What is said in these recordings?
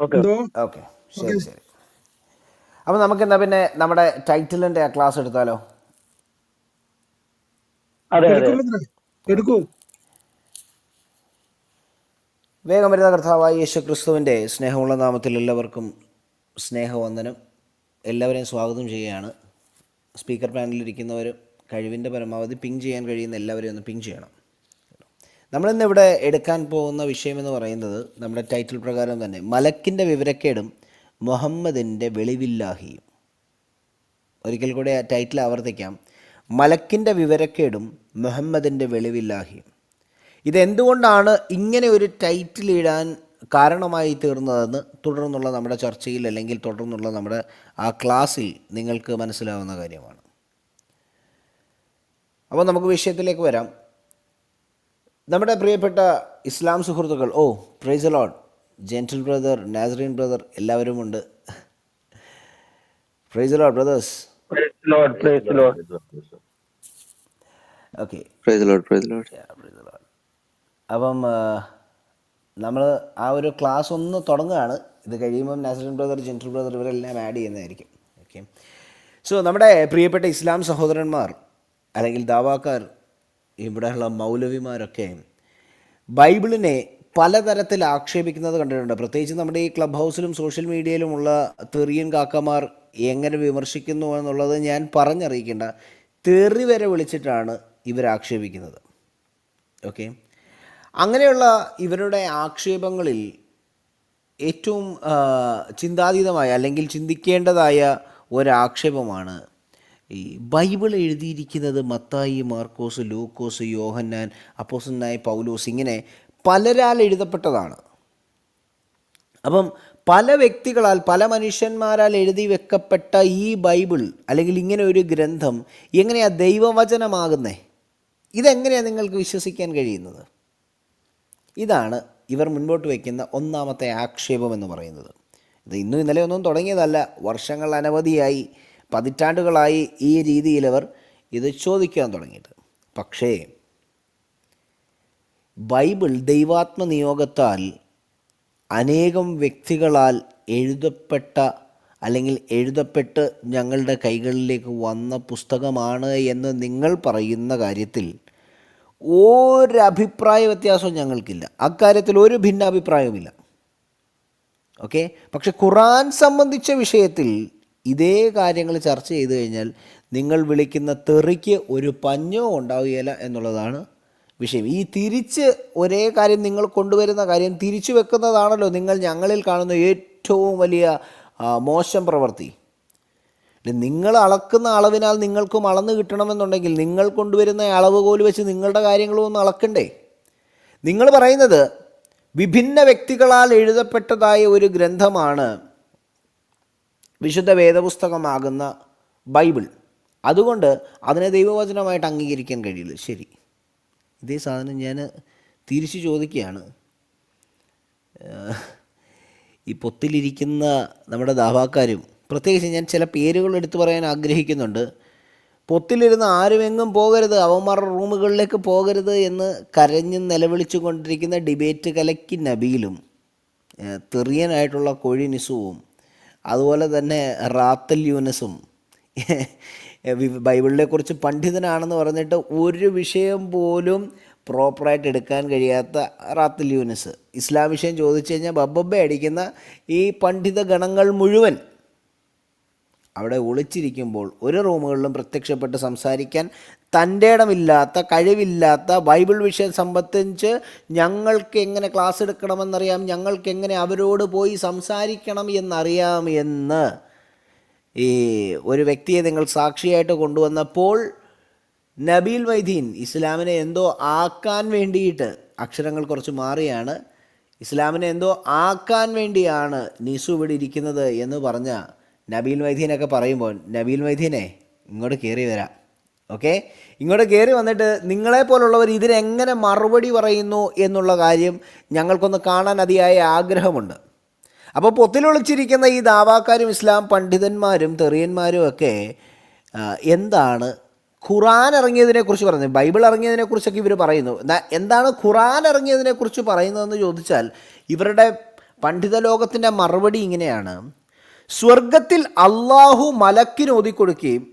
Okay എന്തോ okay, okay. ശരി ശരി. അപ്പോൾ നമുക്കെന്താ പിന്നെ നമ്മുടെ ടൈറ്റിലിൻ്റെ ആ ക്ലാസ് എടുത്താലോ? അതെ അതെ എടുക്കും ബ്രദറെ, ഓക്കെ. എടുക്കൂ. വേഗം വരുന്ന കർത്താവായ യേശു ക്രിസ്തുവിൻ്റെ സ്നേഹമുള്ള നാമത്തിൽ എല്ലാവർക്കും സ്നേഹവന്ദനം. എല്ലാവരെയും സ്വാഗതം ചെയ്യുകയാണ്. സ്പീക്കർ പാനലിലിരിക്കുന്നവരും കഴിവിൻ്റെ പരമാവധി പിങ് ചെയ്യാൻ കഴിയുന്ന എല്ലാവരെയും ഒന്ന് പിങ് ചെയ്യണം. നമ്മളിന്നിവിടെ എടുക്കാൻ പോകുന്ന വിഷയമെന്ന് പറയുന്നത് നമ്മുടെ ടൈറ്റിൽ പ്രകാരം തന്നെ മലക്കിൻ്റെ വിവരക്കേടും മുഹമ്മദിൻ്റെ വെളിവില്ലാഹിയും. ഒരിക്കൽ കൂടെ ആ ടൈറ്റിൽ ആവർത്തിക്കാം: മലക്കിൻ്റെ വിവരക്കേടും മുഹമ്മദിൻ്റെ വെളിവില്ലാഹിയും. ഇതെന്തുകൊണ്ടാണ് ഇങ്ങനെ ഒരു ടൈറ്റിൽ ഇടാൻ കാരണമായി തീർന്നതെന്ന് തുടർന്നുള്ള നമ്മുടെ ചർച്ചയിൽ അല്ലെങ്കിൽ തുടർന്നുള്ള നമ്മുടെ ആ ക്ലാസ്സിൽ നിങ്ങൾക്ക് മനസ്സിലാവുന്ന കാര്യമാണ്. അപ്പോൾ നമുക്ക് വിഷയത്തിലേക്ക് വരാം. നമ്മുടെ പ്രിയപ്പെട്ട ഇസ്ലാം സുഹൃത്തുക്കൾ, praise the Lord, gentle brother, Nazarene brother എല്ലാവരുമുണ്ട്. Praise the Lord brothers. Praise Lord. Okay, Praise the Lord, praise the Lord. Praise the Lord. അപ്പം നമ്മൾ ആ ഒരു ക്ലാസ് ഒന്ന് തുടങ്ങുകയാണ്. ഇത് കഴിയുമ്പം നാസറീൻ ബ്രദർ, ജെൻറ്റിൽ ബ്രദർ ഇവരെല്ലാം ആഡ് ചെയ്യുന്നതായിരിക്കും. ഓക്കെ, സോ നമ്മുടെ പ്രിയപ്പെട്ട ഇസ്ലാം സഹോദരന്മാർ അല്ലെങ്കിൽ ദാവാക്കാർ, ഇവിടെയുള്ള മൗലവിമാരൊക്കെ ബൈബിളിനെ പലതരത്തിൽ ആക്ഷേപിക്കുന്നത് കണ്ടിട്ടുണ്ട്. പ്രത്യേകിച്ച് നമ്മുടെ ഈ ക്ലബ് ഹൗസിലും സോഷ്യൽ മീഡിയയിലുമുള്ള തെറിയൻ കാക്കമാർ എങ്ങനെ വിമർശിക്കുന്നു എന്നുള്ളത് ഞാൻ പറഞ്ഞറിയിക്കേണ്ട. തെറി വരെ വിളിച്ചിട്ടാണ് ഇവർ ആക്ഷേപിക്കുന്നത്. ഓക്കെ, അങ്ങനെയുള്ള ഇവരുടെ ആക്ഷേപങ്ങളിൽ ഏറ്റവും ചിന്താതീതമായ അല്ലെങ്കിൽ ചിന്തിക്കേണ്ടതായ ഒരാക്ഷേപമാണ് ഈ ബൈബിൾ എഴുതിയിരിക്കുന്നത് മത്തായി, മാർക്കോസ്, ലൂക്കോസ്, യോഹന്നാൻ, അപ്പോസ്തലനായ പൗലോസ്, ഇങ്ങനെ പലരാൽ എഴുതപ്പെട്ടതാണ്. അപ്പം പല വ്യക്തികളാൽ, പല മനുഷ്യന്മാരാൽ എഴുതി വെക്കപ്പെട്ട ഈ ബൈബിൾ അല്ലെങ്കിൽ ഇങ്ങനെ ഒരു ഗ്രന്ഥം എങ്ങനെയാണ് ദൈവവചനമാകുന്നത്? ഇതെങ്ങനെയാണ് നിങ്ങൾക്ക് വിശ്വസിക്കാൻ കഴിയുന്നത്? ഇതാണ് ഇവർ മുൻപോട്ട് വയ്ക്കുന്ന ഒന്നാമത്തെ ആക്ഷേപം എന്ന് പറയുന്നത്. ഇത് ഇന്നും ഇന്നലെ ഒന്നും തുടങ്ങിയതല്ല. വർഷങ്ങൾ അനവധിയായി, പതിറ്റാണ്ടുകളായി ഈ രീതിയിൽ അവർ ഇത് ചോദിക്കാൻ തുടങ്ങിയിട്ട്. പക്ഷേ ബൈബിൾ ദൈവാത്മ നിയോഗത്താൽ അനേകം വ്യക്തികളാൽ എഴുതപ്പെട്ട അല്ലെങ്കിൽ എഴുതപ്പെട്ട് ഞങ്ങളുടെ കൈകളിലേക്ക് വന്ന പുസ്തകമാണ് എന്ന് നിങ്ങൾ പറയുന്ന കാര്യത്തിൽ ഒരഭിപ്രായ വ്യത്യാസവും ഞങ്ങൾക്കില്ല. അക്കാര്യത്തിൽ ഒരു ഭിന്നാഭിപ്രായവുമില്ല. ഓക്കെ, പക്ഷെ ഖുറാൻ സംബന്ധിച്ച വിഷയത്തിൽ ഇതേ കാര്യങ്ങൾ ചർച്ച ചെയ്തു കഴിഞ്ഞാൽ നിങ്ങൾ വിളിക്കുന്ന തെറിക്ക് ഒരു പഞ്ഞോ ഉണ്ടാവുകയില്ല എന്നുള്ളതാണ് വിഷയം. ഈ തിരിച്ച് ഒരേ കാര്യം നിങ്ങൾ കൊണ്ടുവരുന്ന കാര്യം തിരിച്ചു വെക്കുന്നതാണല്ലോ നിങ്ങൾ ഞങ്ങളിൽ കാണുന്ന ഏറ്റവും വലിയ മോശം പ്രവൃത്തി. നിങ്ങൾ അളക്കുന്ന അളവിനാൽ നിങ്ങൾക്കും അളന്ന് കിട്ടണമെന്നുണ്ടെങ്കിൽ നിങ്ങൾ കൊണ്ടുവരുന്ന അളവുകോൽ വെച്ച് നിങ്ങളുടെ കാര്യങ്ങളും ഒന്ന് അളക്കണ്ടേ? നിങ്ങൾ പറയുന്നത് വിഭിന്ന വ്യക്തികളാൽ എഴുതപ്പെട്ടതായ ഒരു ഗ്രന്ഥമാണ് വിശുദ്ധ വേദപുസ്തകമാകുന്ന ബൈബിൾ, അതുകൊണ്ട് അതിനെ ദൈവവചനമായിട്ട് അംഗീകരിക്കാൻ കഴിയില്ല. ശരി, ഇതേ സാധനം ഞാൻ തിരിച്ചു ചോദിക്കുകയാണ്. ഈ പൊത്തിലിരിക്കുന്ന നമ്മുടെ ദാവാക്കാരും, പ്രത്യേകിച്ച് ഞാൻ ചില പേരുകൾ എടുത്തു പറയാൻ ആഗ്രഹിക്കുന്നുണ്ട്. പൊത്തിലിരുന്ന് ആരുമെങ്ങും പോകരുത്, അവന്മാരുടെ റൂമുകളിലേക്ക് പോകരുത് എന്ന് കരഞ്ഞ് നിലവിളിച്ചു കൊണ്ടിരിക്കുന്ന ഡിബേറ്റ് കലക്കി നബീലും, തെറിയനായിട്ടുള്ള കോഴി നിസുവും, അതുപോലെ തന്നെ റാത്തൽ യൂനസും, ബൈബിളിനെക്കുറിച്ച് പണ്ഡിതനാണെന്ന് പറഞ്ഞിട്ട് ഒരു വിഷയം പോലും പ്രോപ്പറായിട്ട് എടുക്കാൻ കഴിയാത്ത റാത്തൽ യൂനസ്, ഇസ്ലാം വിഷയം ചോദിച്ചു കഴിഞ്ഞാൽ ബബ്ബ അടിക്കുന്ന ഈ പണ്ഡിത ഗണങ്ങൾ മുഴുവൻ അവിടെ ഒളിച്ചിരിക്കുമ്പോൾ ഒരു റൂമുകളിലും പ്രത്യക്ഷപ്പെട്ട് സംസാരിക്കാൻ തൻ്റെ ഇടമില്ലാത്ത, കഴിവില്ലാത്ത, ബൈബിൾ വിഷയം സംബന്ധിച്ച് ഞങ്ങൾക്ക് എങ്ങനെ ക്ലാസ് എടുക്കണമെന്നറിയാം, ഞങ്ങൾക്ക് എങ്ങനെ അവരോട് പോയി സംസാരിക്കണം എന്നറിയാം എന്ന് ഈ ഒരു വ്യക്തിയെ നിങ്ങൾ സാക്ഷിയായിട്ട് കൊണ്ടുവന്നപ്പോൾ നബീൽ മൈദീൻ ഇസ്ലാമിനെ എന്തോ ആക്കാൻ വേണ്ടിയിട്ട്, അക്ഷരങ്ങൾ കുറച്ച് മാറിയാണ്, ഇസ്ലാമിനെ എന്തോ ആക്കാൻ വേണ്ടിയാണ് നിസു ഇവിടെ ഇരിക്കുന്നത് എന്ന് പറഞ്ഞ നബീൽ മൈദീനൊക്കെ പറയുമ്പോൾ, നബീൽ മൈദീനെ ഇങ്ങോട്ട് കയറി വരാം. ഓക്കെ, ഇങ്ങോട്ട് കയറി വന്നിട്ട് നിങ്ങളെപ്പോലുള്ളവർ ഇതിനെങ്ങനെ മറുപടി പറയുന്നു എന്നുള്ള കാര്യം ഞങ്ങൾക്കൊന്ന് കാണാൻ അതിയായ ആഗ്രഹമുണ്ട്. അപ്പോൾ പൊത്തിലൊളിച്ചിരിക്കുന്ന ഈ ദാവാക്കാരും ഇസ്ലാം പണ്ഡിതന്മാരും തെറിയന്മാരും ഒക്കെ എന്താണ് ഖുറാൻ ഇറങ്ങിയതിനെക്കുറിച്ച് പറയുന്നത്? ബൈബിൾ ഇറങ്ങിയതിനെക്കുറിച്ചൊക്കെ ഇവർ പറയുന്നു. എന്താണ് ഖുറാൻ ഇറങ്ങിയതിനെക്കുറിച്ച് പറയുന്നതെന്ന് ചോദിച്ചാൽ ഇവരുടെ പണ്ഡിത ലോകത്തിൻ്റെ മറുപടി ഇങ്ങനെയാണ്: സ്വർഗത്തിൽ അള്ളാഹു മലക്കിന് ഓതിക്കൊടുക്കുകയും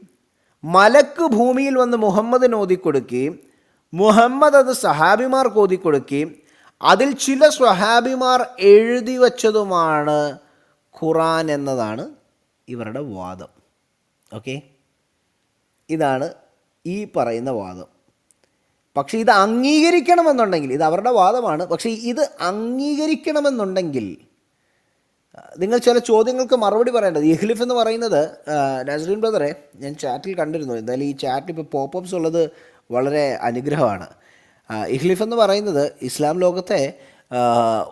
മലക്ക് ഭൂമിയിൽ വന്ന് മുഹമ്മദിന് ഓതിക്കൊടുക്കുകയും മുഹമ്മദ് അത് സഹാബിമാർക്ക് ഓതിക്കൊടുക്കുകയും അതിൽ ചില സ്വഹാബിമാർ എഴുതി വച്ചതുമാണ് ഖുറാൻ എന്നതാണ് ഇവരുടെ വാദം. ഓക്കെ, ഇതാണ് ഈ പറയുന്ന വാദം. പക്ഷേ ഇത് അംഗീകരിക്കണമെന്നുണ്ടെങ്കിൽ, ഇത് അവരുടെ വാദമാണ്, പക്ഷേ ഇത് അംഗീകരിക്കണമെന്നുണ്ടെങ്കിൽ നിങ്ങൾ ചില ചോദ്യങ്ങൾക്ക് മറുപടി പറയേണ്ടത്. ഇഹ്ലിഫ് എന്ന് പറയുന്നത്, നസ്രീൻ ബ്രദറെ, ഞാൻ ചാറ്റിൽ കണ്ടിരുന്നു. എന്തായാലും ഈ ചാറ്റിൽ ഇപ്പോൾ പോപ്പപ്സ് ഉള്ളത് വളരെ അനുഗ്രഹമാണ്. ഇഹ്ലിഫ് എന്ന് പറയുന്നത് ഇസ്ലാം ലോകത്തെ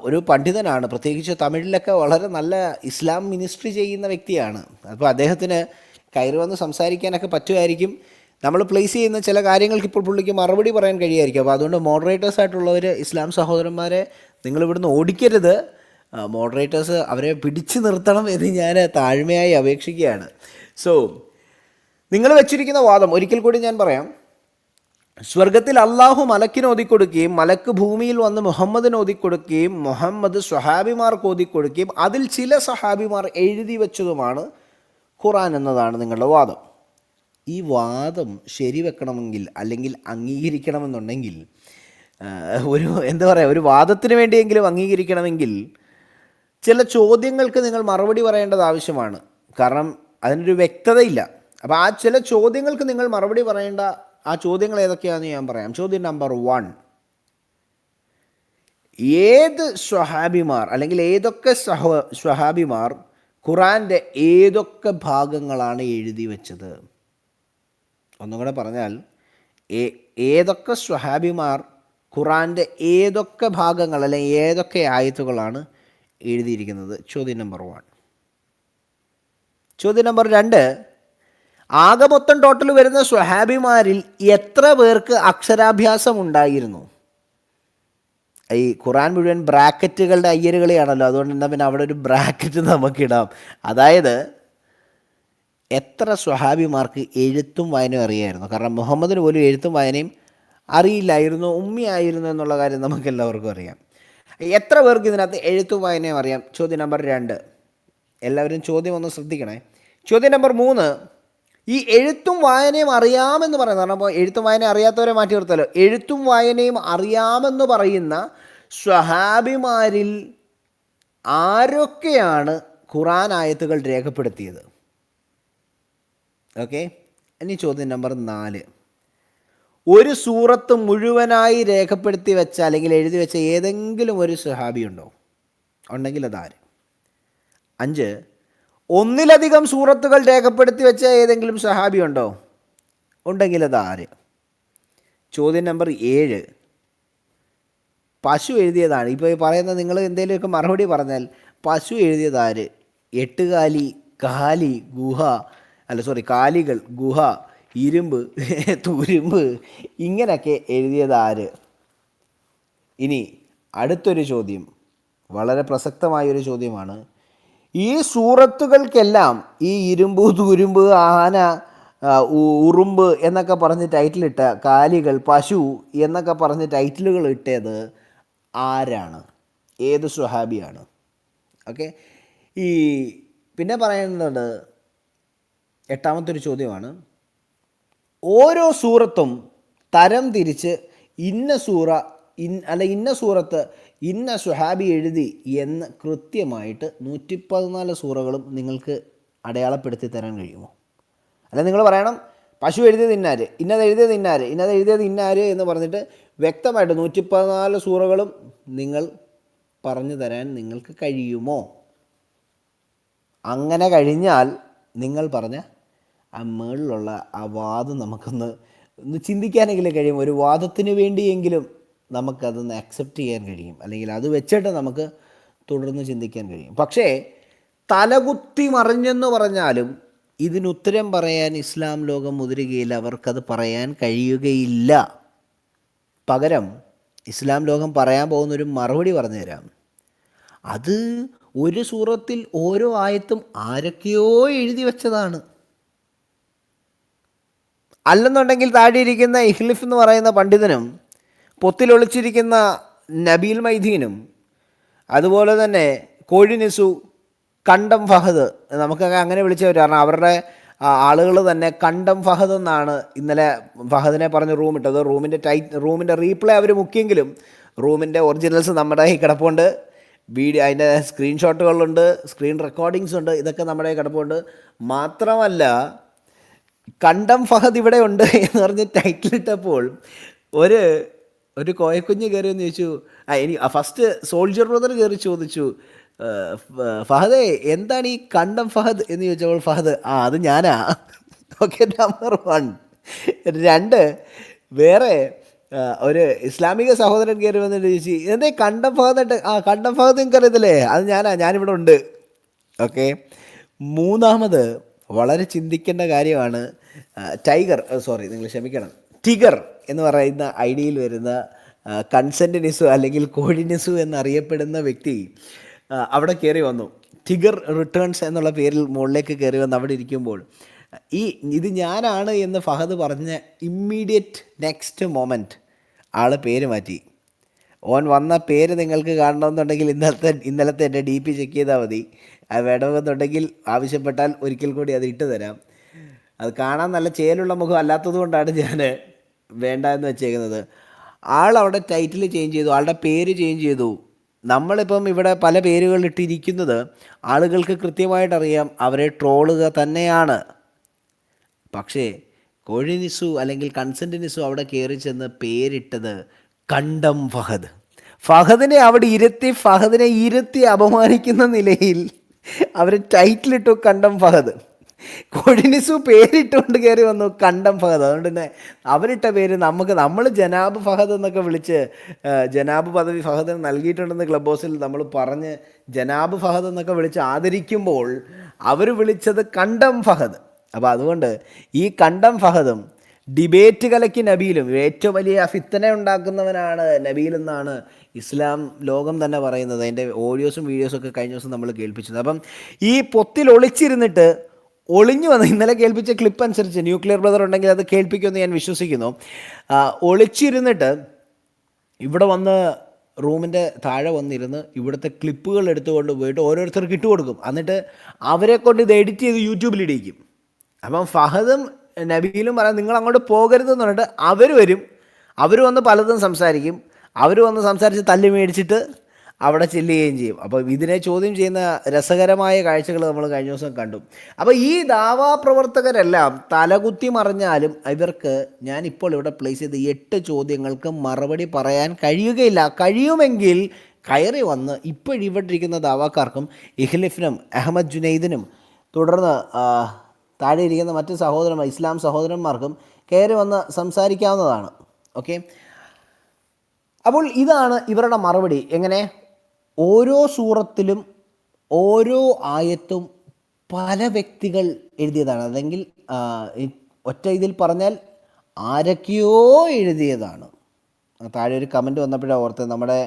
ഒരു പണ്ഡിതനാണ്. പ്രത്യേകിച്ച് തമിഴിലൊക്കെ വളരെ നല്ല ഇസ്ലാം മിനിസ്ട്രി ചെയ്യുന്ന വ്യക്തിയാണ്. അപ്പോൾ അദ്ദേഹത്തിന് കയറി വന്ന് സംസാരിക്കാനൊക്കെ പറ്റുമായിരിക്കും. നമ്മൾ പ്ലേസ് ചെയ്യുന്ന ചില കാര്യങ്ങൾക്ക് ഇപ്പോൾ പുള്ളിക്ക് മറുപടി പറയാൻ കഴിയുമായിരിക്കും. അപ്പോൾ അതുകൊണ്ട് മോഡറേറ്റേഴ്സായിട്ടുള്ളവർ, ഇസ്ലാം സഹോദരന്മാരെ, നിങ്ങളിവിടുന്ന് ഓടിക്കരുത്. മോഡറേറ്റേഴ്സ് അവരെ പിടിച്ചു നിർത്തണം എന്ന് ഞാൻ താഴ്മയായി അപേക്ഷിക്കുകയാണ്. സോ നിങ്ങൾ വെച്ചിരിക്കുന്ന വാദം ഒരിക്കൽ കൂടി ഞാൻ പറയാം. സ്വർഗത്തിൽ അള്ളാഹു മലക്കിന് ഓതിക്കൊടുക്കുകയും മലക്ക് ഭൂമിയിൽ വന്ന് മുഹമ്മദിന് ഓതിക്കൊടുക്കുകയും മുഹമ്മദ് സ്വഹാബിമാർക്ക് ഓതിക്കൊടുക്കുകയും അതിൽ ചില സഹാബിമാർ എഴുതി വെച്ചതുമാണ് ഖുറാൻ എന്നതാണ് നിങ്ങളുടെ വാദം. ഈ വാദം ശരിവെക്കണമെങ്കിൽ, അല്ലെങ്കിൽ അംഗീകരിക്കണമെന്നുണ്ടെങ്കിൽ, ഒരു വാദത്തിന് വേണ്ടിയെങ്കിലും അംഗീകരിക്കണമെങ്കിൽ ചില ചോദ്യങ്ങൾക്ക് നിങ്ങൾ മറുപടി പറയേണ്ടത് ആവശ്യമാണ്. കാരണം അതിനൊരു വ്യക്തതയില്ല. അപ്പോൾ ആ ചില ചോദ്യങ്ങൾക്ക് നിങ്ങൾ മറുപടി പറയേണ്ട ആ ചോദ്യങ്ങൾ ഏതൊക്കെയാണെന്ന് ഞാൻ പറയാം. ചോദ്യം നമ്പർ 1: ഏത് സ്വഹാബിമാർ, അല്ലെങ്കിൽ ഏതൊക്കെ സ്വഹാബിമാർ ഖുറാൻ്റെ ഏതൊക്കെ ഭാഗങ്ങളാണ് എഴുതി വെച്ചത്? ഒന്നും കൂടെ പറഞ്ഞാൽ, ഏതൊക്കെ സ്വഹാബിമാർ ഖുറാൻ്റെ ഏതൊക്കെ ഭാഗങ്ങൾ, അല്ലെങ്കിൽ ഏതൊക്കെ ആയത്തുകളാണ് എഴുതിയിരിക്കുന്നത്? ചോദ്യം നമ്പർ 1. ചോദ്യം നമ്പർ 2: ആകെ മൊത്തം ടോട്ടൽ വരുന്ന സ്വഹാബിമാരിൽ എത്ര പേർക്ക് അക്ഷരാഭ്യാസം ഉണ്ടായിരുന്നു? ഈ ഖുറാൻ മുഴുവൻ ബ്രാക്കറ്റുകളുടെ അയ്യരുകളെയാണല്ലോ, അതുകൊണ്ട് എന്നാൽ പിന്നെ അവിടെ ഒരു ബ്രാക്കറ്റ് നമുക്കിടാം. അതായത് എത്ര സ്വഹാബിമാർക്ക് എഴുത്തും വായനയും അറിയായിരുന്നു? കാരണം മുഹമ്മദിന് പോലും എഴുത്തും വായനയും അറിയില്ലായിരുന്നു, ഉമ്മിയായിരുന്നു എന്നുള്ള കാര്യം നമുക്കെല്ലാവർക്കും അറിയാം. എത്ര പേർക്ക് ഇതിനകത്ത് എഴുത്തും വായനയും അറിയാം? ചോദ്യം നമ്പർ 2. എല്ലാവരും ചോദ്യം ഒന്ന് ശ്രദ്ധിക്കണേ. ചോദ്യം നമ്പർ 3: ഈ എഴുത്തും വായനയും അറിയാമെന്ന് പറയുന്നത്, കാരണം അപ്പോൾ എഴുത്തും വായനയും അറിയാത്തവരെ മാറ്റി നിർത്തല്ലോ. എഴുത്തും വായനയും അറിയാമെന്ന് പറയുന്ന സ്വഹാബിമാരിൽ ആരൊക്കെയാണ് ഖുറാൻ ആയത്തുകൾ രേഖപ്പെടുത്തിയത്? ഓക്കെ, ഇനി ചോദ്യം നമ്പർ 4: ഒരു സൂറത്ത് മുഴുവനായി രേഖപ്പെടുത്തി വെച്ച, അല്ലെങ്കിൽ എഴുതി വെച്ച ഏതെങ്കിലും ഒരു സ്വഹാബി ഉണ്ടോ? ഉണ്ടെങ്കിൽ അതാര്? 5: ഒന്നിലധികം സൂറത്തുകൾ രേഖപ്പെടുത്തി വെച്ച ഏതെങ്കിലും സ്വഹാബി ഉണ്ടോ? ഉണ്ടെങ്കിൽ അതാര്? ചോദ്യം നമ്പർ 7: പശു എഴുതിയതാണ്. ഇപ്പോൾ ഈ പറയുന്ന നിങ്ങൾ എന്തെങ്കിലുമൊക്കെ മറുപടി പറഞ്ഞാൽ പശു എഴുതിയതാര്? 8 കാലി, കാലി, ഗുഹ, കാലികൾ, ഗുഹ, ഇരുമ്പ്, തുരുമ്പ്, ഇങ്ങനെയൊക്കെ എഴുതിയതാര്? ഇനി അടുത്തൊരു ചോദ്യം, വളരെ പ്രസക്തമായൊരു ചോദ്യമാണ്. ഈ സൂറത്തുകൾക്കെല്ലാം ഈ ഇരുമ്പ്, തുരുമ്പ്, ആന, ഉറുമ്പ് എന്നൊക്കെ പറഞ്ഞ് ടൈറ്റിലിട്ട, കാലികൾ, പശു എന്നൊക്കെ പറഞ്ഞ് ടൈറ്റിലുകൾ ഇട്ടത് ആരാണ്? ഏത് സ്വഹാബിയാണ്? ഓക്കെ, ഈ പിന്നെ പറയുന്നത് 8ാമത്തൊരു ചോദ്യമാണ്. ഓരോ സൂറത്തും തരം തിരിച്ച് ഇന്ന സൂറ, ഇന്ന സൂറത്ത് ഇന്ന സ്വഹാബി എഴുതി എന്ന് കൃത്യമായിട്ട് 114 സൂറകളും നിങ്ങൾക്ക് അടയാളപ്പെടുത്തി തരാൻ കഴിയുമോ? അല്ല, നിങ്ങൾ പറയണം പശു എഴുതിയത് ഇന്നാര്, ഇന്നത് എഴുതിയത് ഇന്നാര്, ഇന്നത് എഴുതിയത് ഇന്നാര് എന്ന് പറഞ്ഞിട്ട് വ്യക്തമായിട്ട് 114 സൂറകളും നിങ്ങൾ പറഞ്ഞു തരാൻ നിങ്ങൾക്ക് കഴിയുമോ? അങ്ങനെ കഴിഞ്ഞാൽ നിങ്ങൾ പറഞ്ഞ ആ മേളിലുള്ള ആ വാദം നമുക്കൊന്ന് ചിന്തിക്കാനെങ്കിലും കഴിയും. ഒരു വാദത്തിന് വേണ്ടിയെങ്കിലും നമുക്കതൊന്ന് അക്സെപ്റ്റ് ചെയ്യാൻ കഴിയും, അല്ലെങ്കിൽ അത് വെച്ചിട്ട് നമുക്ക് തുടർന്ന് ചിന്തിക്കാൻ കഴിയും. പക്ഷേ തലകുത്തി മറിഞ്ഞെന്ന് പറഞ്ഞാലും ഇതിനുത്തരം പറയാൻ ഇസ്ലാം ലോകം മുതിരുകയില്ല, അവർക്കത് പറയാൻ കഴിയുകയില്ല. പകരം ഇസ്ലാം ലോകം പറയാൻ പോകുന്നൊരു മറുപടി പറഞ്ഞു തരാം. അത് ഒരു സൂറത്തിൽ ഓരോ ആയത്തും ആരൊക്കെയോ എഴുതി വെച്ചതാണ്. അല്ലെന്നുണ്ടെങ്കിൽ താഴെ ഇരിക്കുന്ന ഇഹ്ലിഫ് എന്ന് പറയുന്ന പണ്ഡിതനും പൊത്തിലൊളിച്ചിരിക്കുന്ന നബീൽ മൈദീനും അതുപോലെ തന്നെ കോഴി നിസു, കണ്ടം ഫഹദ്, നമുക്കൊക്കെ അങ്ങനെ വിളിച്ചവർ. കാരണം അവരുടെ ആളുകൾ തന്നെ കണ്ടം ഫഹദ് എന്നാണ് ഇന്നലെ ഫഹദിനെ പറഞ്ഞ് റൂം ഇട്ടത്. റൂമിൻ്റെ റീപ്ലേ അവർ മുക്കിയെങ്കിലും റൂമിൻ്റെ ഒറിജിനൽസ് നമ്മുടെ കയ്യിൽ കിടപ്പുണ്ട്. അതിൻ്റെ സ്ക്രീൻഷോട്ടുകളുണ്ട്, സ്ക്രീൻ റെക്കോർഡിങ്സ് ഉണ്ട്, ഇതൊക്കെ നമ്മുടെ കയ്യിൽ കിടപ്പുണ്ട്. മാത്രമല്ല കണ്ടം ഫഹദ് ഇവിടെ ഉണ്ട് എന്ന് പറഞ്ഞ് ടൈറ്റിലിട്ടപ്പോൾ ഒരു കോയക്കുഞ്ഞ് കയറി എന്ന് ചോദിച്ചു. ഫസ്റ്റ് സോൾജർ ബ്രദർ കയറി ചോദിച്ചു, ഫഹദേ എന്താണ് ഈ കണ്ടം ഫഹദ് എന്ന് ചോദിച്ചപ്പോൾ ഫഹദ് അത് ഞാനാ. Okay, number 1. 2, വേറെ ഒരു ഇസ്ലാമിക സഹോദരൻ കയറി വന്നിട്ട് ചോദിച്ചു, എന്തേ കണ്ടം ഫഹദ്? കണ്ടം ഫഹദ് നിങ്ങൾക്ക് അറിയത്തില്ലേ, അത് ഞാനിവിടെ ഉണ്ട്. ഓക്കെ. 3, വളരെ ചിന്തിക്കേണ്ട കാര്യമാണ്. നിങ്ങൾ ക്ഷമിക്കണം, ടിഗർ എന്ന് പറയുന്ന ഐഡിയയിൽ വരുന്ന കൺസെൻറ്റ് നിസു അല്ലെങ്കിൽ കോഴി നിസു എന്നറിയപ്പെടുന്ന വ്യക്തി അവിടെ കയറി വന്നു. ടിഗർ റിട്ടേൺസ് എന്നുള്ള പേരിൽ മുകളിലേക്ക് കയറി വന്ന് അവിടെ ഇരിക്കുമ്പോൾ ഇത് ഞാനാണ് എന്ന് ഫഹദ് പറഞ്ഞ ഇമ്മീഡിയറ്റ് നെക്സ്റ്റ് മൊമെൻറ്റ് ആൾ പേര് മാറ്റി. ഓൻ വന്ന പേര് നിങ്ങൾക്ക് കാണണമെന്നുണ്ടെങ്കിൽ ഇന്നലത്തെ എൻ്റെ DP ചെക്ക് ചെയ്താൽ മതി. അത് വേണമെന്നുണ്ടെങ്കിൽ ആവശ്യപ്പെട്ടാൽ ഒരിക്കൽ കൂടി അത് ഇട്ട് തരാം. അത് കാണാൻ നല്ല ചേലുള്ള മുഖം അല്ലാത്തത് കൊണ്ടാണ് ഞാൻ വേണ്ട എന്ന് വെച്ചേക്കുന്നത്. ആളവിടെ ടൈറ്റിൽ ചേഞ്ച് ചെയ്തു, ആളുടെ പേര് ചേഞ്ച് ചെയ്തു. നമ്മളിപ്പം ഇവിടെ പല പേരുകളിട്ടിരിക്കുന്നത് ആളുകൾക്ക് കൃത്യമായിട്ടറിയാം അവരെ ട്രോളുക തന്നെയാണ്. പക്ഷേ കോഴി നിസു അല്ലെങ്കിൽ കൺസെൻറ്റ് നിസു അവിടെ കയറി ചെന്ന് പേരിട്ടത് കണ്ടം ഫഹദ്. ഫഹദിനെ അവിടെ ഇരുത്തി അപമാനിക്കുന്ന നിലയിൽ അവർ ടൈറ്റിലിട്ടു കണ്ടം ഫഹദ്. കോഴി നിസു പേരിട്ടുകൊണ്ട് കയറി വന്നു കണ്ടം ഫഹദ്. അതുകൊണ്ട് തന്നെ അവരിട്ട പേര് നമ്മൾ ജനാബ് ഫഹദ് എന്നൊക്കെ വിളിച്ച് ജനാബ് പദവി ഫഹദിന് നൽകിയിട്ടുണ്ടെന്ന് ക്ലബ് ഹൗസിൽ നമ്മൾ പറഞ്ഞ് ജനാബ് ഫഹദ് എന്നൊക്കെ വിളിച്ച് ആദരിക്കുമ്പോൾ അവർ വിളിച്ചത് കണ്ടം ഫഹദ്. അപ്പോൾ അതുകൊണ്ട് ഈ കണ്ടം ഫഹദും ഡിബേറ്റ് കലക്കി നബീലും ഏറ്റവും വലിയ ഫിത്തന ഉണ്ടാക്കുന്നവനാണ് നബീലെന്നാണ് ഇസ്ലാം ലോകം തന്നെ പറയുന്നത്. അതിൻ്റെ ഓഡിയോസും വീഡിയോസും ഒക്കെ കഴിഞ്ഞ ദിവസം നമ്മൾ കേൾപ്പിച്ചത്. അപ്പം ഈ പൊത്തിൽ ഒളിഞ്ഞു വന്ന് ഇന്നലെ കേൾപ്പിച്ച ക്ലിപ്പ് അനുസരിച്ച് ന്യൂക്ലിയർ ബ്രദർ ഉണ്ടെങ്കിൽ അത് കേൾപ്പിക്കുമെന്ന് ഞാൻ വിശ്വസിക്കുന്നു. ഒളിച്ചിരുന്നിട്ട് ഇവിടെ വന്ന് റൂമിൻ്റെ താഴെ വന്നിരുന്ന് ഇവിടുത്തെ ക്ലിപ്പുകൾ എടുത്തുകൊണ്ട് പോയിട്ട് ഓരോരുത്തർക്ക് ഇട്ടുകൊടുക്കും. എന്നിട്ട് അവരെ കൊണ്ട് ഇത് എഡിറ്റ് ചെയ്ത് യൂട്യൂബിലിടിക്കും. അപ്പം ഫഹദും നബീലും പറയാം നിങ്ങൾ അങ്ങോട്ട് പോകരുതെന്ന് പറഞ്ഞിട്ട് അവർ വന്ന് പലതും സംസാരിക്കും. അവർ വന്ന് സംസാരിച്ച് തല്ലി മേടിച്ചിട്ട് അവിടെ ചെല്ലുകയും ചെയ്യും. അപ്പോൾ ഇതിനെ ചോദ്യം ചെയ്യുന്ന രസകരമായ കാഴ്ചകൾ നമ്മൾ കഴിഞ്ഞ ദിവസം കണ്ടു. അപ്പോൾ ഈ ദാവാ പ്രവർത്തകരെല്ലാം തലകുത്തി മറിഞ്ഞാലും ഇവർക്ക് ഞാനിപ്പോൾ ഇവിടെ പ്ലേസ് ചെയ്ത 8 ചോദ്യങ്ങൾക്ക് മറുപടി പറയാൻ കഴിയുകയില്ല. കഴിയുമെങ്കിൽ കയറി വന്ന് ഇപ്പോഴിവിടെ ഇരിക്കുന്ന ദാവാക്കാർക്കും ഇഖ്ലിഫിനും അഹമ്മദ് ജുനൈദിനും തുടർന്ന് താഴെ ഇരിക്കുന്ന മറ്റ് ഇസ്ലാം സഹോദരന്മാർക്കും കയറി വന്ന് സംസാരിക്കാവുന്നതാണ്. ഓക്കെ. അപ്പോൾ ഇതാണ് ഇവരുടെ മറുപടി. എങ്ങനെ? ഓരോ സൂറത്തിലും ഓരോ ആയത്തും പല വ്യക്തികൾ എഴുതിയതാണ്, അല്ലെങ്കിൽ ഒറ്റ ഇതിൽ പറഞ്ഞാൽ ആരൊക്കെയോ എഴുതിയതാണ്. താഴെ ഒരു കമൻറ്റ് വന്നപ്പോഴാണ് ഓർത്തത്, നമ്മുടെ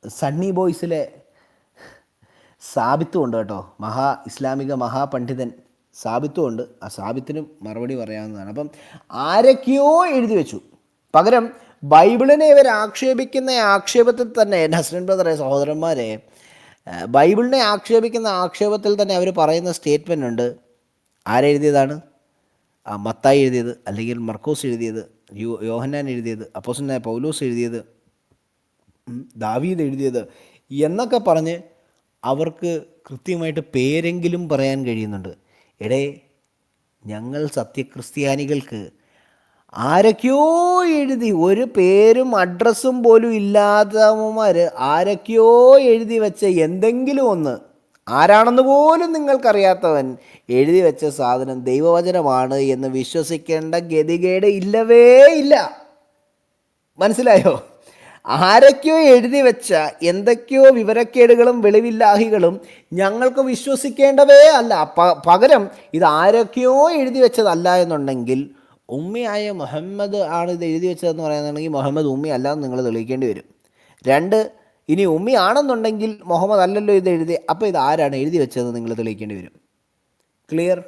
സണ്ണി ബോയ്സിലെ സാബിത്തും ഉണ്ട് കേട്ടോ, ഇസ്ലാമിക മഹാപണ്ഡിതൻ സാബിത്തും ഉണ്ട്. ആ സാബിത്തിനും മറുപടി പറയാവുന്നതാണ്. അപ്പം ആരൊക്കെയോ എഴുതി വെച്ചു. പകരം ബൈബിളിനെ ഇവർ ആക്ഷേപിക്കുന്ന ആക്ഷേപത്തിൽ തന്നെ നസ്രൻ ബ്രദറെ, സഹോദരന്മാരെ, ബൈബിളിനെ ആക്ഷേപിക്കുന്ന ആക്ഷേപത്തിൽ തന്നെ അവർ പറയുന്ന സ്റ്റേറ്റ്മെൻ്റ് ഉണ്ട്. ആരെഴുതിയതാണ്? മത്തായി എഴുതിയത്, അല്ലെങ്കിൽ മർക്കോസ് എഴുതിയത്, യോഹന്നാൻ എഴുതിയത്, അപ്പോസ്തലനായ പൗലോസ് എഴുതിയത്, ദാവീദ് എഴുതിയത് എന്നൊക്കെ പറഞ്ഞ് അവർക്ക് കൃത്യമായിട്ട് പേരെങ്കിലും പറയാൻ കഴിയുന്നുണ്ട്. ഞങ്ങൾ സത്യക്രിസ്ത്യാനികൾക്ക് ആരൊക്കെയോ എഴുതി, ഒരു പേരും അഡ്രസ്സും പോലും ഇല്ലാത്തവന്മാർ ആരൊക്കെയോ എഴുതി വെച്ച എന്തെങ്കിലും ഒന്ന്, ആരാണെന്ന് പോലും നിങ്ങൾക്കറിയാത്തവൻ എഴുതി വെച്ച സാധനം ദൈവവചനമാണ് എന്ന് വിശ്വസിക്കേണ്ട ഗതികേട് ഇല്ലവേ ഇല്ല. മനസ്സിലായോ? ആരൊക്കെയോ എഴുതി വെച്ച എന്തൊക്കെയോ വിവരക്കേടുകളും വെളിവില്ലാഹികളും ഞങ്ങൾക്ക് വിശ്വസിക്കേണ്ടവേ അല്ല. പകരം ഇത് ആരൊക്കെയോ എഴുതി വെച്ചതല്ല എന്നുണ്ടെങ്കിൽ ഉമ്മിയായ മുഹമ്മദ് ആണ് ഇത് എഴുതി വെച്ചതെന്ന് പറയുന്നുണ്ടെങ്കിൽ മുഹമ്മദ് ഉമ്മി അല്ലാന്ന് നിങ്ങൾ തെളിയിക്കേണ്ടി വരും. 2, ഇനി ഉമ്മി ആണെന്നുണ്ടെങ്കിൽ മുഹമ്മദ് അല്ലല്ലോ ഇത് എഴുതി, അപ്പോൾ ഇത് ആരാണ് എഴുതി വെച്ചതെന്ന് നിങ്ങൾ തെളിയിക്കേണ്ടി വരും. ക്ലിയർ?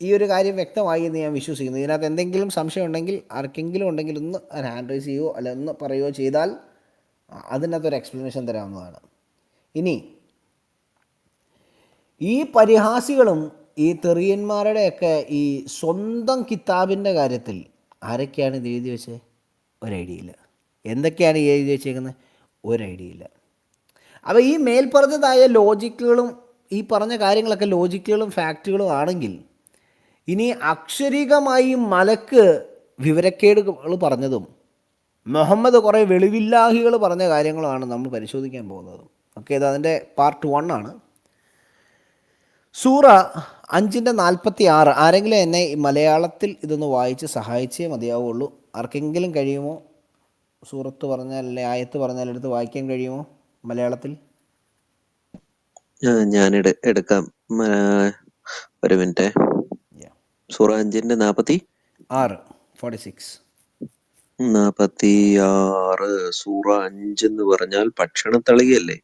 ഈ ഒരു കാര്യം വ്യക്തമായി എന്ന് ഞാൻ വിശ്വസിക്കുന്നു. ഇതിനകത്ത് എന്തെങ്കിലും സംശയം ഉണ്ടെങ്കിൽ, ആർക്കെങ്കിലും ഉണ്ടെങ്കിൽ ഒന്ന് ഹാൻഡ് റൈസ് ചെയ്യുകയോ അല്ല ഒന്ന് പറയുകയോ ചെയ്താൽ അതിനകത്തൊരു എക്സ്പ്ലനേഷൻ തരാവുന്നതാണ്. ഇനി ഈ പരിഹാസികളും ഈ തെറിയന്മാരുടെയൊക്കെ ഈ സ്വന്തം കിതാബിൻ്റെ കാര്യത്തിൽ ആരൊക്കെയാണ് ഇത് എഴുതി വെച്ചത്? ഒരു ഐഡിയ ഇല്ല. എന്തൊക്കെയാണ് ഈ എഴുതി വെച്ചേക്കുന്നത്? ഒരു ഐഡിയ ഇല്ല. അപ്പോൾ ഈ മേൽപ്പറഞ്ഞതായ ലോജിക്കുകളും ഈ പറഞ്ഞ കാര്യങ്ങളൊക്കെ ലോജിക്കുകളും ഫാക്റ്റുകളും ആണെങ്കിൽ ഇനി അക്ഷരികമായി മലക്ക് വിവരക്കേടുകൾ പറഞ്ഞതും മുഹമ്മദ് കുറേ വെളിവില്ലാഹികൾ പറഞ്ഞ കാര്യങ്ങളുമാണ് നമ്മൾ പരിശോധിക്കാൻ പോകുന്നത്. ഓക്കെ, ഇത് അതിൻ്റെ പാർട്ട് 1 ആണ്. സൂറ 5:46. ആരെങ്കിലും എന്നെ മലയാളത്തിൽ ഇതൊന്ന് വായിച്ച് സഹായിച്ചേ മതിയാവുള്ളൂ. ആർക്കെങ്കിലും കഴിയുമോ? സൂറത്ത് പറഞ്ഞാൽ അല്ലെ ആയത്ത് പറഞ്ഞാൽ എടുത്ത് വായിക്കാൻ കഴിയുമോ മലയാളത്തിൽ? ഞാൻ എടുക്കാം. ഒരു മിനിറ്റ്. സൂറ 5:46. 46. സൂറ 5 എന്ന് പറഞ്ഞാൽ ഭക്ഷണത്തളികയല്ലേ?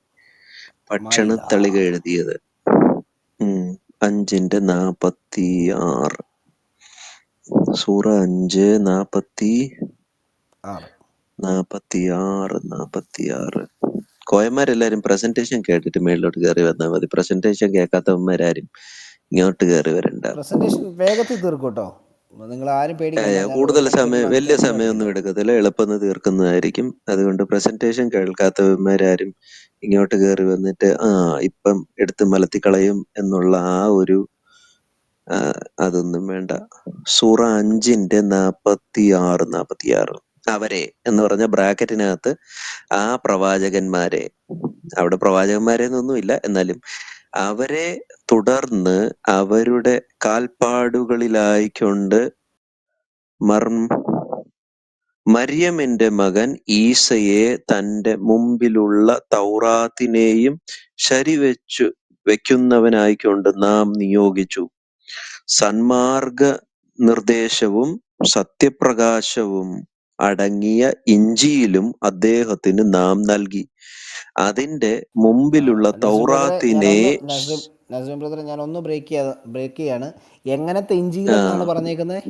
ഭക്ഷണത്തളിക എഴുതിയത്. 5:46. സൂറ 5:46. കോയന്മാരെല്ലാരും പ്രസന്റേഷൻ കേട്ടിട്ട് മേളിലോട്ട് കയറി വന്നാൽ മതി. പ്രസന്റേഷൻ കേൾക്കാത്തവന്മാരും ഇങ്ങോട്ട് കയറി വരണ്ട. പ്രസന്റേഷൻ വേഗത്തിൽ തീർക്കൂട്ടോ, നിങ്ങൾ ആരും പേടിക്കണ്ട. കൂടുതൽ സമയം, വലിയ സമയമൊന്നും എടുക്കത്തില്ല, എളുപ്പം തീർക്കുന്നതായിരിക്കും. അതുകൊണ്ട് പ്രസന്റേഷൻ കേൾക്കാത്തവന്മാരും ഇങ്ങോട്ട് കയറി വന്നിട്ട് ഇപ്പം എടുത്ത് മലത്തിക്കളയും എന്നുള്ള ആ ഒരു അതൊന്നും വേണ്ട. സൂറ 5:46. അവരെ എന്ന് പറഞ്ഞ ബ്രാക്കറ്റിനകത്ത് ആ പ്രവാചകന്മാരെ, അവിടെ പ്രവാചകന്മാരെന്നൊന്നും ഇല്ല, എന്നാലും അവരെ തുടർന്ന് അവരുടെ കാൽപ്പാടുകളിലായിക്കൊണ്ട് മര്യമിന്റെ മകൻ ഈസയെ തന്റെ മുമ്പിലുള്ള തൗറാത്തിനെയും ശരിവെച്ചു വെക്കുന്നവനായിക്കൊണ്ട് നാം നിയോഗിച്ചു. സന്മാർഗ നിർദ്ദേശവും സത്യപ്രകാശവും അടങ്ങിയ ഇഞ്ചിയിലും അദ്ദേഹത്തിന് നാം നൽകി. അതിന്റെ മുമ്പിലുള്ള തൗറാത്തിനെ നസ്രീം ബ്രദർ, ഞാൻ ഒന്ന് ബ്രേക്ക് ചെയ്യാണ്. എങ്ങനത്തെ ഇഞ്ചിയിലെന്നാണ് പറഞ്ഞേക്കുന്നത്?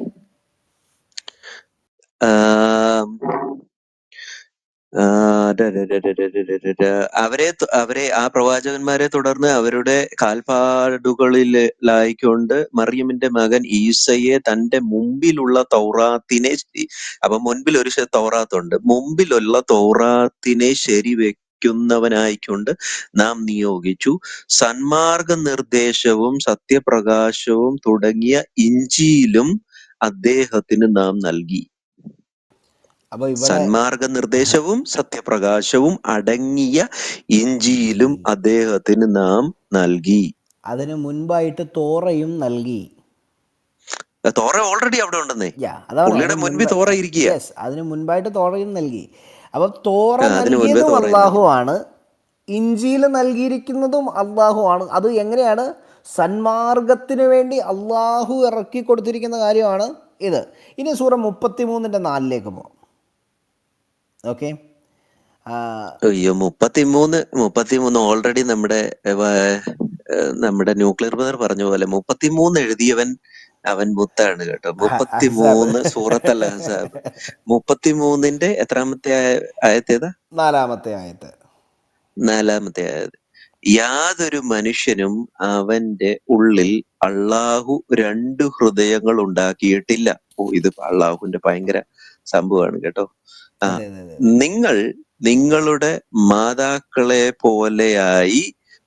അവരെ ആ പ്രവാചകന്മാരെ തുടർന്ന് അവരുടെ കാൽപ്പാടുകളിലായിക്കൊണ്ട് മറിയമിന്റെ മകൻ ഈസയെ തന്റെ മുമ്പിലുള്ള തൗറാത്തിനെ, അപ്പൊ മുൻപിൽ ഒരു തൗറാത്തുണ്ട്, മുമ്പിലുള്ള തൗറാത്തിനെ ശരിവെക്കുന്നവനായിക്കൊണ്ട് നാം നിയോഗിച്ചു. സന്മാർഗ നിർദ്ദേശവും സത്യപ്രകാശവും തുടങ്ങിയ ഇഞ്ചിയിലും അദ്ദേഹത്തിന് നാം നൽകി. സന്മാർഗ നിർദ്ദേശവും സത്യപ്രകാശവും അടങ്ങിയ ഇഞ്ചിയിലും അദ്ദേഹത്തിന് നാം നൽകി. അതിന് മുൻപായിട്ട് തോറയും നൽകി. തോറ ഓൾറെഡി അവിടെ ഉണ്ടെന്നേ, പുള്ളിയുടെ മുൻപിൽ തോറ ഇരിക്കുക. അതിന് മുൻപായിട്ട് തോറയും നൽകി. അപ്പൊ തോറ നൽകിയതും അല്ലാഹുവാണ്, ഇഞ്ചിയിൽ നൽകിയിരിക്കുന്നതും അല്ലാഹുവാണ്. അത് എങ്ങനെയാണ്? സന്മാർഗത്തിന് വേണ്ടി അല്ലാഹു ഇറക്കി കൊടുത്തിരിക്കുന്ന കാര്യമാണ് ഇത്. ഇനി സൂറ 33:4 പോകാം. ഓക്കെ, അയ്യോ, 33 ഓൾറെഡി നമ്മുടെ ന്യൂക്ലിയർ ബ്രദർ പറഞ്ഞ പോലെ 33 എഴുതിയവൻ അവൻ മുത്താണ് കേട്ടോ. 33 സൂറത്തുൽ അഹ്സാബ് 33 എത്രാമത്തെ ആയത്തേതാ? 4-ാമത്തെ ആയത്ത്. 4-ാമത്തെ ആയത്. യാതൊരു മനുഷ്യനും അവന്റെ ഉള്ളിൽ അള്ളാഹു 2 ഹൃദയങ്ങൾ ഉണ്ടാക്കിയിട്ടില്ല. ഇത് അള്ളാഹുവിന്റെ ഭയങ്കര സംഭവമാണ് കേട്ടോ. നിങ്ങൾ നിങ്ങളുടെ മാതാക്കളെ പോലെയായി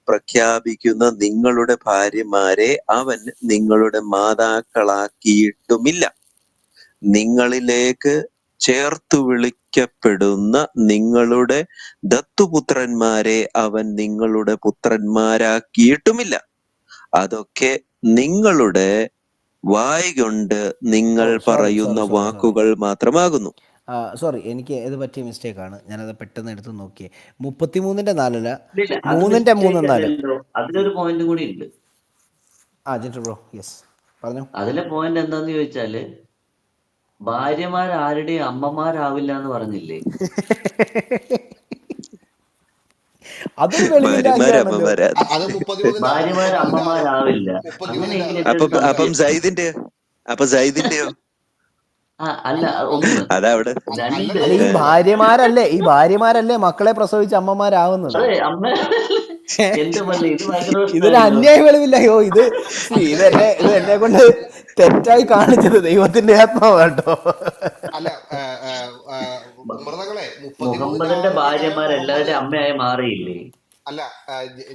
പ്രഖ്യാപിക്കുന്ന നിങ്ങളുടെ ഭാര്യമാരെ അവൻ നിങ്ങളുടെ മാതാക്കളാക്കിയിട്ടുമില്ല. നിങ്ങളിലേക്ക് ചേർത്തു വിളിക്കപ്പെടുന്ന നിങ്ങളുടെ ദത്തുപുത്രന്മാരെ അവൻ നിങ്ങളുടെ പുത്രന്മാരാക്കിയിട്ടുമില്ല. അതൊക്കെ നിങ്ങളുടെ വായ് കൊണ്ട് നിങ്ങൾ പറയുന്ന വാക്കുകൾ മാത്രമാകുന്നു. സോറി, എനിക്ക് ഇത് പറ്റിയ മിസ്റ്റേക്കാണ്. ഞാനത് പെട്ടെന്ന് എടുത്ത് നോക്കിയേ. 33:4 3:3-4. അതിലൊരു പോയിന്റ് കൂടി ഉണ്ട്. ജിൻഡർ ബ്രോ, യെസ് പറഞ്ഞു. അതിലെ പോയിന്റ് എന്താന്ന് ചോദിച്ചാല്, ഭാര്യമാർ ആരുടെയും അമ്മമാരാവില്ല എന്ന് പറഞ്ഞില്ലേ? അതൊരു വെളിവില്ലായ്മയാണല്ലോ. ഭാര്യമാർ അമ്മമാരാവില്ല. അപ്പം സൈദിന്റെയോ? അല്ല ഒന്ന് അതവിടെ രണ്ട് അല്ല, ഈ ഭാര്യമാരല്ലേ മക്കളെ പ്രസവിച്ച് അമ്മമാരാവുന്നത്. അതെ അമ്മ എന്റെ പള്ളി ഇത് ഭയങ്കര ഇതൊരു പ്രശ്നമായല്ലോ. അന്യായ വെളിവില്ലയോ ഇത്? ഇത് എന്നെ കൊണ്ട് തെറ്റായി കാണിച്ചത് ദൈവത്തിന്റെ ആത്മാവ് കേട്ടോ. അല്ല മൃതങ്ങളെ മുഹമ്മദിന്റെ 33-6 പ്രകാരം മുഹമ്മദ് ഭാര്യമാരെല്ലാവരുടെയും അമ്മയായി മാറിയില്ലേ? അല്ല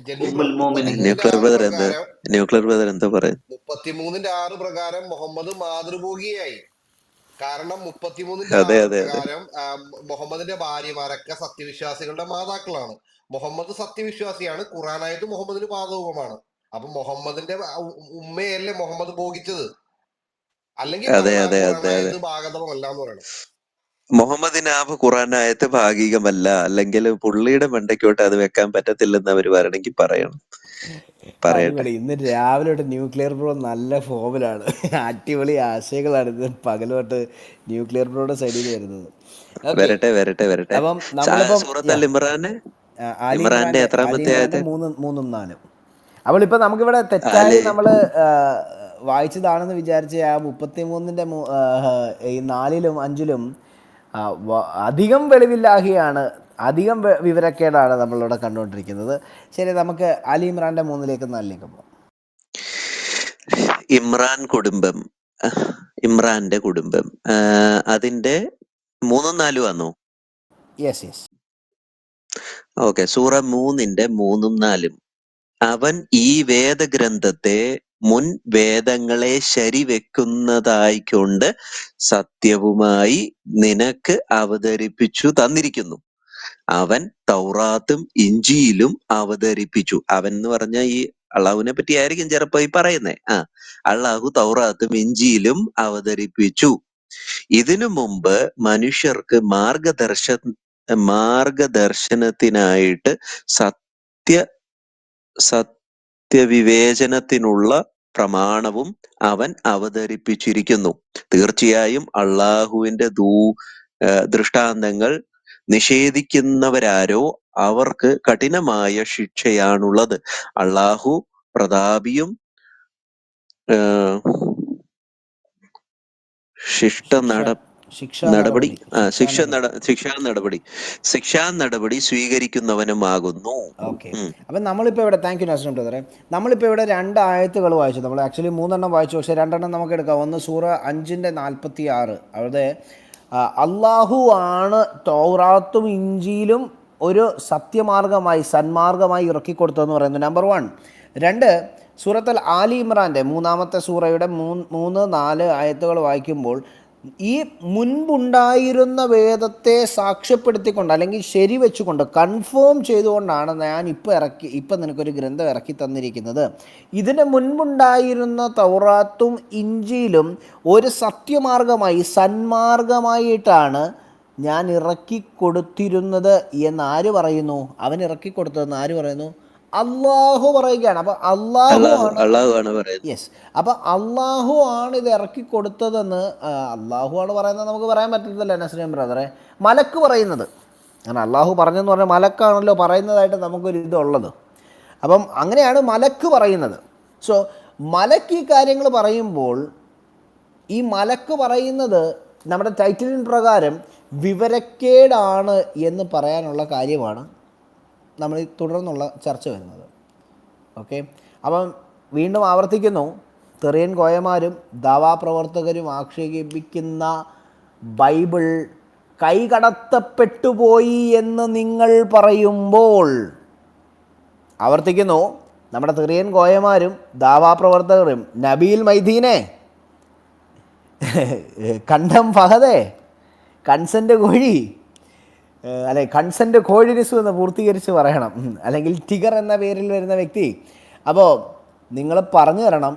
ജെൻസി ബ്രോ ഉമ്മുൽ മോമിനിൻ. 33-6 ന്യൂക്ലിയർ ബ്രദർ എന്താ പറയുന്നത്? 33-6 പ്രകാരം മുഹമ്മദ് മാതൃഭൂമിയായി. കാരണം 33-6 അതെ അതെ അതെ. പ്രകാരം മുഹമ്മദിന്റെ ഭാര്യമാരൊക്കെ സത്യവിശ്വാസികളുടെ മാതാക്കളാണ്. മുഹമ്മദ് സത്യവിശ്വാസിയാണ്. ഖുറാനായിട്ട് മുഹമ്മദിന് പാദവുമാണ്. അപ്പൊ മുഹമ്മദിന്റെ ഉമ്മയല്ലേ മുഹമ്മദ് ഭോഗിച്ചത്. അല്ലെങ്കിൽ അതെ അതെ അതെ അതെ. ഖുറാനായത് ഭാഗതമല്ല എന്ന് പറയണം. മുഹമ്മദിന് ഖുറാനായത്ത് ഭാഗികമല്ല, അല്ലെങ്കിൽ പുള്ളിയുടെ മണ്ടയ്ക്കോട്ട് അത് വെക്കാൻ പറ്റത്തില്ലെന്ന് അവർ വരണമെങ്കിൽ പറയണം, പറയട്ടെ. അടിപൊളി. ഇന്ന് രാവിലെ തൊട്ട് ന്യൂക്ലിയർ ബ്രോ നല്ല ഫോമിലാണ്. അടിപൊളി ആശയങ്ങളാണ് ഇത് പകലോട്ട് ന്യൂക്ലിയർ ബ്രോയുടെ സൈഡിൽ നിന്ന് വരുന്നത്. ഓക്കെ, വരട്ടെ വരട്ടെ വരട്ടെ. അപ്പം നമ്മളിപ്പം സൂറത്ത് അൽ ഇമ്രാന്റെ ആലി ഇമ്രാന്റെ ഇമ്രാന്റെ എത്രാമത്തെ ആയത്ത്? 3-ഉം 4. അപ്പോൾ ഇപ്പം നമുക്കിവിടെ തെറ്റായി നമ്മൾ വായിച്ചതാണെന്ന് വിചാരിച്ച് ആ 33-ന്റെ ഈ 4-ലും 5-ലും അധികം വെളിവില്ലാഹിയാണ്, അധികം വിവരക്കേടാണ് നമ്മളിവിടെ കണ്ടുകൊണ്ടിരിക്കുന്നത്. ശരി, നമുക്ക് ആലി ഇമ്രാന്റെ 3-ലേക്കും 4-ലേക്കും പോകാം. ഇമ്രാന്റെ കുടുംബം അതിന്റെ 3-ഉം 4-ഉം ആണോ? Yes yes. ഓക്കെ. സൂറ 3-ന്റെ 3-ഉം 4-ഉം. അവൻ ഈ വേദഗ്രന്ഥത്തെ മുൻ വേദങ്ങളെ ശരിവെക്കുന്നതായിക്കൊണ്ട് സത്യവുമായി നിനക്ക് അവതരിപ്പിച്ചു തന്നിരിക്കുന്നു. അവൻ തൗറാത്തും ഇഞ്ചിയിലും അവതരിപ്പിച്ചു. അവൻ എന്ന് പറഞ്ഞ ഈ അള്ളാഹുവിനെ പറ്റി ആയിരിക്കും ചിലപ്പോ ഈ പറയുന്നേ. അള്ളാഹു തൗറാത്തും ഇഞ്ചിയിലും അവതരിപ്പിച്ചു. ഇതിനു മുമ്പ് മനുഷ്യർക്ക് മാർഗദർശനത്തിനായിട്ട് സത്യവിവേചനത്തിനുള്ള പ്രമാണവും അവൻ അവതരിപ്പിച്ചിരിക്കുന്നു. തീർച്ചയായും അള്ളാഹുവിന്റെ ദൃഷ്ടാന്തങ്ങൾ നിഷേധിക്കുന്നവരാരോ അവർക്ക് കഠിനമായ ശിക്ഷയാണുള്ളത്. അള്ളാഹു പ്രതാപിയും ശിക്ഷാ നടപടി സ്വീകരിക്കുന്നവനുമാകുന്നു. ഓക്കെ, അപ്പം നമ്മളിപ്പോൾ ഇവിടെ, താങ്ക് യു നാസിം ബ്രദറെ, നമ്മളിപ്പോൾ ഇവിടെ 2 ആയത്തുകൾ വായിച്ചു. നമ്മൾ ആക്ച്വലി 3 വായിച്ചു, പക്ഷേ 2 നമുക്ക് എടുക്കാം. ഒന്ന് സൂറ 5-46. അവിടെ അള്ളാഹു ആണ് തൗറാത്തും ഇഞ്ചിയിലും ഒരു സത്യമാർഗമായി സന്മാർഗമായി ഇറക്കിക്കൊടുത്തതെന്ന് പറയുന്നു, നമ്പർ 1. 2, സൂറത്തുൽ ആലി ഇമ്രാൻ്റെ 3-ാമത്തെ സൂറയുടെ 3-4 ആയത്തുകൾ വായിക്കുമ്പോൾ ഈ മുൻപുണ്ടായിരുന്ന വേദത്തെ സാക്ഷ്യപ്പെടുത്തിക്കൊണ്ട് അല്ലെങ്കിൽ ശരിവെച്ചുകൊണ്ട് കൺഫേം ചെയ്തുകൊണ്ടാണ് ഞാൻ ഇപ്പം നിനക്കൊരു ഗ്രന്ഥം ഇറക്കി തന്നിരിക്കുന്നത്. ഇതിന് മുൻപുണ്ടായിരുന്ന തൗറാത്തും ഇഞ്ചിയിലും ഒരു സത്യമാർഗമായി സന്മാർഗമായിട്ടാണ് ഞാൻ ഇറക്കിക്കൊടുത്തിരുന്നത് എന്ന് ആര് പറയുന്നു? അവൻ ഇറക്കിക്കൊടുത്തതെന്ന് ആര് പറയുന്നു? അള്ളാഹു പറയുകയാണ്. അപ്പം അള്ളാഹു ആണ്. യെസ്, അപ്പം അള്ളാഹു ആണ് ഇത് ഇറക്കിക്കൊടുത്തതെന്ന് അള്ളാഹു ആണ് പറയുന്നത് നമുക്ക് പറയാൻ പറ്റത്തില്ല നസ്രീം ബ്രദറെ. മലക്ക് പറയുന്നത്, കാരണം അള്ളാഹു പറഞ്ഞെന്ന് പറഞ്ഞാൽ മലക്കാണല്ലോ പറയുന്നതായിട്ട് നമുക്കൊരു ഇതുള്ളത്. അപ്പം അങ്ങനെയാണ് മലക്ക് പറയുന്നത്. സോ മലക്ക് ഈ കാര്യങ്ങൾ പറയുമ്പോൾ ഈ മലക്ക് പറയുന്നത് നമ്മുടെ ടൈറ്റിലിൻ പ്രകാരം വിവരക്കേടാണ് എന്ന് പറയാനുള്ള കാര്യമാണ് നമ്മൾ തുടർന്നുള്ള ചർച്ച വരുന്നത്. ഓക്കെ, അപ്പം വീണ്ടും ആവർത്തിക്കുന്നു, തെറിയൻ കോയമാരും ദാവാപ്രവർത്തകരും ആക്ഷേപിക്കുന്ന ബൈബിൾ കൈകടത്തപ്പെട്ടുപോയി എന്ന് നിങ്ങൾ പറയുമ്പോൾ, ആവർത്തിക്കുന്നു, നമ്മുടെ തെറിയൻ കോയമാരും ദാവാപ്രവർത്തകരും നബീൽ മൈദീനെ, കണ്ഠം ഫഹദേ, കൺസെൻ്റ് കോഴി അല്ലെ കൺസെൻ്റ് കോഴിനിസു എന്ന് പൂർത്തീകരിച്ച് പറയണം, അല്ലെങ്കിൽ ടിഗർ എന്ന പേരിൽ വരുന്ന വ്യക്തി. അപ്പോൾ നിങ്ങൾ പറഞ്ഞു തരണം.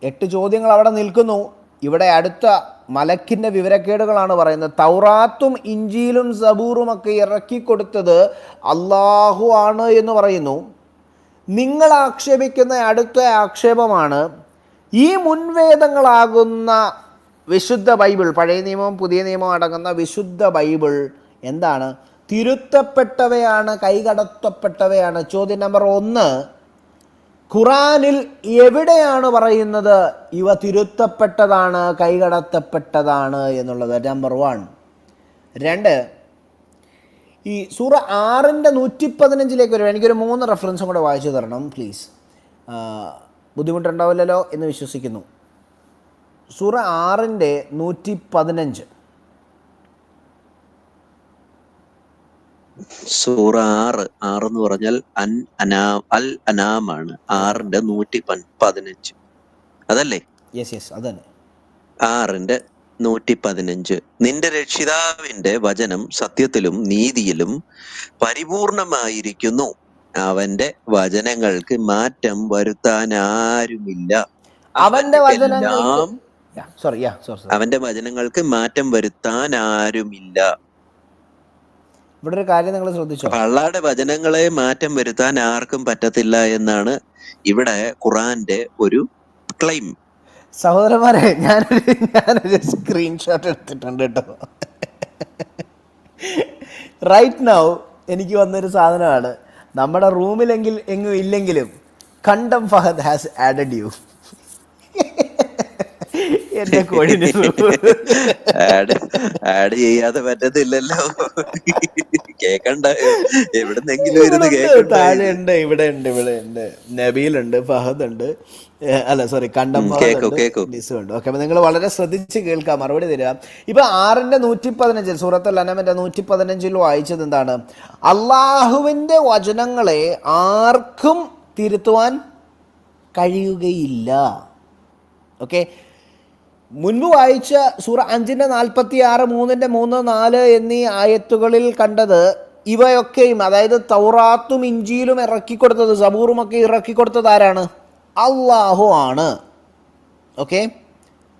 8 ചോദ്യങ്ങൾ അവിടെ നിൽക്കുന്നു. ഇവിടെ അടുത്ത മലക്കിൻ്റെ വിവരക്കേടുകളാണ് പറയുന്നത്. തൗറാത്തും ഇഞ്ചിയിലും സബൂറുമൊക്കെ ഇറക്കിക്കൊടുത്തത് അള്ളാഹു ആണ് എന്ന് പറയുന്നു. നിങ്ങൾ ആക്ഷേപിക്കുന്ന അടുത്ത ആക്ഷേപമാണ് ഈ മുൻവേദങ്ങളാകുന്ന വിശുദ്ധ ബൈബിൾ, പഴയ നിയമവും പുതിയ നിയമവും അടങ്ങുന്ന വിശുദ്ധ ബൈബിൾ എന്താണ്? തിരുത്തപ്പെട്ടവയാണ്, കൈകടത്തപ്പെട്ടവയാണ്. ചോദ്യം നമ്പർ 1, ഖുറാനിൽ എവിടെയാണ് പറയുന്നത് ഇവ തിരുത്തപ്പെട്ടതാണ്, കൈകടത്തപ്പെട്ടതാണ് എന്നുള്ളത്? നമ്പർ 1. 2, ഈ സൂറ 6:115 വരും. എനിക്കൊരു 3 റെഫറൻസും കൂടെ വായിച്ചു തരണം പ്ലീസ്. ബുദ്ധിമുട്ടുണ്ടാവില്ലല്ലോ എന്ന് വിശ്വസിക്കുന്നു. സൂറ 6:115. സൂറ 6 എന്ന് പറഞ്ഞാൽ അൽ അനാമാണ്. 6:115 അതല്ലേ? യെസ് അത് തന്നെ. 6:115. നിന്റെ രക്ഷിതാവിന്റെ വചനം സത്യത്തിലും നീതിയിലും പരിപൂർണമായിരിക്കുന്നു. അവന്റെ വചനങ്ങൾക്ക് മാറ്റം വരുത്താൻ ആരുമില്ല. അവന്റെ വചനങ്ങൾക്ക് അവന്റെ വചനങ്ങൾക്ക് മാറ്റം വരുത്താൻ ആരുമില്ല. ഇവിടെ ഒരു കാര്യം നിങ്ങൾ ശ്രദ്ധിച്ചോ? അപ്പൊ അള്ളാഹുടെ വചനങ്ങളെ മാറ്റം വരുത്താൻ ആർക്കും പറ്റത്തില്ല എന്നാണ് ഇവിടെ ഖുറാന്റെ ഒരു ക്ലെയിം. സഹോദരന്മാരെ, ഞാനൊരു സ്ക്രീൻഷോട്ട് എടുത്തിട്ടുണ്ട് കേട്ടോ. റൈറ്റ് നൗ എനിക്ക് വന്നൊരു സാധനമാണ്. നമ്മുടെ റൂമിലെങ്കിൽ എങ്ങും ഇല്ലെങ്കിലും കണ്ടം ഫഹദ് ഹാസ് ആഡഡ് യു. എന്റെ കോഴിന് ആഡ് ചെയ്യാതെ പറ്റത്തില്ലല്ലോ. കേക്കണ്ട, എവിടുന്നെങ്കിലും ഇരുന്ന് താഴെ ഉണ്ട്, ഇവിടെ ഉണ്ട്, നബീലുണ്ട്, ഫഹദ് ഉണ്ട്, അല്ല സോറി കണ്ടം ഫഹദ് ഉണ്ട്, ലിസു ഉണ്ട്. ഓക്കെ, അപ്പൊ നിങ്ങൾ വളരെ ശ്രദ്ധിച്ച് കേൾക്കാം, മറുപടി തരാം. ഇപ്പൊ 6:115 സൂറത്തുൽ അനമിന്റെ 115 വായിച്ചത് എന്താണ്? അള്ളാഹുവിന്റെ വചനങ്ങളെ ആർക്കും തിരുത്തുവാൻ കഴിയുകയില്ല. ഓക്കെ, മുൻപ് വായിച്ച സൂറ 5:46, 3:3, 4 എന്നീ ആയത്തുകളിൽ കണ്ടത് ഇവയൊക്കെയും, അതായത് തൗറാത്തും ഇഞ്ചീലും ഇറക്കിക്കൊടുത്തത്, സബൂറും ഒക്കെ ഇറക്കിക്കൊടുത്തത് ആരാണ്? അള്ളാഹു ആണ്. ഓക്കെ,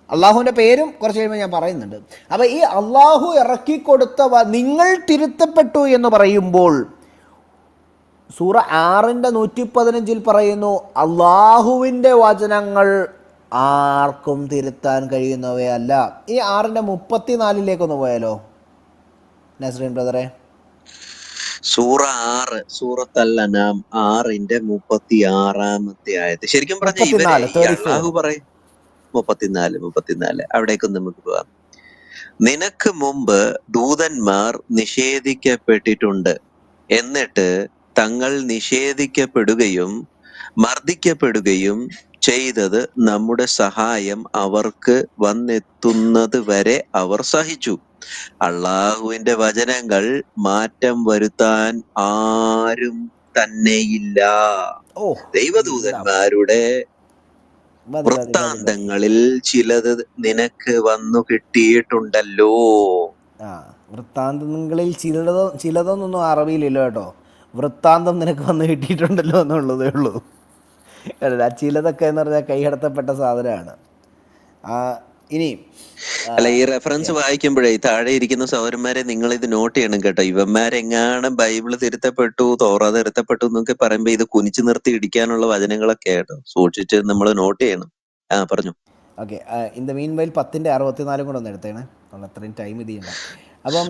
അള്ളാഹുവിൻ്റെ പേരും കുറച്ച് കഴിയുമ്പോൾ ഞാൻ പറയുന്നുണ്ട്. അപ്പം ഈ അള്ളാഹു ഇറക്കിക്കൊടുത്ത നിങ്ങൾ തിരുത്തപ്പെട്ടു എന്ന് പറയുമ്പോൾ സൂറ 6:115 പറയുന്നു അള്ളാഹുവിൻ്റെ വചനങ്ങൾ ആർക്കും തിരുത്താൻ കഴിയുന്നവയല്ല. ഈ 6:34 പോയാലോ നസ്രീൻ ബ്രദറെ? സൂറ 6 സൂറത്തുൽ അനാം 6:36 ആയത്. ശരിക്കും പറഞ്ഞ ഇവരെ അള്ളാഹു പറയും 34 അവിടേക്കും നമുക്ക് പോവാം. നിനക്ക് മുമ്പ് ദൂതന്മാർ നിഷേധിക്കപ്പെട്ടിട്ടുണ്ട്, എന്നിട്ട് തങ്ങൾ നിഷേധിക്കപ്പെടുകയും മർദ്ദിക്കപ്പെടുകയും ചെയ്തത് നമ്മുടെ സഹായം അവർക്ക് വന്നെത്തുന്നത് വരെ അവർ സഹിച്ചു. അള്ളാഹുവിന്റെ വചനങ്ങൾ മാറ്റം വരുത്താൻ ആരും തന്നെയില്ല. ദൈവദൂതന്മാരുടെ വൃത്താന്തങ്ങളിൽ ചിലത് നിനക്ക് വന്നു കിട്ടിയിട്ടുണ്ടല്ലോ. വൃത്താന്തങ്ങളിൽ ചിലതൊന്നും അറബിയിലില്ല കേട്ടോ. വൃത്താന്തം നിനക്ക് വന്ന് കിട്ടിയിട്ടുണ്ടല്ലോ എന്നുള്ളതേ ഉള്ളൂ. ആ ചിലതൊക്കെ എന്ന് പറഞ്ഞാൽ കൈകടത്തപ്പെട്ട സാധനമാണ്. ഇനി അല്ല, ഈ റെഫറൻസ് വായിക്കുമ്പോഴേ താഴെ ഇരിക്കുന്ന സഹോദരന്മാരെ നിങ്ങൾ ഇത് നോട്ട് ചെയ്യണം കേട്ടോ. ഇവന്മാരെങ്ങാനും ബൈബിള് തിരുത്തപ്പെട്ടു, തോറ തിരുത്തപ്പെട്ടു എന്നൊക്കെ പറയുമ്പോ ഇത് കുനിച്ചു നിർത്തി ഇടിക്കാനുള്ള വചനങ്ങളൊക്കെ കേട്ടോ. സൂക്ഷിച്ച് നമ്മൾ നോട്ട് ചെയ്യണം. പറഞ്ഞു. Okay, in the mean while 10:64 കൂടെ ഒന്ന് എടുത്തേണേ, അത്രയും ടൈം ഇത് ചെയ്യണ്ട. അപ്പം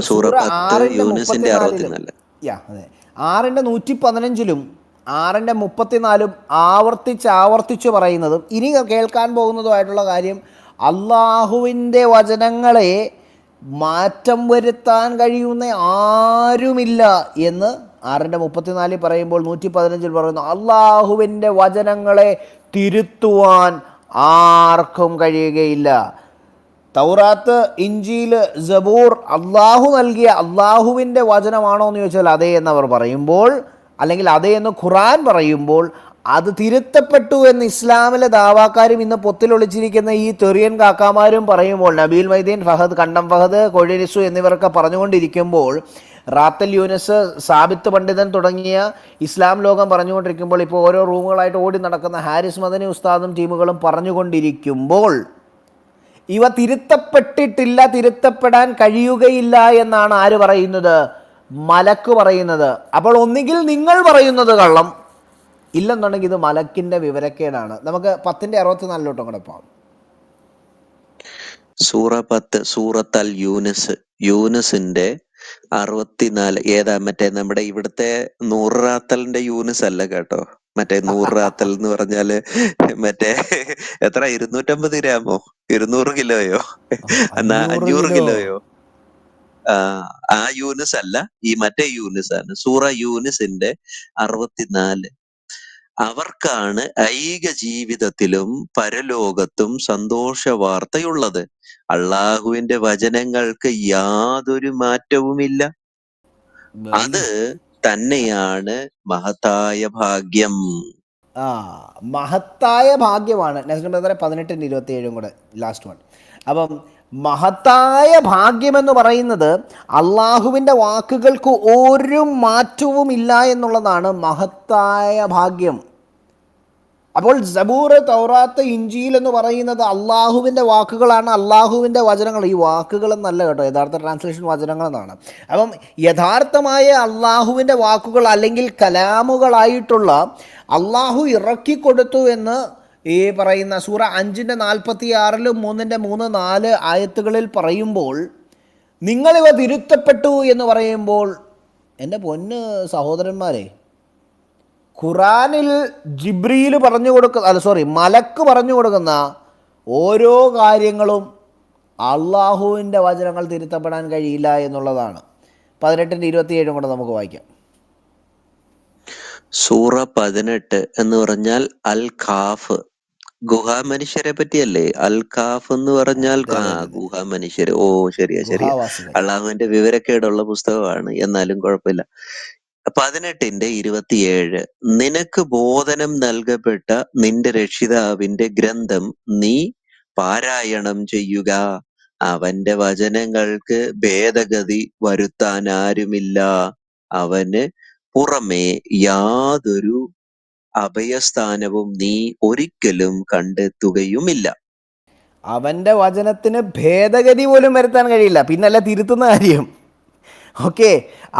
സൂറ 10 യൂനുസിന്റെ 64. അതെ, 6:115 6:34 ആവർത്തിച്ച് പറയുന്നതും ഇനി കേൾക്കാൻ പോകുന്നതുമായിട്ടുള്ള കാര്യം, അള്ളാഹുവിൻ്റെ വചനങ്ങളെ മാറ്റം വരുത്താൻ കഴിയുന്ന ആരുമില്ല എന്ന് 6:34 പറയുമ്പോൾ 115 പറയുന്നു അള്ളാഹുവിൻ്റെ വചനങ്ങളെ തിരുത്തുവാൻ ആർക്കും കഴിയുകയില്ല. തൗറാത്ത്, ഇഞ്ചീൽ, സബൂർ അള്ളാഹു നൽകിയ അള്ളാഹുവിൻ്റെ വചനമാണോ എന്ന് ചോദിച്ചാൽ അതേ എന്നവർ പറയുമ്പോൾ, അല്ലെങ്കിൽ അതേ എന്ന് ഖുറാൻ പറയുമ്പോൾ, അത് തിരുത്തപ്പെട്ടു എന്ന് ഇസ്ലാമിലെ ദാവാക്കാരും ഇന്ന് പൊത്തിലൊളിച്ചിരിക്കുന്ന ഈ തെറിയൻ കാക്കാമാരും പറയുമ്പോൾ, നബീൽ മൈദീൻ, ഫഹദ്, കണ്ടം ഫഹദ്, കോഴിരിസു എന്നിവരൊക്കെ പറഞ്ഞുകൊണ്ടിരിക്കുമ്പോൾ, റാത്തൽ യൂനസ്, സാബിത്ത് പണ്ഡിതൻ തുടങ്ങിയ ഇസ്ലാം ലോകം പറഞ്ഞുകൊണ്ടിരിക്കുമ്പോൾ, ഇപ്പോൾ ഓരോ റൂമുകളായിട്ട് ഓടി നടക്കുന്ന ഹാരിസ് മദനി ഉസ്താദും ടീമുകളും പറഞ്ഞുകൊണ്ടിരിക്കുമ്പോൾ, ഇവ തിരുത്തപ്പെട്ടിട്ടില്ല, തിരുത്തപ്പെടാൻ കഴിയുകയില്ല എന്നാണ് ആര് പറയുന്നത്? മലക്ക് പറയുന്നത്. അപ്പോൾ ഒന്നുകിൽ നിങ്ങൾ പറയുന്നത് കള്ളം, ഇല്ലെന്നുണ്ടെങ്കിൽ ഇത് മലക്കിന്റെ വിവരക്കേടാണ്. നമുക്ക് 10:64 കൂടെ പോകാം. സൂറ 10 സൂറത്തുൽ യൂനുസ്, യൂനുസിന്റെ 64. ഏതാ? മറ്റേ നമ്മുടെ ഇവിടുത്തെ നൂറ് റാത്തലിന്റെ യൂനുസ് അല്ല കേട്ടോ, മറ്റേ 100 റാത്തൽ എന്ന് പറഞ്ഞാല് മറ്റേ എത്ര 250 ഗ്രാമോ 200 കിലോയോ എന്നാ 500 500 കിലോ. കിലോയോ? ആ യൂനുസ് അല്ല, ഈ മറ്റേ യൂനുസ് ആണ്. സൂറ യൂനുസിന്റെ 64. അവർക്കാണ് ഐക ജീവിതത്തിലും പരലോകത്തും സന്തോഷ വാർത്തയുള്ളത്. അള്ളാഹുവിന്റെ വചനങ്ങൾക്ക് യാതൊരു മാറ്റവുമില്ല. അത് തന്നെയാണ് മഹത്തായ ഭാഗ്യം. ആ മഹത്തായ ഭാഗ്യമാണ് നസ്ലിം ബ്രദറെ. 18-27 കൂടെ ലാസ്റ്റ് വൺ. അപ്പം മഹത്തായ ഭാഗ്യമെന്ന് പറയുന്നത് അള്ളാഹുവിൻ്റെ വാക്കുകൾക്ക് ഒരു മാറ്റവും ഇല്ല എന്നുള്ളതാണ് മഹത്തായ ഭാഗ്യം. അപ്പോൾ സബൂർ, തൗറാത്ത്, ഇഞ്ചീൽ എന്ന് പറയുന്നത് അള്ളാഹുവിൻ്റെ വാക്കുകളാണ്, അള്ളാഹുവിൻ്റെ വചനങ്ങൾ. ഈ വാക്കുകൾ എന്നല്ല കേട്ടോ, യഥാർത്ഥ ട്രാൻസ്ലേഷൻ വചനങ്ങളെന്നാണ്. അപ്പം യഥാർത്ഥമായ അള്ളാഹുവിൻ്റെ വാക്കുകൾ അല്ലെങ്കിൽ കലാമുകളായിട്ടുള്ള അള്ളാഹു ഇറക്കിക്കൊടുത്തു എന്ന് ഈ പറയുന്ന സൂറ 5:46 3:3-4 ആയത്തുകളിൽ പറയുമ്പോൾ, നിങ്ങളിവ തിരുത്തപ്പെട്ടു എന്ന് പറയുമ്പോൾ, എൻ്റെ പൊന്ന് സഹോദരന്മാരെ, ഖുറാനിൽ ജിബ്രീൽ പറഞ്ഞു മലക്ക് പറഞ്ഞു കൊടുക്കുന്ന ഓരോ കാര്യങ്ങളും അള്ളാഹുവിൻ്റെ വചനങ്ങൾ തിരുത്തപ്പെടാൻ കഴിയില്ല എന്നുള്ളതാണ്. 18-27 കൂടെ നമുക്ക് വായിക്കാം. സൂറ 18 എന്ന് പറഞ്ഞാൽ അൽ ഖാഫ്, ഗുഹാമനുഷ്യരെ പറ്റിയല്ലേ? അൽ ഖാഫ് എന്ന് പറഞ്ഞാൽ ഗുഹാമനുഷ്യര്. ഓ ശരിയാ. ഗുഹാവാസികൾ. അള്ളാഹുവിന്റെ വിവരക്കേടുള്ള പുസ്തകമാണ്, എന്നാലും കുഴപ്പമില്ല. 18:27 നിനക്ക് ബോധനം നൽകപ്പെട്ട നിന്റെ രക്ഷിതാവിന്റെ ഗ്രന്ഥം നീ പാരായണം ചെയ്യുക. അവന്റെ വചനങ്ങൾക്ക് ഭേദഗതി വരുത്താൻ ആരുമില്ല. അവന് പുറമെ യാതൊരു അഭയസ്ഥാനവും നീ ഒരിക്കലും കണ്ടെത്തുകയുമില്ല. അവൻ്റെ വചനത്തിന് ഭേദഗതി പോലും വരുത്താൻ കഴിയില്ല, പിന്നല്ല തിരുത്തുന്ന കാര്യം. ഓക്കെ,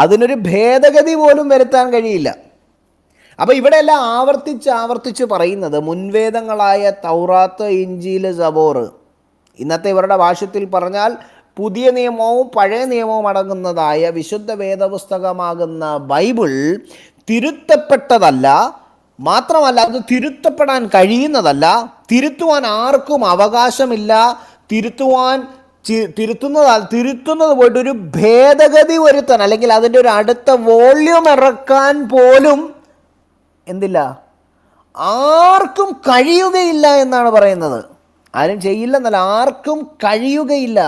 അതിനൊരു ഭേദഗതി പോലും വരുത്താൻ കഴിയില്ല. അപ്പോൾ ഇവിടെയെല്ലാം ആവർത്തിച്ച് പറയുന്നത് മുൻവേദങ്ങളായ തൗറാത്ത്, ഇഞ്ചീൽ, സബൂർ, ഇന്നത്തെ ഇവരുടെ ഭാഷ്യത്തിൽ പറഞ്ഞാൽ പുതിയ നിയമവും പഴയ നിയമവും അടങ്ങുന്നതായ വിശുദ്ധ വേദപുസ്തകമാകുന്ന ബൈബിൾ തിരുത്തപ്പെട്ടതല്ല, മാത്രമല്ല അത് തിരുത്തപ്പെടാൻ കഴിയുന്നതല്ല, തിരുത്തുവാൻ ആർക്കും അവകാശമില്ല. തിരുത്തുന്നത് പോയിട്ട് ഒരു ഭേദഗതി വരുത്താൻ അല്ലെങ്കിൽ അതിൻ്റെ ഒരു അടുത്ത വോള്യൂം ഇറക്കാൻ പോലും എന്തില്ല, ആർക്കും കഴിയുകയില്ല എന്നാണ് പറയുന്നത്. ആരും ചെയ്യില്ലെന്നല്ല, ആർക്കും കഴിയുകയില്ല.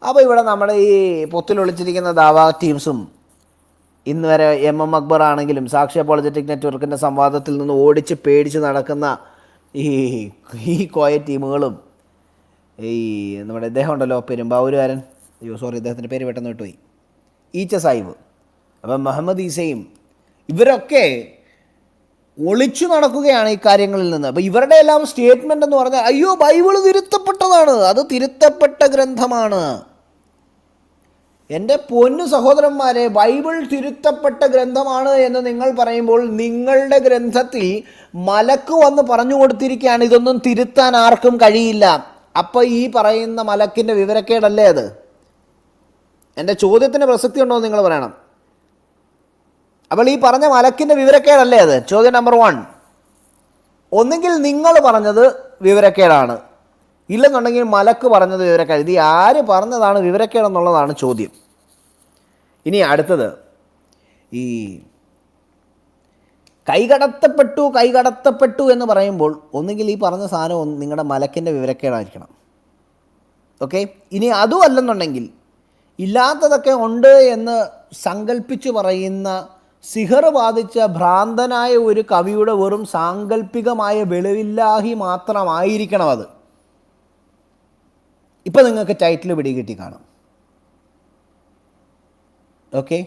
അപ്പോൾ ഇവിടെ നമ്മുടെ ഈ പൊത്തിലൊളിച്ചിരിക്കുന്ന ദാവാ ടീംസും ഇന്ന് വരെ MM അക്ബർ ആണെങ്കിലും സാക്ഷി അപ്പോളജറ്റിക് നെറ്റ്വർക്കിൻ്റെ സംവാദത്തിൽ നിന്ന് ഓടിച്ച് പേടിച്ച് നടക്കുന്ന ഈ കോയ ടീമുകളും ഈ നമ്മുടെ ഇദ്ദേഹം ഉണ്ടല്ലോ പെരുമ്പാവൂരുകാരൻ, ഇദ്ദേഹത്തിൻ്റെ പേര് പെട്ടെന്ന് വിട്ടുപോയി, ഈച്ച സാഹിബ്, അപ്പം മുഹമ്മദ് ഈസയും ഇവരൊക്കെ ഒളിച്ചു നടക്കുകയാണ് ഈ കാര്യങ്ങളിൽ നിന്ന്. അപ്പോൾ ഇവരുടെ എല്ലാം സ്റ്റേറ്റ്മെൻ്റ് എന്ന് പറഞ്ഞാൽ അയ്യോ ബൈബിൾ തിരുത്തപ്പെട്ടതാണ്, അത് തിരുത്തപ്പെട്ട ഗ്രന്ഥമാണ്. എൻ്റെ പൊന്നു സഹോദരന്മാരെ, ബൈബിൾ തിരുത്തപ്പെട്ട ഗ്രന്ഥമാണ് എന്ന് നിങ്ങൾ പറയുമ്പോൾ നിങ്ങളുടെ ഗ്രന്ഥത്തിൽ മലക്ക് വന്ന് പറഞ്ഞു കൊടുത്തിരിക്കുകയാണ് ഇതൊന്നും തിരുത്താൻ ആർക്കും കഴിയില്ല. അപ്പോൾ ഈ പറയുന്ന മലക്കിൻ്റെ വിവരക്കേടല്ലേ അത്? എൻ്റെ ചോദ്യത്തിന് പ്രസക്തി ഉണ്ടോ എന്ന് നിങ്ങൾ പറയണം. അപ്പോൾ ഈ പറഞ്ഞ മലക്കിൻ്റെ വിവരക്കേടല്ലേ അത്? ചോദ്യം നമ്പർ 1. ഒന്നുകിൽ നിങ്ങൾ പറഞ്ഞത് വിവരക്കേടാണ്, ഇല്ലെന്നുണ്ടെങ്കിൽ മലക്ക് പറഞ്ഞത് വിവരക്കേട്. ഇത് ആര് പറഞ്ഞതാണ് വിവരക്കേടെന്നുള്ളതാണ് ചോദ്യം. ഇനി അടുത്തത്, ഈ കൈകടത്തപ്പെട്ടു എന്ന് പറയുമ്പോൾ ഒന്നുകിൽ ഈ പറഞ്ഞ സാധനം നിങ്ങളുടെ മലക്കിൻ്റെ വിവരക്കേടായിരിക്കണം. ഓക്കെ, ഇനി അതും അല്ലെന്നുണ്ടെങ്കിൽ ഇല്ലാത്തതൊക്കെ ഉണ്ട് എന്ന് സങ്കല്പിച്ച് പറയുന്ന സിഹർ ബാധിച്ച ഭ്രാന്തനായ ഒരു കവിയുടെ വെറും സാങ്കല്പികമായ വെളിവില്ലാഹി മാത്രമായിരിക്കണം അത്. ഇപ്പം നിങ്ങൾക്ക് ടൈറ്റിൽ പിടികിട്ടി കാണും. ഓക്കെ,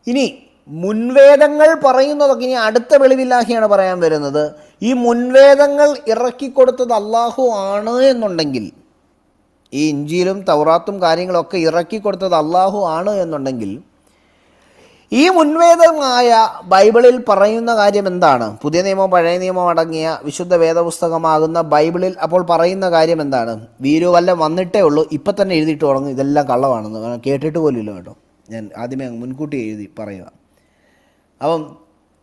ഇനി മുൻവേദങ്ങൾ പറയുന്നതൊക്കെ ഇനി അടുത്ത വെളിവില്ലാഹിയാണ് പറയാൻ വരുന്നത്. ഈ മുൻവേദങ്ങൾ ഇറക്കിക്കൊടുത്തത് അള്ളാഹു ആണ് എന്നുണ്ടെങ്കിൽ, ഈ ഇഞ്ചീലും തൗറാത്തും കാര്യങ്ങളൊക്കെ ഇറക്കിക്കൊടുത്തത് അള്ളാഹു ആണ് എന്നുണ്ടെങ്കിൽ, ഈ മുൻവേദമായ ബൈബിളിൽ പറയുന്ന കാര്യം എന്താണ്? പുതിയ നിയമവും പഴയ നിയമവും അടങ്ങിയ വിശുദ്ധ വേദപുസ്തകമാകുന്ന ബൈബിളിൽ അപ്പോൾ പറയുന്ന കാര്യം എന്താണ്? വീരു വല്ലം വന്നിട്ടേ ഉള്ളൂ, ഇപ്പം തന്നെ എഴുതിയിട്ട് തുടങ്ങും ഇതെല്ലാം കള്ളമാണെന്ന്. കേട്ടിട്ട് പോലും ഇല്ല കേട്ടോ, ഞാൻ ആദ്യമേ മുൻകൂട്ടി എഴുതി പറയുക. അപ്പം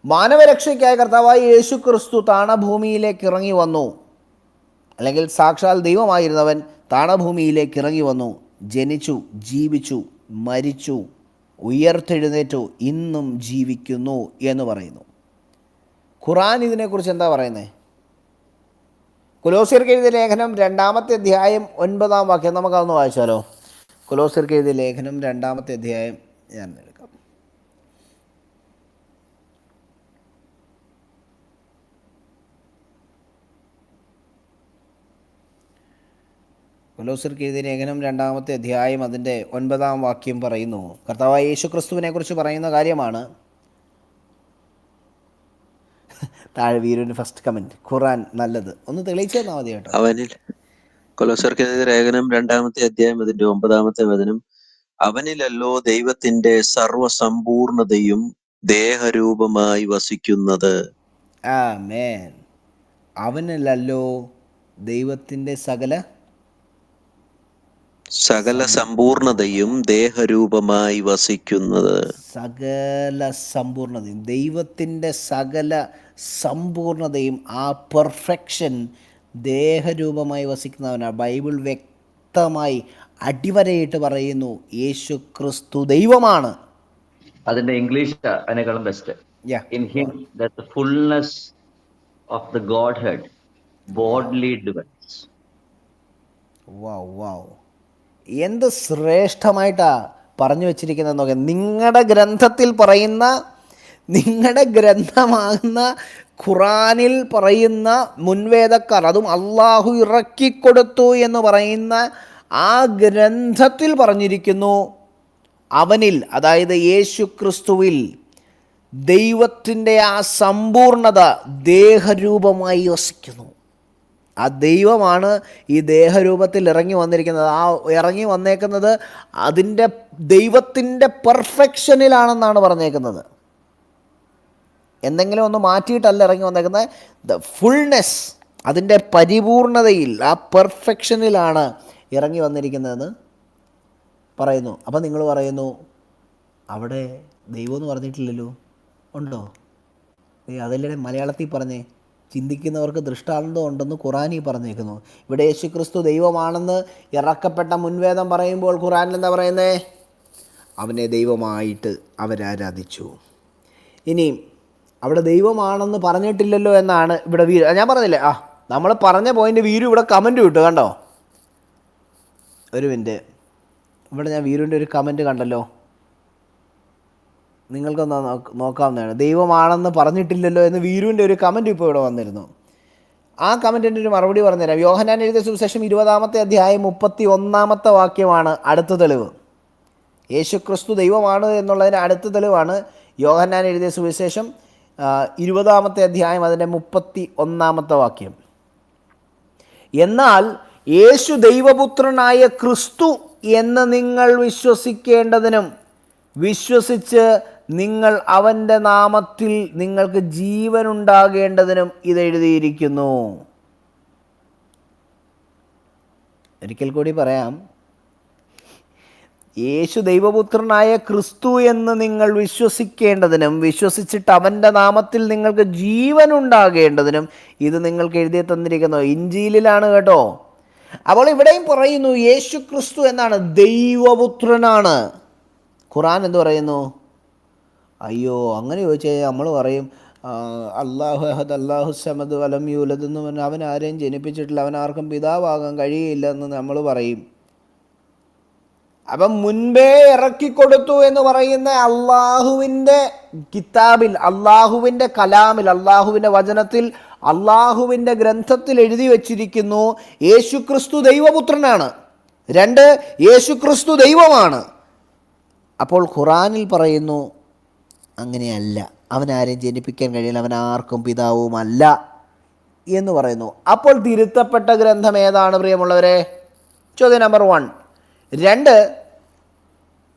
മാനവരക്ഷയ്ക്കായ കർത്താവായ യേശു ക്രിസ്തു താണഭൂമിയിലേക്ക് ഇറങ്ങി വന്നു, അല്ലെങ്കിൽ സാക്ഷാൽ ദൈവമായിരുന്നവൻ താണഭൂമിയിലേക്ക് ഇറങ്ങി വന്നു, ജനിച്ചു, ജീവിച്ചു, മരിച്ചു, ഉയർത്തെഴുന്നേറ്റു, ഇന്നും ജീവിക്കുന്നു എന്ന് പറയുന്നു. ഖുർആൻ ഇതിനെക്കുറിച്ച് എന്താ പറയുന്നത്? കൊലോസ്യർക്ക് എഴുതിയ ലേഖനം 2-ാമത്തെ അധ്യായം 9-ാം വാക്യം നമുക്കതൊന്ന് വായിച്ചാലോ? കൊലോസ്യർക്ക് എഴുതിയ ലേഖനം 2-ാമത്തെ അധ്യായം ഞാൻ എടുക്കാം. കൊലോസ്യർക്ക് എഴുതിയ ലേഖനം 2-ാമത്തെ അധ്യായം അതിൻ്റെ 9-ാം വാക്യം പറയുന്നു. കർത്താവായ യേശു ക്രിസ്തുവിനെക്കുറിച്ച് പറയുന്ന കാര്യമാണ്. താഴെ വീരുവിൻ്റെ ഫസ്റ്റ് കമൻറ്റ്, ഖുർആൻ നല്ലത്, ഒന്ന് തെളിയിച്ചു തന്നാൽ മതി കേട്ടോ. അവനിൽ കൊലോസ്യർക്കെതിരെ ലേഖനം 2-ാമത്തെ അധ്യായം അതിന്റെ 9-ാമത്തെ വചനം, അവനിലല്ലോ ദൈവത്തിന്റെ സർവസമ്പൂർണതയും ദേഹരൂപമായി വസിക്കുന്നത്. ആമേൻ. അവനിലല്ലോ ദൈവത്തിൻ്റെ സകല സമ്പൂർണതയും ദേഹരൂപമായി വസിക്കുന്നത്. സകല സമ്പൂർണതയും, ദൈവത്തിൻ്റെ സകല സമ്പൂർണതയും, ആ പെർഫെക്ഷൻ ദേഹരൂപമായി വസിക്കുന്നവനാണ്. ബൈബിൾ വ്യക്തമായി അടിവരയിട്ട് പറയുന്നു യേശു ക്രിസ്തു ദൈവമാണ്. അതിന്റെ ഇംഗ്ലീഷ് അതിനേക്കാളും best. Yeah. In him that the fullness of the Godhead bodily dwells. വാവ് വാവ്, എന്ത് ശ്രേഷ്ഠമായിട്ടാ പറഞ്ഞു വെച്ചിരിക്കുന്നത് നോക്കാം. നിങ്ങളുടെ ഗ്രന്ഥത്തിൽ പറയുന്ന, നിങ്ങളുടെ ഗ്രന്ഥമാകുന്ന ഖുറാനിൽ പറയുന്ന മുൻവേദക്കാർ, അതും അള്ളാഹു ഇറക്കിക്കൊടുത്തു എന്ന് പറയുന്ന ആ ഗ്രന്ഥത്തിൽ പറഞ്ഞിരിക്കുന്നു, അവനിൽ, അതായത് യേശു ക്രിസ്തുവിൽ ദൈവത്തിൻ്റെ ആ സമ്പൂർണത ദേഹരൂപമായി വസിക്കുന്നു. ആ ദൈവമാണ് ഈ ദേഹരൂപത്തിൽ ഇറങ്ങി വന്നിരിക്കുന്നത്. ആ ഇറങ്ങി വന്നേക്കുന്നത് അതിൻ്റെ ദൈവത്തിൻ്റെ പെർഫെക്ഷനിലാണെന്നാണ് പറഞ്ഞേക്കുന്നത്. എന്തെങ്കിലും ഒന്ന് മാറ്റിയിട്ടല്ല ഇറങ്ങി വന്നേക്കുന്നത്. ദ ഫുൾനെസ്, അതിൻ്റെ പരിപൂർണതയിൽ, ആ പെർഫെക്ഷനിലാണ് ഇറങ്ങി വന്നിരിക്കുന്നതെന്ന് പറയുന്നു. അപ്പം നിങ്ങൾ പറയുന്നു അവിടെ ദൈവമെന്ന് പറഞ്ഞിട്ടില്ലല്ലോ. ഉണ്ടോ? അതല്ലേ മലയാളത്തിൽ പറഞ്ഞേ, ചിന്തിക്കുന്നവർക്ക് ദൃഷ്ടാന്തം ഉണ്ടെന്ന് ഖുറാനി പറഞ്ഞേക്കുന്നു. ഇവിടെ യേശു ക്രിസ്തു ദൈവമാണെന്ന് ഇറക്കപ്പെട്ട മുൻവേദം പറയുമ്പോൾ ഖുറാനിൽ എന്താ പറയുന്നത്? അവനെ ദൈവമായിട്ട് അവരാരാധിച്ചു. ഇനി അവിടെ ദൈവമാണെന്ന് പറഞ്ഞിട്ടില്ലല്ലോ എന്നാണ് ഇവിടെ ഞാൻ പറഞ്ഞില്ലേ, നമ്മൾ പറഞ്ഞ പോയിൻ്റ് വീരു ഇവിടെ കമൻറ്റ് വിട്ടു, കണ്ടോ? ഒരു മിനിറ്റ്, ഇവിടെ ഞാൻ വീരുവിൻ്റെ ഒരു കമൻറ്റ് കണ്ടല്ലോ, നിങ്ങൾക്കൊന്ന് നോക്കാവുന്നതാണ്. ദൈവമാണെന്ന് പറഞ്ഞിട്ടില്ലല്ലോ എന്ന് വീരുവിൻ്റെ ഒരു കമൻറ്റ് ഇപ്പോൾ ഇവിടെ വന്നിരുന്നു. ആ കമൻറ്റിൻ്റെ ഒരു മറുപടി പറഞ്ഞുതരാം. യോഹന്നാൻ എഴുതിയ സുവിശേഷം 20-ാമത്തെ അധ്യായം 31-ാമത്തെ വാക്യമാണ് അടുത്ത തെളിവ്. യേശു ക്രിസ്തു ദൈവമാണ് എന്നുള്ളതിന് അടുത്ത തെളിവാണ് യോഹന്നാൻ എഴുതിയ സുവിശേഷം 20-ാമത്തെ അധ്യായം അതിൻ്റെ 31-ാമത്തെ വാക്യം. എന്നാൽ യേശു ദൈവപുത്രനായ ക്രിസ്തു എന്ന് നിങ്ങൾ വിശ്വസിക്കേണ്ടതിനും വിശ്വസിച്ച് നിങ്ങൾ അവൻ്റെ നാമത്തിൽ നിങ്ങൾക്ക് ജീവനുണ്ടാകേണ്ടതിനും ഇതെഴുതിയിരിക്കുന്നു. ഒരിക്കൽ കൂടി പറയാം, യേശു ദൈവപുത്രനായ ക്രിസ്തു എന്ന് നിങ്ങൾ വിശ്വസിക്കേണ്ടതിനും വിശ്വസിച്ചിട്ട് അവൻ്റെ നാമത്തിൽ നിങ്ങൾക്ക് ജീവനുണ്ടാകേണ്ടതിനും ഇത് നിങ്ങൾക്ക് എഴുതി തന്നിരിക്കുന്നു. ഇഞ്ചീലിലാണ് കേട്ടോ. അപ്പോൾ ഇവിടെയും പറയുന്നു യേശു ക്രിസ്തു എന്നാണ്, ദൈവപുത്രനാണ്. ഖുറാൻ എന്ത് പറയുന്നു? അയ്യോ, അങ്ങനെ ചോദിച്ചാൽ നമ്മൾ പറയും അല്ലാഹു അഹദ് അല്ലാഹു സമദ് വലം യൂലദ് എന്ന് പറഞ്ഞാൽ അവൻ ആരെയും ജനിപ്പിച്ചിട്ടില്ല, അവൻ ആർക്കും പിതാവാകാൻ കഴിയില്ല എന്ന് നമ്മൾ പറയും. അപ്പം മുൻപേ ഇറക്കിക്കൊടുത്തു എന്ന് പറയുന്ന അള്ളാഹുവിൻ്റെ കിതാബിൽ, അള്ളാഹുവിൻ്റെ കലാമിൽ, അള്ളാഹുവിൻ്റെ വചനത്തിൽ, അള്ളാഹുവിൻ്റെ ഗ്രന്ഥത്തിൽ എഴുതി വച്ചിരിക്കുന്നു യേശു ക്രിസ്തു ദൈവപുത്രനാണ്. 2, യേശു ക്രിസ്തു ദൈവമാണ്. അപ്പോൾ ഖുറാനിൽ പറയുന്നു അങ്ങനെയല്ല, അവനാരെയും ജനിപ്പിക്കാൻ കഴിയില്ല, അവൻ ആർക്കും പിതാവുമല്ല എന്ന് പറയുന്നു. അപ്പോൾ തിരുത്തപ്പെട്ട ഗ്രന്ഥം ഏതാണ് പ്രിയമുള്ളവരെ? ചോദ്യം നമ്പർ 1. 2,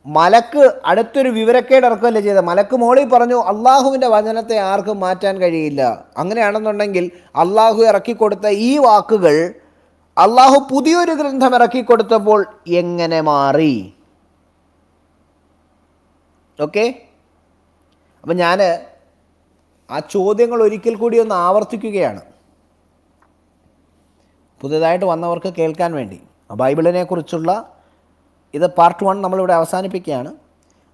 മലക്ക് അടുത്തൊരു വിവരക്കേട് ഇറക്കുകയല്ലേ ചെയ്തത്. മലക്ക് മോളിൽ പറഞ്ഞു അള്ളാഹുവിൻ്റെ വചനത്തെ ആർക്കും മാറ്റാൻ കഴിയില്ല. അങ്ങനെയാണെന്നുണ്ടെങ്കിൽ അള്ളാഹു ഇറക്കിക്കൊടുത്ത ഈ വാക്കുകൾ അള്ളാഹു പുതിയൊരു ഗ്രന്ഥം ഇറക്കിക്കൊടുത്തപ്പോൾ എങ്ങനെ മാറി? ഓക്കെ, അപ്പം ഞാൻ ആ ചോദ്യങ്ങൾ ഒരിക്കൽ കൂടി ഒന്ന് ആവർത്തിക്കുകയാണ് പുതിയതായിട്ട് വന്നവർക്ക് കേൾക്കാൻ വേണ്ടി. ബൈബിളിനെ കുറിച്ചുള്ള ഇത് പാർട്ട് 1 നമ്മളിവിടെ അവസാനിപ്പിക്കുകയാണ്.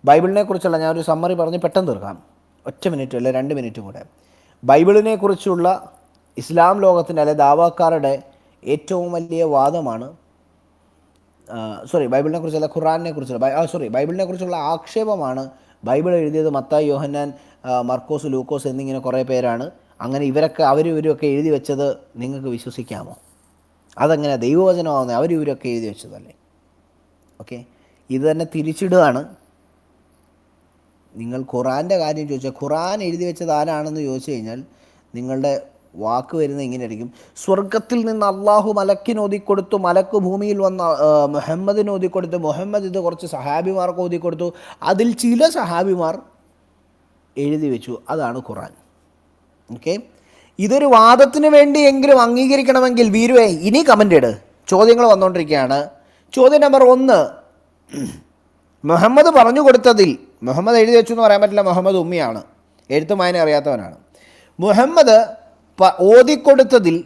ബൈബിളിനെ കുറിച്ചുള്ള ഞാനൊരു സമ്മറി പറഞ്ഞ് പെട്ടെന്ന് തീർക്കാം, 1 മിനിറ്റ് അല്ലെ 2 മിനിറ്റും കൂടെ. ബൈബിളിനെ കുറിച്ചുള്ള ഇസ്ലാം ലോകത്തിൻ്റെ അല്ലെ ദാവാക്കാരുടെ ഏറ്റവും വലിയ വാദമാണ് ബൈബിളിനെ കുറിച്ചുള്ള ഖുറാനെ കുറിച്ചുള്ള ബൈബിളിനെ കുറിച്ചുള്ള ആക്ഷേപമാണ് ബൈബിൾ എഴുതിയത് മത്തായി, യോഹന്നാൻ, മർക്കോസ്, ലൂക്കോസ് എന്നിങ്ങനെ കുറേ പേരാണ്. അങ്ങനെ ഇവരൊക്കെ എഴുതി വെച്ചത് നിങ്ങൾക്ക് വിശ്വസിക്കാമോ? അതെങ്ങനെ ദൈവവചനമാവുന്നത്? ഇവരൊക്കെ എഴുതി വെച്ചതല്ലേ? ഓക്കെ, ഇത് തന്നെ തിരിച്ചിടുകയാണ്. നിങ്ങൾ ഖുറാൻ്റെ കാര്യം ചോദിച്ചാൽ ഖുറാൻ എഴുതി വെച്ചത് ആരാണെന്ന് ചോദിച്ചു കഴിഞ്ഞാൽ നിങ്ങളുടെ വാക്ക് വരുന്നത് ഇങ്ങനെയായിരിക്കും: സ്വർഗത്തിൽ നിന്ന് അള്ളാഹു മലക്കിന് ഓതിക്കൊടുത്തു, മലക്ക് ഭൂമിയിൽ വന്ന മുഹമ്മദിന് ഓതിക്കൊടുത്തു, മുഹമ്മദ് ഇത് കുറച്ച് സഹാബിമാർക്ക് ഓതിക്കൊടുത്തു, അതിൽ ചില സഹാബിമാർ എഴുതി വെച്ചു, അതാണ് ഖുറാൻ. ഓക്കെ, ഇതൊരു വാദത്തിന് വേണ്ടിയെങ്കിലും അംഗീകരിക്കണമെങ്കിൽ വീരുവേ ഇനി കമൻ്റ് ഇട്. ചോദ്യങ്ങൾ വന്നുകൊണ്ടിരിക്കുകയാണ്. ചോദ്യം നമ്പർ 1, മുഹമ്മദ് പറഞ്ഞു കൊടുത്തതിൽ, മുഹമ്മദ് എഴുതി വെച്ചു എന്ന് പറയാൻ പറ്റില്ല, മുഹമ്മദ് ഉമ്മിയാണ്, എഴുത്തും വായന അറിയാത്തവനാണ്. മുഹമ്മദ് ഓതിക്കൊടുത്തതിൽ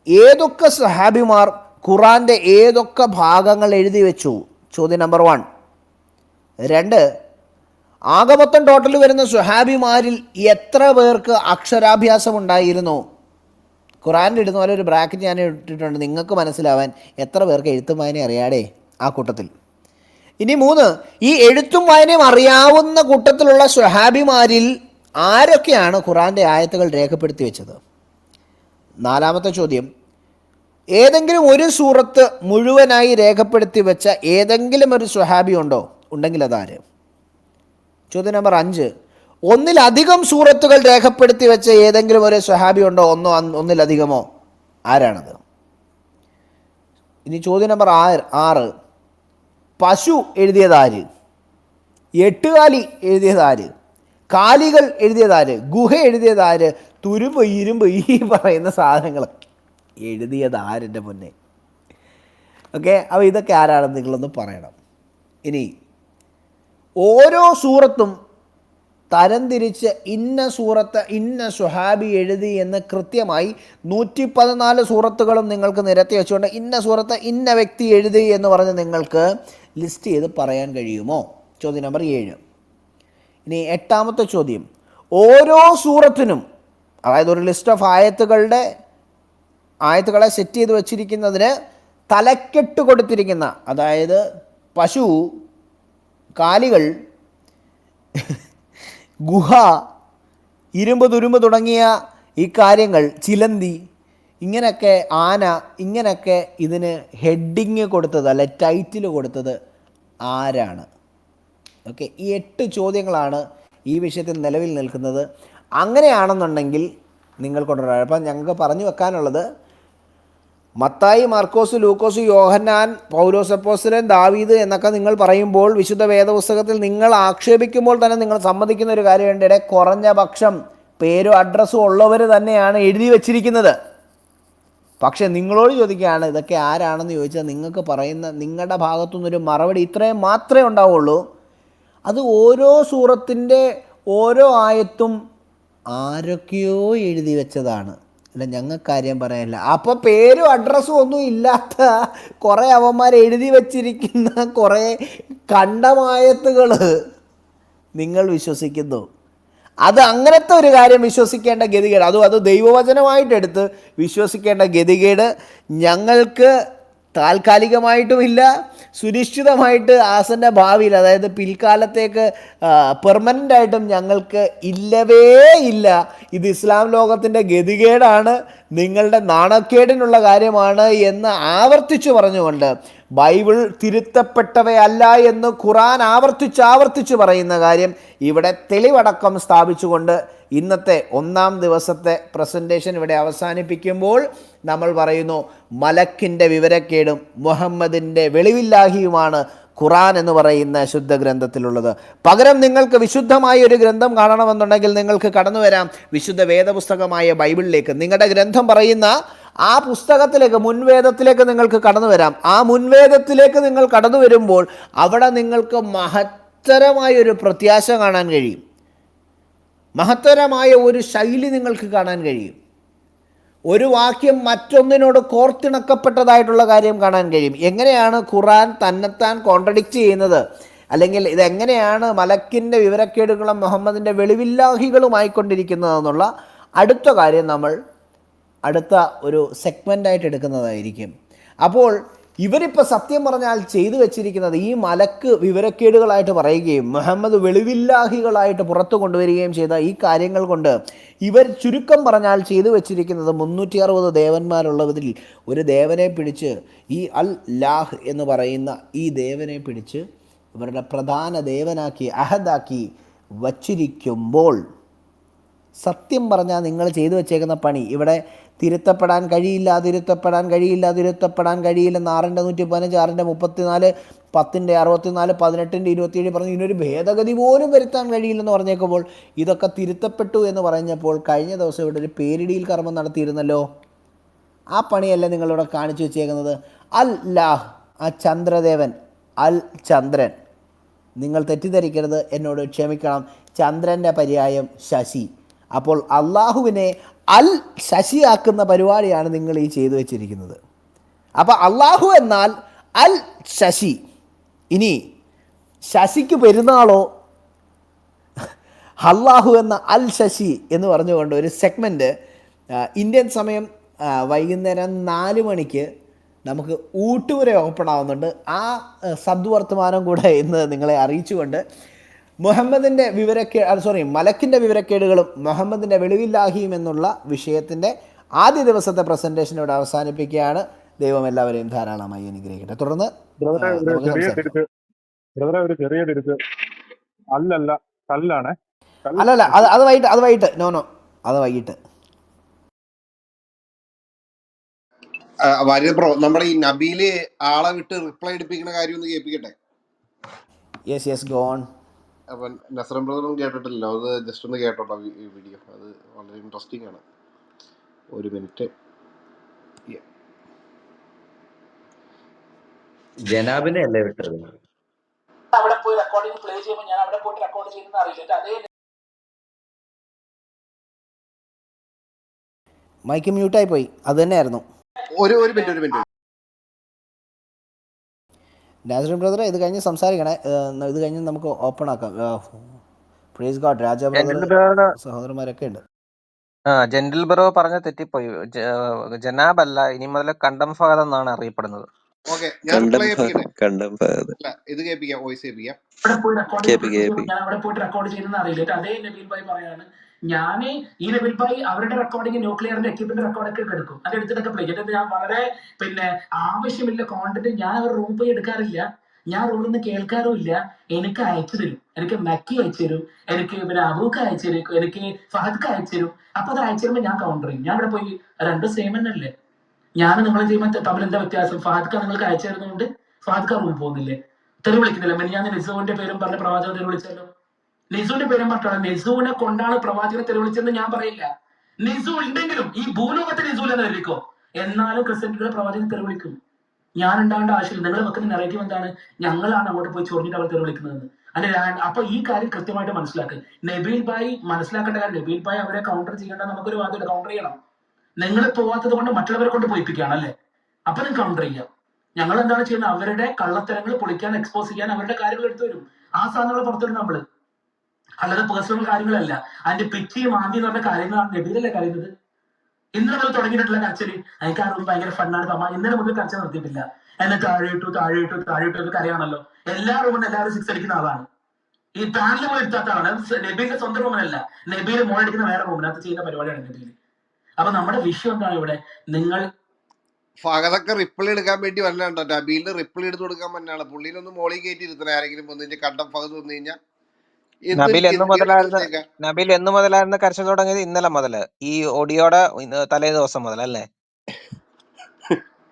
ഏതൊക്കെ സഹാബിമാർ ഖുറാൻ്റെ ഏതൊക്കെ ഭാഗങ്ങൾ എഴുതി വെച്ചു? ചോദ്യം നമ്പർ 1. 2, ആകമൊത്തം ടോട്ടൽ വരുന്ന സുഹാബിമാരിൽ എത്ര പേർക്ക് അക്ഷരാഭ്യാസം ഉണ്ടായിരുന്നു? ഖുറാനിൽ ഇടുന്ന പോലെ ഒരു ബ്രാക്കറ്റ് ഞാൻ ഇട്ടിട്ടുണ്ട് നിങ്ങൾക്ക് മനസ്സിലാവാൻ, എത്ര പേർക്ക് എഴുത്തും വായനയും അറിയാടേ ആ കൂട്ടത്തിൽ. ഇനി 3, ഈ എഴുത്തും വായനയും അറിയാവുന്ന കൂട്ടത്തിലുള്ള സുഹാബിമാരിൽ ആരൊക്കെയാണ് ഖുറാൻ്റെ ആയത്തുകൾ രേഖപ്പെടുത്തി വെച്ചത്? 4ാമത്തെ ചോദ്യം, ഏതെങ്കിലും ഒരു സൂറത്ത് മുഴുവനായി രേഖപ്പെടുത്തി വെച്ച ഏതെങ്കിലും ഒരു സ്വഹാബി ഉണ്ടോ? ഉണ്ടെങ്കിൽ അതാര്? ചോദ്യം നമ്പർ 5, ഒന്നിലധികം സൂറത്തുകൾ രേഖപ്പെടുത്തി വെച്ച ഏതെങ്കിലും ഒരു സ്വഹാബി ഉണ്ടോ? ഒന്നിലധികമോ? ആരാണത്? ഇനി ചോദ്യം നമ്പർ 6, പശു എഴുതിയതാര്? 8 കാലി എഴുതിയതാര്? കാലികൾ എഴുതിയതാര്? ഗുഹ എഴുതിയതാര്? തുരുമ്പ്, ഇരുമ്പ്, ഈ പറയുന്ന സാധനങ്ങൾ എഴുതിയതാരെൻ്റെ മുന്നേ? ഓക്കെ, അപ്പോൾ ഇതൊക്കെ ആരാണെന്ന് നിങ്ങളൊന്ന് പറയണം. ഇനി ഓരോ സൂറത്തും തരംതിരിച്ച് ഇന്ന സൂറത്ത് ഇന്ന സുഹാബി എഴുതി എന്ന് കൃത്യമായി 114 സൂറത്തുകളും നിങ്ങൾക്ക് നിരത്തി വെച്ചുകൊണ്ട് ഇന്ന സൂറത്ത് ഇന്ന വ്യക്തി എഴുതി എന്ന് പറഞ്ഞ് നിങ്ങൾക്ക് ലിസ്റ്റ് ചെയ്ത് പറയാൻ കഴിയുമോ? ചോദ്യം നമ്പർ 7. ഇനി 8ാമത്തെ ചോദ്യം, ഓരോ സൂറത്തിനും, അതായത് ഒരു ലിസ്റ്റ് ഓഫ് ആയത്തുകളെ സെറ്റ് ചെയ്ത് വച്ചിരിക്കുന്നതിന് തലക്കെട്ട് കൊടുത്തിരിക്കുന്ന, അതായത് പശു, കാലികൾ, ഗുഹ, ഇരുമ്പ്, തുരുമ്പ് തുടങ്ങിയ ഈ കാര്യങ്ങൾ, ചിലന്തി, ഇങ്ങനെയൊക്കെ ആന, ഇങ്ങനെയൊക്കെ ഇതിന് ഹെഡിങ് കൊടുത്തത് അല്ലെ ടൈറ്റിൽ കൊടുത്തത് ആരാണ്? ഓക്കെ, ഈ 8 ചോദ്യങ്ങളാണ് ഈ വിഷയത്തിൽ നിലവിൽ നിൽക്കുന്നത്. അങ്ങനെയാണെന്നുണ്ടെങ്കിൽ നിങ്ങൾ കൊണ്ടുവരാം. അപ്പം ഞങ്ങൾക്ക് പറഞ്ഞു വെക്കാനുള്ളത്, മത്തായി, മാർക്കോസ്, ലൂക്കോസ്, യോഹന്നാൻ, പൗലോസ് അപ്പോസ്തലൻ, ദാവീദ് എന്നൊക്കെ നിങ്ങൾ പറയുമ്പോൾ വിശുദ്ധ വേദപുസ്തകത്തിൽ നിങ്ങൾ ആക്ഷേപിക്കുമ്പോൾ തന്നെ നിങ്ങൾ സമ്മതിക്കുന്ന ഒരു കാര്യമുണ്ട്, കുറഞ്ഞ പക്ഷം പേരും അഡ്രസ്സും ഉള്ളവർ തന്നെയാണ് എഴുതി വച്ചിരിക്കുന്നത്. പക്ഷേ നിങ്ങളോട് ചോദിക്കുകയാണ് ഇതൊക്കെ ആരാണെന്ന് ചോദിച്ചാൽ നിങ്ങൾക്ക് പറയുന്ന നിങ്ങളുടെ ഭാഗത്തുനിന്നൊരു മറുപടി ഇത്രയും മാത്രമേ ഉണ്ടാവുള്ളൂ. അത് ഓരോ സൂറത്തിൻ്റെ ഓരോ ആയത്തും ആരൊക്കെയോ എഴുതി വെച്ചതാണ്, അല്ല ഞങ്ങൾക്ക് കാര്യം പറയാനില്ല. അപ്പോൾ പേരും അഡ്രസ്സും ഒന്നും ഇല്ലാത്ത കുറേ അവന്മാർ എഴുതി വച്ചിരിക്കുന്ന കുറേ കണ്ടമായത്തുകൾ നിങ്ങൾ വിശ്വസിക്കുന്നു. അത് അങ്ങനത്തെ ഒരു കാര്യം വിശ്വസിക്കേണ്ട ഗതികേട്, അത് ദൈവവചനമായിട്ടെടുത്ത് വിശ്വസിക്കേണ്ട ഗതികേട് ഞങ്ങൾക്ക് താൽക്കാലികമായിട്ടുമില്ല, സുനിശ്ചിതമായിട്ട് ആസന്ന ഭാവിയിൽ, അതായത് പിൽക്കാലത്തേക്ക് പെർമനൻ്റായിട്ടും ഞങ്ങൾക്ക് ഇല്ലവേ ഇല്ല. ഇത് ഇസ്ലാം ലോകത്തിൻ്റെ ഗതികേടാണ്, നിങ്ങളുടെ നാണക്കേടിനുള്ള കാര്യമാണ് എന്ന് ആവർത്തിച്ചു പറഞ്ഞുകൊണ്ട് ബൈബിൾ തിരുത്തപ്പെട്ടവയല്ല എന്ന് ഖുറാൻ ആവർത്തിച്ച് പറയുന്ന കാര്യം ഇവിടെ തെളിവടക്കം സ്ഥാപിച്ചുകൊണ്ട് ഇന്നത്തെ 1-ാം ദിവസത്തെ പ്രസൻറ്റേഷൻ ഇവിടെ അവസാനിപ്പിക്കുമ്പോൾ നമ്മൾ പറയുന്നു, മലക്കിൻ്റെ വിവരക്കേടും മുഹമ്മദിൻ്റെ വെളിവില്ലാഹിയുമാണ് ഖുറാൻ എന്ന് പറയുന്ന ശുദ്ധ ഗ്രന്ഥത്തിലുള്ളത്. പകരം നിങ്ങൾക്ക് വിശുദ്ധമായ ഒരു ഗ്രന്ഥം കാണണമെന്നുണ്ടെങ്കിൽ നിങ്ങൾക്ക് കടന്നു വരാം വിശുദ്ധ വേദപുസ്തകമായ ബൈബിളിലേക്ക്. നിങ്ങളുടെ ഗ്രന്ഥം പറയുന്ന ആ പുസ്തകത്തിലേക്ക്, മുൻവേദത്തിലേക്ക് നിങ്ങൾക്ക് കടന്നു വരാം. ആ മുൻവേദത്തിലേക്ക് നിങ്ങൾ കടന്നു വരുമ്പോൾ അവിടെ നിങ്ങൾക്ക് മഹത്തരമായൊരു പ്രത്യാശ കാണാൻ കഴിയും. മഹത്തരമായ ഒരു ശൈലി നിങ്ങൾക്ക് കാണാൻ കഴിയും. ഒരു വാക്യം മറ്റൊന്നിനോട് കോർത്തിണക്കപ്പെട്ടതായിട്ടുള്ള കാര്യം കാണാൻ കഴിയും. എങ്ങനെയാണ് ഖുർആൻ തന്നെത്താൻ കോൺട്രഡിക്റ്റ് ചെയ്യുന്നത്, അല്ലെങ്കിൽ ഇതെങ്ങനെയാണ് മലക്കിൻ്റെ വിവരക്കേടുകളും മുഹമ്മദിൻ്റെ വെളിവില്ലാഹികളുമായിക്കൊണ്ടിരിക്കുന്നതെന്നുള്ള അടുത്ത കാര്യം നമ്മൾ അടുത്ത ഒരു സെഗ്മെൻ്റായിട്ട് എടുക്കുന്നതായിരിക്കും. അപ്പോൾ ഇവരിപ്പോൾ സത്യം പറഞ്ഞാൽ ചെയ്തു വെച്ചിരിക്കുന്നത് ഈ മലക്ക് വിവരക്കേടുകളായിട്ട് പറയുകയും മുഹമ്മദ് വെളിവില്ലാഹികളായിട്ട് പുറത്തു കൊണ്ടുവരികയും ചെയ്ത ഈ കാര്യങ്ങൾ കൊണ്ട് ഇവർ ചുരുക്കം പറഞ്ഞാൽ ചെയ്തു വെച്ചിരിക്കുന്നത് 360 ദേവന്മാരുള്ളതിൽ ഒരു ദേവനെ പിടിച്ച്, ഈ അൽ ലാഹ് എന്ന് പറയുന്ന ഈ ദേവനെ പിടിച്ച് ഇവരുടെ പ്രധാന ദേവനാക്കി അഹദാക്കി വച്ചിരിക്കുമ്പോൾ സത്യം പറഞ്ഞാൽ നിങ്ങൾ ചെയ്തു വെച്ചേക്കുന്ന പണി ഇവിടെ തിരുത്തപ്പെടാൻ കഴിയില്ല, തിരുത്തപ്പെടാൻ കഴിയില്ല, തിരുത്തപ്പെടാൻ കഴിയില്ല. 6-115, 6-34, 10-64, 18-27 പറഞ്ഞു ഇതിനൊരു ഭേദഗതി പോലും വരുത്താൻ കഴിയില്ലെന്ന് പറഞ്ഞേക്കുമ്പോൾ ഇതൊക്കെ തിരുത്തപ്പെട്ടു എന്ന് പറഞ്ഞപ്പോൾ കഴിഞ്ഞ ദിവസം ഇവിടെ ഒരു പേരിടിയിൽ കർമ്മം നടത്തിയിരുന്നല്ലോ. ആ പണിയല്ല നിങ്ങളിവിടെ കാണിച്ചു വെച്ചേക്കുന്നത്. അൽ ലാഹ്, ആ ചന്ദ്രദേവൻ, അൽ ചന്ദ്രൻ. നിങ്ങൾ തെറ്റിദ്ധരിക്കരുത്, എന്നോട് ക്ഷമിക്കണം. ചന്ദ്രൻ്റെ പര്യായം ശശി. അപ്പോൾ അള്ളാഹുവിനെ അൽ ശശിയാക്കുന്ന പരിപാടിയാണ് നിങ്ങൾ ഈ ചെയ്തു വെച്ചിരിക്കുന്നത്. അപ്പോൾ അള്ളാഹു എന്നാൽ അൽ ശശി. ഇനി ശശിക്ക് പെരുന്നാളോ, അള്ളാഹു എന്ന അൽ ശശി എന്ന് പറഞ്ഞുകൊണ്ട് ഒരു സെഗ്മെൻറ്റ് ഇന്ത്യൻ സമയം വൈകുന്നേരം 4 മണിക്ക് നമുക്ക് ഊട്ടുവരെ ഓപ്പൺ ആവുന്നുണ്ട്. ആ സദ്വർത്തമാനം കൂടെ ഇന്ന് നിങ്ങളെ അറിയിച്ചുകൊണ്ട് മുഹമ്മദിൻ്റെ മലക്കിൻ്റെ വിവരക്കേടുകളും മുഹമ്മദിൻ്റെ വെളിവില്ലാഹിയും എന്നുള്ള വിഷയത്തിൻ്റെ ആദ്യ ദിവസത്തെ പ്രസൻറ്റേഷൻ ഇവിടെ അവസാനിപ്പിക്കുകയാണ്. ദൈവം എല്ലാവരെയും ധാരാളമായി അനുഗ്രഹിക്കട്ടെ. തുടർന്ന് ഒരു ചെറിയ തിരുത്ത്. അല്ലല്ല, കല്ലാണ്. അല്ലല്ല, അത് വൈകിട്ട് നോ അത് വൈകിട്ട്. ബ്രോ, നമ്മുടെ ഈ നബീല് ആളെ വിട്ട് റിപ്ലൈ എടുപ്പിക്കുന്ന കാര്യം ഒന്ന് കേൾപ്പിക്കട്ടെ. Yes go on. അപ്പം നസ്രം ബ്രദറും കേട്ടിട്ടില്ലല്ലോ, അത് ജസ്റ്റ് ഒന്ന് കേട്ടോട്ടോ ഈ വീഡിയോ. അത് വളരെ ഇൻട്രസ്റ്റിംഗ് ആണ്. 1 മിനിറ്റ്. ജനാബിനെ അല്ലേ വിട്ടത്? അവിടെ പോയി റെക്കോർഡിംഗ് പ്ലേ ചെയ്യുമ്പോൾ ഞാൻ അവിടെ പോയിട്ട് റെക്കോർഡ് ചെയ്യുന്ന അറിയില്ല. അതേ മൈക്ക് മ്യൂട്ടായി പോയി. അത് തന്നെയായിരുന്നു. ഒരു മിനിറ്റ്. നാസറിൻ ബ്രദറെ, ഇത് കഴിഞ്ഞ് സംസാരിക്കണേ. ഇത് കഴിഞ്ഞ് നമുക്ക് ഓപ്പൺ ആക്കാം. Praise God. രാജ ബ്രദർ, സഹോദരന്മാരൊക്കെ ഉണ്ട്. ജെന്റിൽ ബ്രോ പറഞ്ഞ തെറ്റിപ്പോയി. ജനാബ് അല്ല, ഇനി മുതൽ കണ്ടം ഫഹദ് എന്നാണ് അറിയപ്പെടുന്നത്. ഓക്കെ, ഞാൻ റിപ്ലൈ കേൾപ്പിക്കട്ടെ. കണ്ടം ഇത് കേൾപ്പിക്കാം, വോയിസ് കേൾപ്പിക്കാം. അവിടെ പോയി ഞാൻ അവിടെ പോയിട്ട് റെക്കോർഡ് ചെയ്യുന്ന അറിയില്ല. അതേ നബീൽ ഭായി പറയാണ്, ഞാൻ ഈ നബീൽ ഭായി അവരുടെ റെക്കോർഡിംഗ് ന്യൂക്ലിയറിന്റെ എക്യുപ്മെന്റ് റെക്കോർഡൊക്കെ എടുക്കും, അത് എടുത്തിട്ടൊക്കെ പ്ലേ ചെയ്തിട്ട് ഞാൻ വളരെ ആവശ്യമില്ല കോണ്ടന്റ് ഞാൻ അവർ റൂം പോയി എടുക്കാറില്ല, ഞാൻ റൂമിൽ നിന്ന് കേൾക്കാറുമില്ല. എനിക്ക് അയച്ചു തരും, എനിക്ക് മക്കി അയച്ചു തരും, എനിക്ക് അബൂക്ക് അയച്ചു തരും, എനിക്ക് ഫഹദ്ക്ക് അയച്ചു തരും. അപ്പൊ അത് അയച്ചു തരുമ്പോൾ ഞാൻ കൗണ്ടർ ചെയ്യും. ഞാൻ ഇവിടെ പോയി രണ്ടും സെയിം തന്നെയല്ലേ, ഞാൻ നിങ്ങൾ ചെയ്യുമ്പോൾ തമ്മിൽ എന്താ വ്യത്യാസം? ഫഹദ്ക്ക നിങ്ങൾക്ക് അയച്ചു തരുന്നതുകൊണ്ട് ഫഹദ്ക്ക റൂം പോകുന്നില്ലേ, തെറി വിളിക്കുന്നില്ല. ഞാൻ നിസുവിന്റെ പേരും പറഞ്ഞ പ്രവാചകൻ തെറി വിളിച്ചല്ലോ. നിസുവിന്റെ പേരും പറഞ്ഞാണ്, നിസുവിനെ കൊണ്ടാണ് പ്രവാചകനെ തെറി വിളിച്ചതെന്ന് ഞാൻ പറയില്ല. നിസു ഉണ്ടെങ്കിലും ഈ ഭൂലോകത്തെ നിസുവിൽ എന്ന് എഴുതിക്കോ, എന്നാലും ക്രിസ്ത്യൻസിന്റെ പ്രവാചകൻ തെറി വിളിക്കും. ഞാൻ ഉണ്ടാവേണ്ട ആവശ്യമില്ല. നിങ്ങൾ വെക്കുന്ന നെറേറ്റീവ് എന്താണ്? ഞങ്ങളാണ് അങ്ങോട്ട് പോയി ചൊറിഞ്ഞിട്ട് അവർ തെറി വിളിക്കുന്നത്. അപ്പൊ ഈ കാര്യം കൃത്യമായിട്ട് മനസ്സിലാക്കുക. നബീൽ ഭായി മനസ്സിലാക്കേണ്ട കാര്യം, നബീൽ ഭായി അവരെ കൗണ്ടർ ചെയ്യേണ്ട നമുക്കൊരു വാദമില്ല. കൗണ്ടർ ചെയ്യണം. നിങ്ങൾ പോവാത്തത് കൊണ്ട് മറ്റുള്ളവരെ കൊണ്ട് പോയിപ്പിക്കുകയാണ് അല്ലേ? അപ്പൊ നിങ്ങൾ കൗണ്ടർ ചെയ്യാം. ഞങ്ങൾ എന്താണ് ചെയ്യുന്നത്? അവരുടെ കള്ളത്തരങ്ങൾ പൊളിക്കാൻ, എക്സ്പോസ് ചെയ്യാൻ അവരുടെ കാര്യങ്ങൾ എടുത്തു വരും. ആ സാധനങ്ങൾ പുറത്തുവരും നമ്മള്, അല്ലാതെ പേഴ്സണൽ കാര്യങ്ങളല്ല. അതിന്റെ പിച്ചി മാന്തി എന്ന് പറഞ്ഞ കാര്യങ്ങളാണ് നബീലല്ലേ കരയുന്നത്. ഇന്നലെ മുതൽ തുടങ്ങിയിട്ടുള്ള കരച്ചില് എനിക്ക് ആ റൂം ഭയങ്കര ഫണ്ണാണ്. ഇന്നലെ മുതൽ കരച്ചിൽ നിർത്തിയിട്ടില്ല. എന്നെ താഴെ ഇട്ടു എന്ന് കരയാണല്ലോ. എല്ലാ റൂമിലും എല്ലാവരും 6 അടിക്കുന്ന ആളാണ്. ഈ പാനൽ പോയി എടുത്താത്ത ആളാണ്. നബീലിന്റെ സ്വന്തം റൂമിലല്ല, നബീല് മോളെടുക്കുന്ന വേറെ റൂമിനകത്ത് ചെയ്യുന്ന പരിപാടിയാണ് നബീല്. അപ്പൊ നമ്മുടെ വിഷയം എന്താണ് ഇവിടെ? നിങ്ങൾ ഫഹദൊക്കെ റിപ്ലൈ എടുക്കാൻ വേണ്ടി വരണ്ടോ? നബീലിന് റിപ്ലൈ എടുത്ത് കൊടുക്കാൻ പറ്റാണ്. പുള്ളിനൊന്ന് മോളി കയറ്റി ഇരുത്തണേ ആരെങ്കിലും വന്നു കണ്ടം ഫഹദ് വന്നു കഴിഞ്ഞാൽ. നബീൽ എന്ന് മുതലായിരുന്നു കരച്ചിൽ തുടങ്ങിയത്? ഇന്നലെ മുതല്, ഈ ഓഡിയോടെ തലേ ദിവസം മുതൽ അല്ലേ?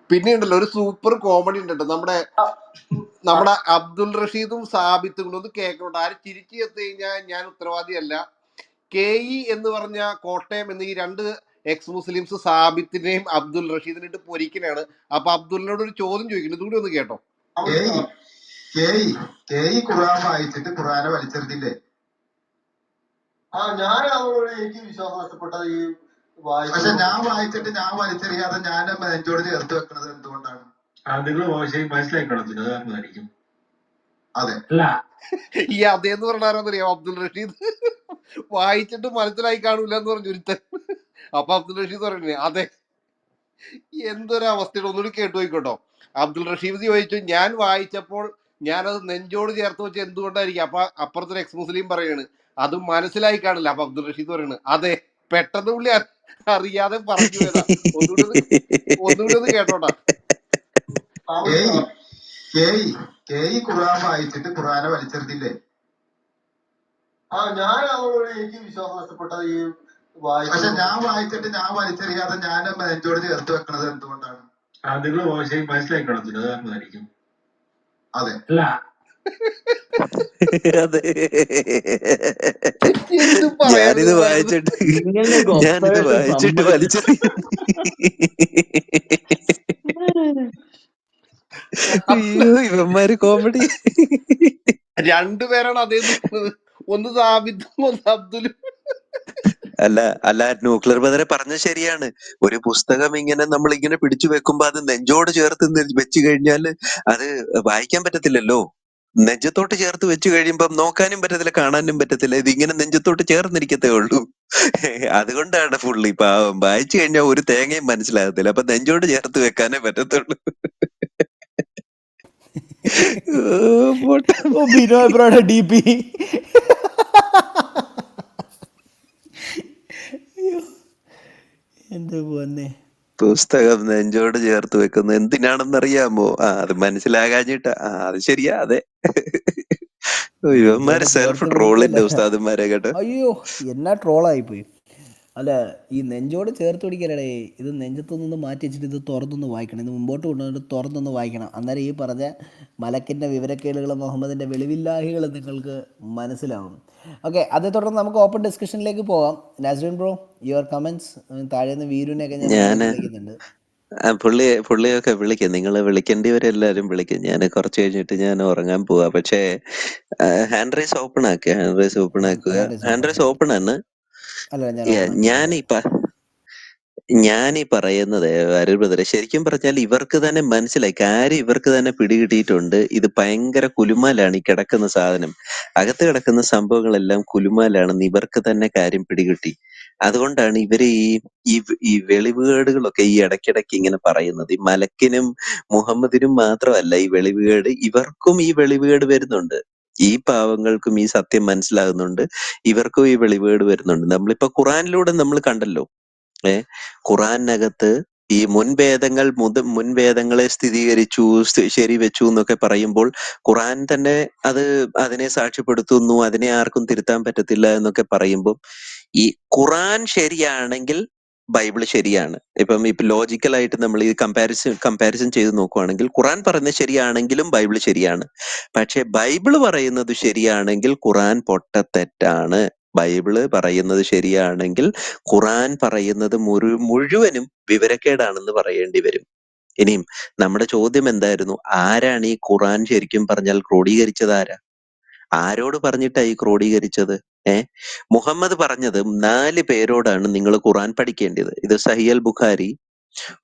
പിന്നെ ഉണ്ടല്ലോ ഒരു സൂപ്പർ കോമഡി ഉണ്ടല്ലോ, നമ്മുടെ അബ്ദുൾ റഷീദും സാബിത്തും കൂടെ ഒന്ന് കേൾക്കണോട്ടോ. ആര് ചിരിച്ചു എത്തി കഴിഞ്ഞാൽ ഞാൻ ഉത്തരവാദിയല്ല. KE എന്ന് പറഞ്ഞ കോട്ടയം എന്ന ഈ 2 എക്സ് മുസ്ലിംസ് സാബിത്തിനെയും അബ്ദുൾ റഷീദിനെ ഇട്ട് പൊരിക്കലാണ്. അപ്പൊ അബ്ദുലിനോട് ഒരു ചോദ്യം ചോദിക്കുന്നു, ഇതുകൂടി ഒന്ന് കേട്ടോ. ഖുർആൻ വായിച്ചിട്ട് ഖുർആനെ വലിച്ചെറിഞ്ഞില്ലേ? എനിക്ക് വിശ്വാസം നഷ്ടപ്പെട്ടത് ഈ പക്ഷെ ഞാൻ വായിച്ചിട്ട് ഞാൻ വലിച്ചെറിയാതെ ഞാൻ നെഞ്ചോട് ചേർത്ത് വെക്കുന്നത് എന്തുകൊണ്ടാണ്? നിങ്ങൾ മനസ്സിലാക്കണം അതായിരിക്കും. അതെ. അല്ല ഈ അതേന്ന് പറഞ്ഞാരെന്നറിയാം, അബ്ദുൾ റഷീദ് വായിച്ചിട്ട് മനസ്സിലായി കാണൂല എന്ന് പറഞ്ഞു ഒരുത്തൻ. അപ്പൊ അബ്ദുൾ റഷീദ് പറഞ്ഞേ അതെ. എന്തൊരവസ്ഥയാണ്, ഒന്നുകൂടി കേട്ടു പോയിക്കോട്ടോ. അബ്ദുൾ റഷീദ് ചോദിച്ചു, ഞാൻ വായിച്ചപ്പോൾ ഞാനത് നെഞ്ചോട് ചേർത്ത് വെച്ച് എന്തുകൊണ്ടായിരിക്കും. അപ്പൊ അപ്പുറത്തൊരു എക്സ് മുസ്ലിം പറയാണ് അത് മനസ്സിലായി കാണില്ല. അപ്പൊ അബ്ദുൾ റഷീദ് പറയാണ് അതെ, പെട്ടെന്ന് പുള്ളി അറിയാതെ പറഞ്ഞു പോയതാ. ഒന്നുകൂടി ഒന്ന് കേട്ടോട്ടാ. ഖുർആൻ വായിച്ചിട്ട് ഖുർആനെ വലിച്ചെറിഞ്ഞില്ലേ? എനിക്ക് വിശ്വാസം നഷ്ടപ്പെട്ടത് ഈ പക്ഷെ ഞാൻ വായിച്ചിട്ട് ഞാൻ വലിച്ചെറിയാതെ ഞാൻ നെഞ്ചോട് ചേർത്ത് വെക്കുന്നത് എന്തുകൊണ്ടാണ്? നിങ്ങൾ മനസ്സിലാക്കണം അതായിരിക്കും. അതെ. അല്ല അതെ, എന്ത് ഞാനിത് പറയായിരുന്നു. വായിച്ചിട്ട് ഇങ്ങനെ ഞാനിത് ഗൊപ്പായിട്ട് വായിച്ചിട്ട് സമ്മതിച്ചു. വലിച്ചെറിയും. അയ്യോ, ഇവന്മാര് കോമഡി. രണ്ടുപേരാണ് അതേന്ന് പറഞ്ഞത്, ഒന്ന് സാബിത്തും ഒന്ന് അബ്ദുലും. അല്ല ന്യൂക്ലിയർ ബദറെ പറഞ്ഞത് ശരിയാണ്. ഒരു പുസ്തകം ഇങ്ങനെ നമ്മൾ ഇങ്ങനെ പിടിച്ചു വെക്കുമ്പോ അത് നെഞ്ചോട് ചേർത്ത് വെച്ച് കഴിഞ്ഞാൽ അത് വായിക്കാൻ പറ്റത്തില്ലല്ലോ. നെഞ്ചത്തോട്ട് ചേർത്ത് വെച്ച് കഴിയുമ്പം നോക്കാനും പറ്റത്തില്ല, കാണാനും പറ്റത്തില്ല. ഇതിങ്ങനെ നെഞ്ചത്തോട്ട് ചേർന്നിരിക്കത്തേ ഉള്ളൂ. അതുകൊണ്ടാണ് പുള്ളി പാവം വായിച്ചു കഴിഞ്ഞാൽ ഒരു തേങ്ങയും മനസ്സിലാകത്തില്ല. അപ്പൊ നെഞ്ചോട് ചേർത്ത് വെക്കാനേ പറ്റത്തുള്ളൂ. പോട്ടെ. ഓ ബിനോയ് ബ്രോയുടെ DP. അയ്യോ എന്താ പോന്നെ. പുസ്തകം നെഞ്ചോട് ചേർത്ത് വെക്കുന്നത് എന്തിനാണെന്നറിയാമോ? അത് മനസ്സിലാകാഞ്ഞിട്ടാ. അത് ശരിയാ, അതെ. ഇവന്മാര് നെഞ്ചോട് സെൽഫ് ചേർത്ത് ട്രോളിന്റെ പിടിക്കല്ല. ഉസ്താദന്മാരെ കേട്ടോ. അയ്യോ എന്നാ ട്രോളായിപ്പോയി. അല്ല ഈ നെഞ്ചോട് ചേർത്ത് പിടിക്കലടേ, ഇത് നെഞ്ചത്തുനിന്ന് മാറ്റി വെച്ചിട്ട് ഇത് തുറന്നൊന്ന് വായിക്കണം. ഇത് മുമ്പോട്ട് കൊണ്ടുവന്നിട്ട് തുറന്നൊന്ന് വായിക്കണം. അന്നേരം ഈ പറഞ്ഞ മലക്കിൻ്റെ വിവരക്കേടുകളും മുഹമ്മദിൻ്റെ വെളിവില്ലാഹികളും നിങ്ങൾക്ക് മനസ്സിലാവും. ഓക്കെ, അതേ തുടർന്ന് നമുക്ക് ഓപ്പൺ ഡിസ്കഷനിലേക്ക് പോകാം. നാസ്രീൻ ബ്രോ, യുവർ കമൻസ്. താഴേന്ന് വീരുവിനെയൊക്കെ ഞാൻ ഞാന് വിളിക്കുന്നുണ്ട്. പുള്ളിയൊക്കെ വിളിക്കും, നിങ്ങള് വിളിക്കേണ്ടിവരെല്ലാരും വിളിക്കും. ഞാൻ കുറച്ച് കഴിഞ്ഞിട്ട് ഞാൻ ഉറങ്ങാൻ പോവാ. പക്ഷേ ഹാൻഡ് റൈസ് ഓപ്പൺ ആക്കുക, ഹാൻഡ് റൈസ് ഓപ്പൺ ആക്കുക. ഹാൻഡ് റൈസ് ഓപ്പൺ ആണ്. അല്ല ഞാൻ ഓപ്പൺ ആക്കിയിട്ടുണ്ട്. ഞാനീ പറയുന്നത് അരുൾ ബ്രദറെ, ശരിക്കും പറഞ്ഞാൽ ഇവർക്ക് തന്നെ മനസ്സിലായി, കാര്യം ഇവർക്ക് തന്നെ പിടികിട്ടിയിട്ടുണ്ട്. ഇത് ഭയങ്കര കുലുമാലാണ് ഈ കിടക്കുന്ന സാധനം. അകത്ത് കിടക്കുന്ന സംഭവങ്ങളെല്ലാം കുലുമാലാണെന്ന് ഇവർക്ക് തന്നെ കാര്യം പിടികിട്ടി. അതുകൊണ്ടാണ് ഇവര് ഈ ഈ വെളിവുകേടുകളൊക്കെ ഈ ഇടയ്ക്കിടയ്ക്ക് ഇങ്ങനെ പറയുന്നത്. ഈ മലക്കിനും മുഹമ്മദിനും മാത്രമല്ല ഈ വെളിവുകേട്, ഇവർക്കും ഈ വെളിവുകേട് വരുന്നുണ്ട്. ഈ പാവങ്ങൾക്കും ഈ സത്യം മനസ്സിലാകുന്നുണ്ട്, ഇവർക്കും ഈ വെളിവുകേട് വരുന്നുണ്ട്. നമ്മളിപ്പോ ഖുറാനിലൂടെ നമ്മൾ കണ്ടല്ലോ. ഖുറാനകത്ത് ഈ മുൻവേദങ്ങളെ സ്ഥിരീകരിച്ചു, ശരിവെച്ചു എന്നൊക്കെ പറയുമ്പോൾ ഖുറാൻ തന്നെ അതിനെ സാക്ഷ്യപ്പെടുത്തുന്നു, അതിനെ ആർക്കും തിരുത്താൻ പറ്റത്തില്ല എന്നൊക്കെ പറയുമ്പോൾ ഈ ഖുറാൻ ശരിയാണെങ്കിൽ ബൈബിൾ ശരിയാണ്. ഇപ്പൊ ലോജിക്കലായിട്ട് നമ്മൾ ഈ കമ്പാരിസൺ ചെയ്ത് നോക്കുവാണെങ്കിൽ ഖുറാൻ പറയുന്നത് ശരിയാണെങ്കിലും ബൈബിൾ ശരിയാണ്. പക്ഷെ ബൈബിള് പറയുന്നത് ശരിയാണെങ്കിൽ ഖുറാൻ പൊട്ടത്തെറ്റാണ്. ബൈബിള് പറയുന്നത് ശരിയാണെങ്കിൽ ഖുറാൻ പറയുന്നത് മുഴുവനും വിവരക്കേടാണെന്ന് പറയേണ്ടി വരും. ഇനിയും നമ്മുടെ ചോദ്യം എന്തായിരുന്നു? ആരാണ് ഈ ഖുറാൻ ശരിക്കും പറഞ്ഞാൽ ക്രോഡീകരിച്ചത്? ആരോട് പറഞ്ഞിട്ടാ ഈ ക്രോഡീകരിച്ചത്? മുഹമ്മദ് പറഞ്ഞത് 4 പേരോടാണ് നിങ്ങൾ ഖുറാൻ പഠിക്കേണ്ടത്. ഇത് സഹിഹ് ബുഖാരി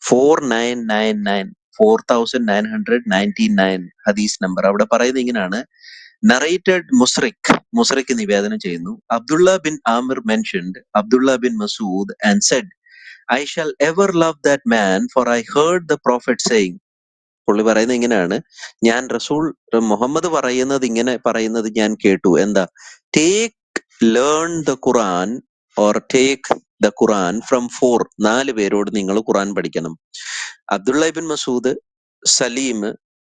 4999 ഹദീസ് നമ്പർ. അവിടെ പറയുന്നത് ഇങ്ങനെയാണ്: നറേറ്റഡ് മുസ്രിഖ് നിവേദനം ചെയ്യുന്നു, Abdullah bin Amir mentioned Abdullah bin Masud and said, I shall ever love that man, for I heard the prophet saying. പുള്ളി പറയുന്നത് ഇങ്ങനെയാണ്: ഞാൻ മുഹമ്മദ് പറയുന്നത് ഞാൻ കേട്ടു. എന്താ? Learn the Quran or take the Quran from 4 പേരോട് നിങ്ങൾ ഖുറാൻ പഠിക്കണം. Abdullah bin Masud, Salim,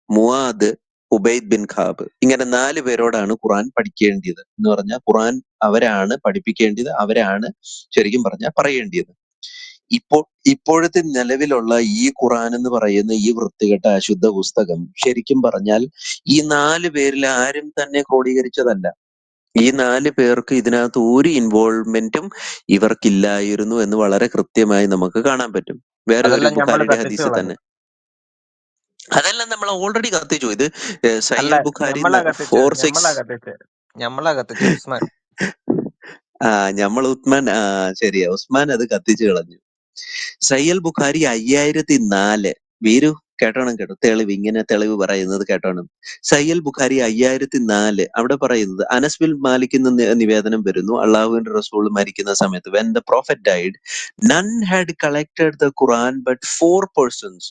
Muadh, Ubaid bin Kab, ഇങ്ങനെ 4 പേരോടാണ് ഖുറാൻ പഠിക്കേണ്ടത് എന്ന് പറഞ്ഞാൽ ഖുറാൻ അവരാണ് പഠിപ്പിക്കേണ്ടത്, അവരാണ് ശരിക്കും പറഞ്ഞാൽ പറയേണ്ടത്. ഇപ്പോഴത്തെ നിലവിലുള്ള ഈ ഖുറാൻ എന്ന് പറയുന്ന ഈ വൃത്തികെട്ട അശുദ്ധ പുസ്തകം ശരിക്കും പറഞ്ഞാൽ ഈ 4 പേരിൽ ആരും തന്നെ ക്രോഡീകരിച്ചതല്ല. ഈ 4 പേർക്ക് ഇതിനകത്ത് ഒരു ഇൻവോൾവ്മെന്റും ഇവർക്കില്ലായിരുന്നു എന്ന് വളരെ കൃത്യമായി നമുക്ക് കാണാൻ പറ്റും. വേറെ ഒരു അതെല്ലാം ഞമ്മള് ബുഖാരിയുടെ കത്തിച്ചു ഹദീസിൽ കളഞ്ഞു. തന്നെ. അതെല്ലാം നമ്മൾ ഓൾറെഡി കത്തിച്ചു. ഇത് അല്ല, സഹീഹ് ബുഖാരി ഞമ്മളാ കത്തിച്ച് ഉസ്മാൻ. ഞമ്മൾ ഉസ്മാൻ ശരിയാ, ഉസ്മാൻ അത് കത്തിച്ചു കളഞ്ഞു. സയ്യൽ ബുഖാരി 5004. വീരു കേട്ടോണം കേട്ടോ, തെളിവ്, ഇങ്ങനെ തെളിവ് പറയുന്നത് കേട്ടോണം. സയ്യൽ ബുഖാരി 5004 അവിടെ പറയുന്നത് അനസ് ബിൻ മാലിക് നിവേദനം വരുന്നു, അള്ളാഹുവിന്റെ റസൂൽ മരിക്കുന്ന സമയത്ത് when the prophet died none had collected the Quran but 4 persons,